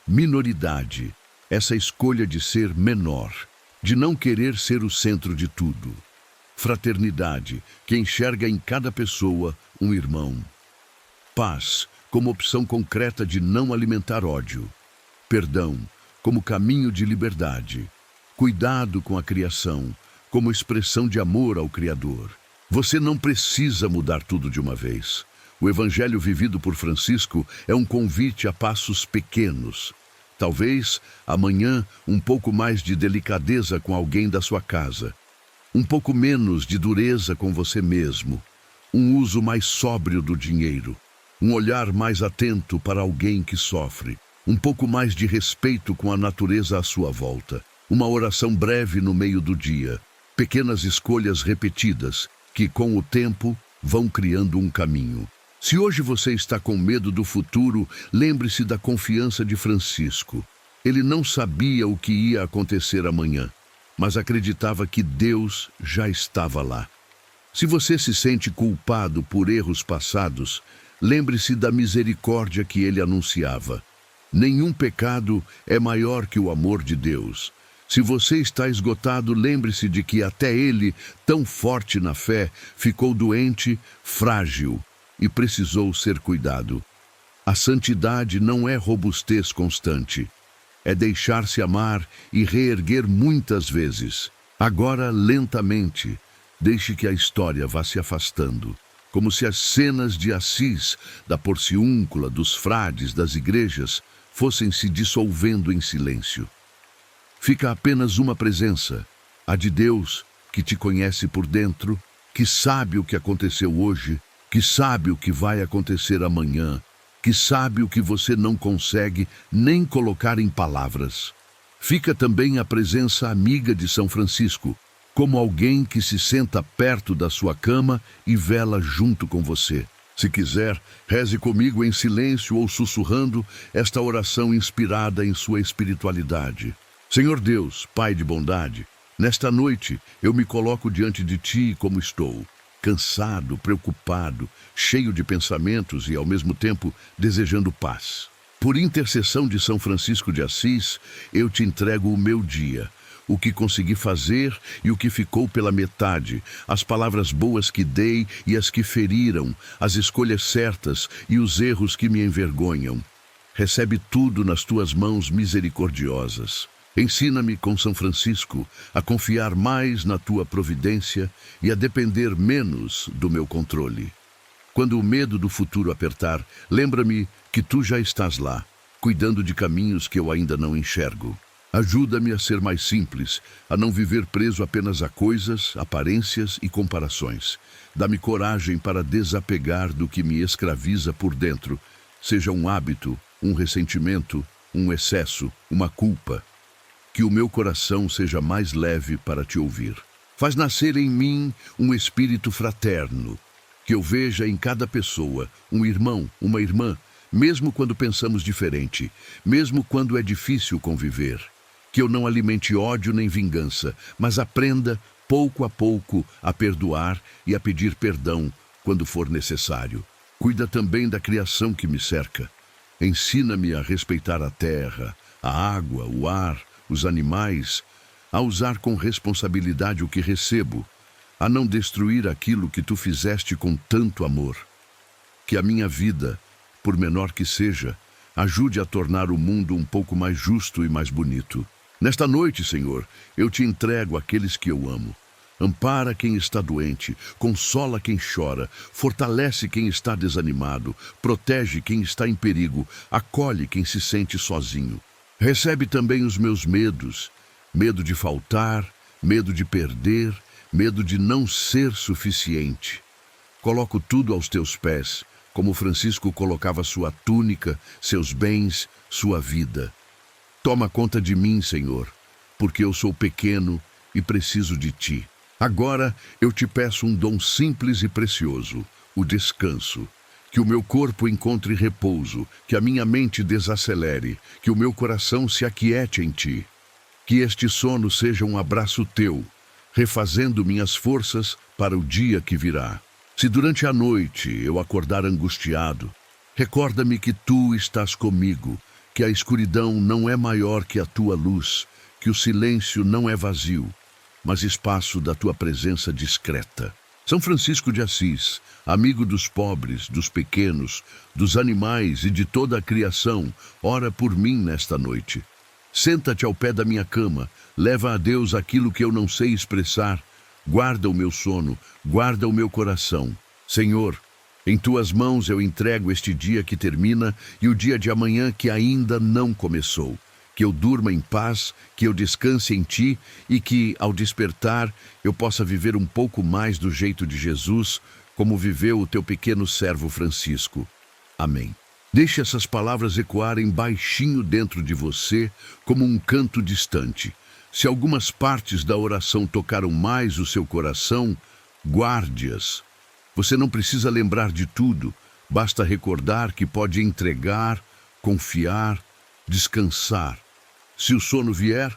Minoridade, essa escolha de ser menor, de não querer ser o centro de tudo. Fraternidade, que enxerga em cada pessoa um irmão. Paz, como opção concreta de não alimentar ódio. Perdão, como caminho de liberdade. Cuidado com a criação, como expressão de amor ao Criador. Você não precisa mudar tudo de uma vez. O Evangelho vivido por Francisco é um convite a passos pequenos. Talvez, amanhã, um pouco mais de delicadeza com alguém da sua casa. Um pouco menos de dureza com você mesmo. Um uso mais sóbrio do dinheiro. Um olhar mais atento para alguém que sofre. Um pouco mais de respeito com a natureza à sua volta. Uma oração breve no meio do dia. Pequenas escolhas repetidas que, com o tempo, vão criando um caminho. Se hoje você está com medo do futuro, lembre-se da confiança de Francisco. Ele não sabia o que ia acontecer amanhã, mas acreditava que Deus já estava lá. Se você se sente culpado por erros passados, lembre-se da misericórdia que ele anunciava. Nenhum pecado é maior que o amor de Deus. Se você está esgotado, lembre-se de que até ele, tão forte na fé, ficou doente, frágil e precisou ser cuidado. A santidade não é robustez constante. É deixar-se amar e reerguer muitas vezes. Agora, lentamente, deixe que a história vá se afastando, como se as cenas de Assis, da Porciúncula, dos frades, das igrejas, fossem se dissolvendo em silêncio. Fica apenas uma presença, a de Deus, que te conhece por dentro, que sabe o que aconteceu hoje, que sabe o que vai acontecer amanhã, que sabe o que você não consegue nem colocar em palavras. Fica também a presença amiga de São Francisco, como alguém que se senta perto da sua cama e vela junto com você. Se quiser, reze comigo em silêncio ou sussurrando esta oração inspirada em sua espiritualidade. Senhor Deus, Pai de bondade, nesta noite eu me coloco diante de Ti como estou, cansado, preocupado, cheio de pensamentos e, ao mesmo tempo, desejando paz. Por intercessão de São Francisco de Assis, eu te entrego o meu dia, o que consegui fazer e o que ficou pela metade, as palavras boas que dei e as que feriram, as escolhas certas e os erros que me envergonham. Recebe tudo nas tuas mãos misericordiosas. Ensina-me com São Francisco a confiar mais na tua providência e a depender menos do meu controle. Quando o medo do futuro apertar, lembra-me que tu já estás lá, cuidando de caminhos que eu ainda não enxergo. Ajuda-me a ser mais simples, a não viver preso apenas a coisas, aparências e comparações. Dá-me coragem para desapegar do que me escraviza por dentro, seja um hábito, um ressentimento, um excesso, uma culpa. Que o meu coração seja mais leve para te ouvir. Faz nascer em mim um espírito fraterno, que eu veja em cada pessoa um irmão, uma irmã, mesmo quando pensamos diferente, mesmo quando é difícil conviver. Que eu não alimente ódio nem vingança, mas aprenda, pouco a pouco, a perdoar e a pedir perdão quando for necessário. Cuida também da criação que me cerca. Ensina-me a respeitar a terra, a água, o ar, os animais, a usar com responsabilidade o que recebo, a não destruir aquilo que tu fizeste com tanto amor. Que a minha vida, por menor que seja, ajude a tornar o mundo um pouco mais justo e mais bonito. Nesta noite, Senhor, eu te entrego aqueles que eu amo. Ampara quem está doente, consola quem chora, fortalece quem está desanimado, protege quem está em perigo, acolhe quem se sente sozinho. Recebe também os meus medos, medo de faltar, medo de perder, medo de não ser suficiente. Coloco tudo aos teus pés, como Francisco colocava sua túnica, seus bens, sua vida. Toma conta de mim, Senhor, porque eu sou pequeno e preciso de ti. Agora eu te peço um dom simples e precioso, o descanso. Que o meu corpo encontre repouso, que a minha mente desacelere, que o meu coração se aquiete em ti. Que este sono seja um abraço teu, refazendo minhas forças para o dia que virá. Se durante a noite eu acordar angustiado, recorda-me que tu estás comigo, que a escuridão não é maior que a tua luz, que o silêncio não é vazio, mas espaço da tua presença discreta. São Francisco de Assis, amigo dos pobres, dos pequenos, dos animais e de toda a criação, ora por mim nesta noite. Senta-te ao pé da minha cama, leva a Deus aquilo que eu não sei expressar, guarda o meu sono, guarda o meu coração. Senhor, em tuas mãos eu entrego este dia que termina e o dia de amanhã que ainda não começou. Que eu durma em paz, que eu descanse em ti e que, ao despertar, eu possa viver um pouco mais do jeito de Jesus, como viveu o teu pequeno servo Francisco. Amém. Deixe essas palavras ecoarem baixinho dentro de você, como um canto distante. Se algumas partes da oração tocaram mais o seu coração, guarde-as. Você não precisa lembrar de tudo, basta recordar que pode entregar, confiar, descansar. Se o sono vier,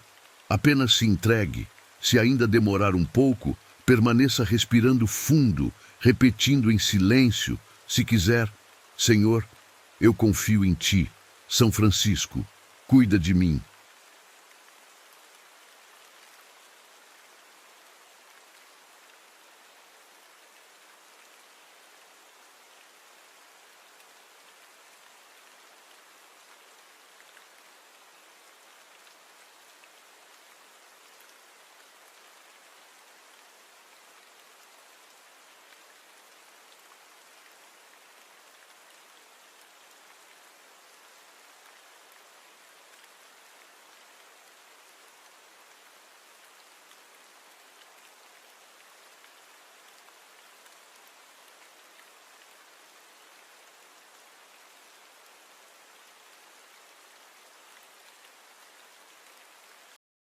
apenas se entregue. Se ainda demorar um pouco, permaneça respirando fundo, repetindo em silêncio, se quiser: Senhor, eu confio em ti. São Francisco, cuida de mim.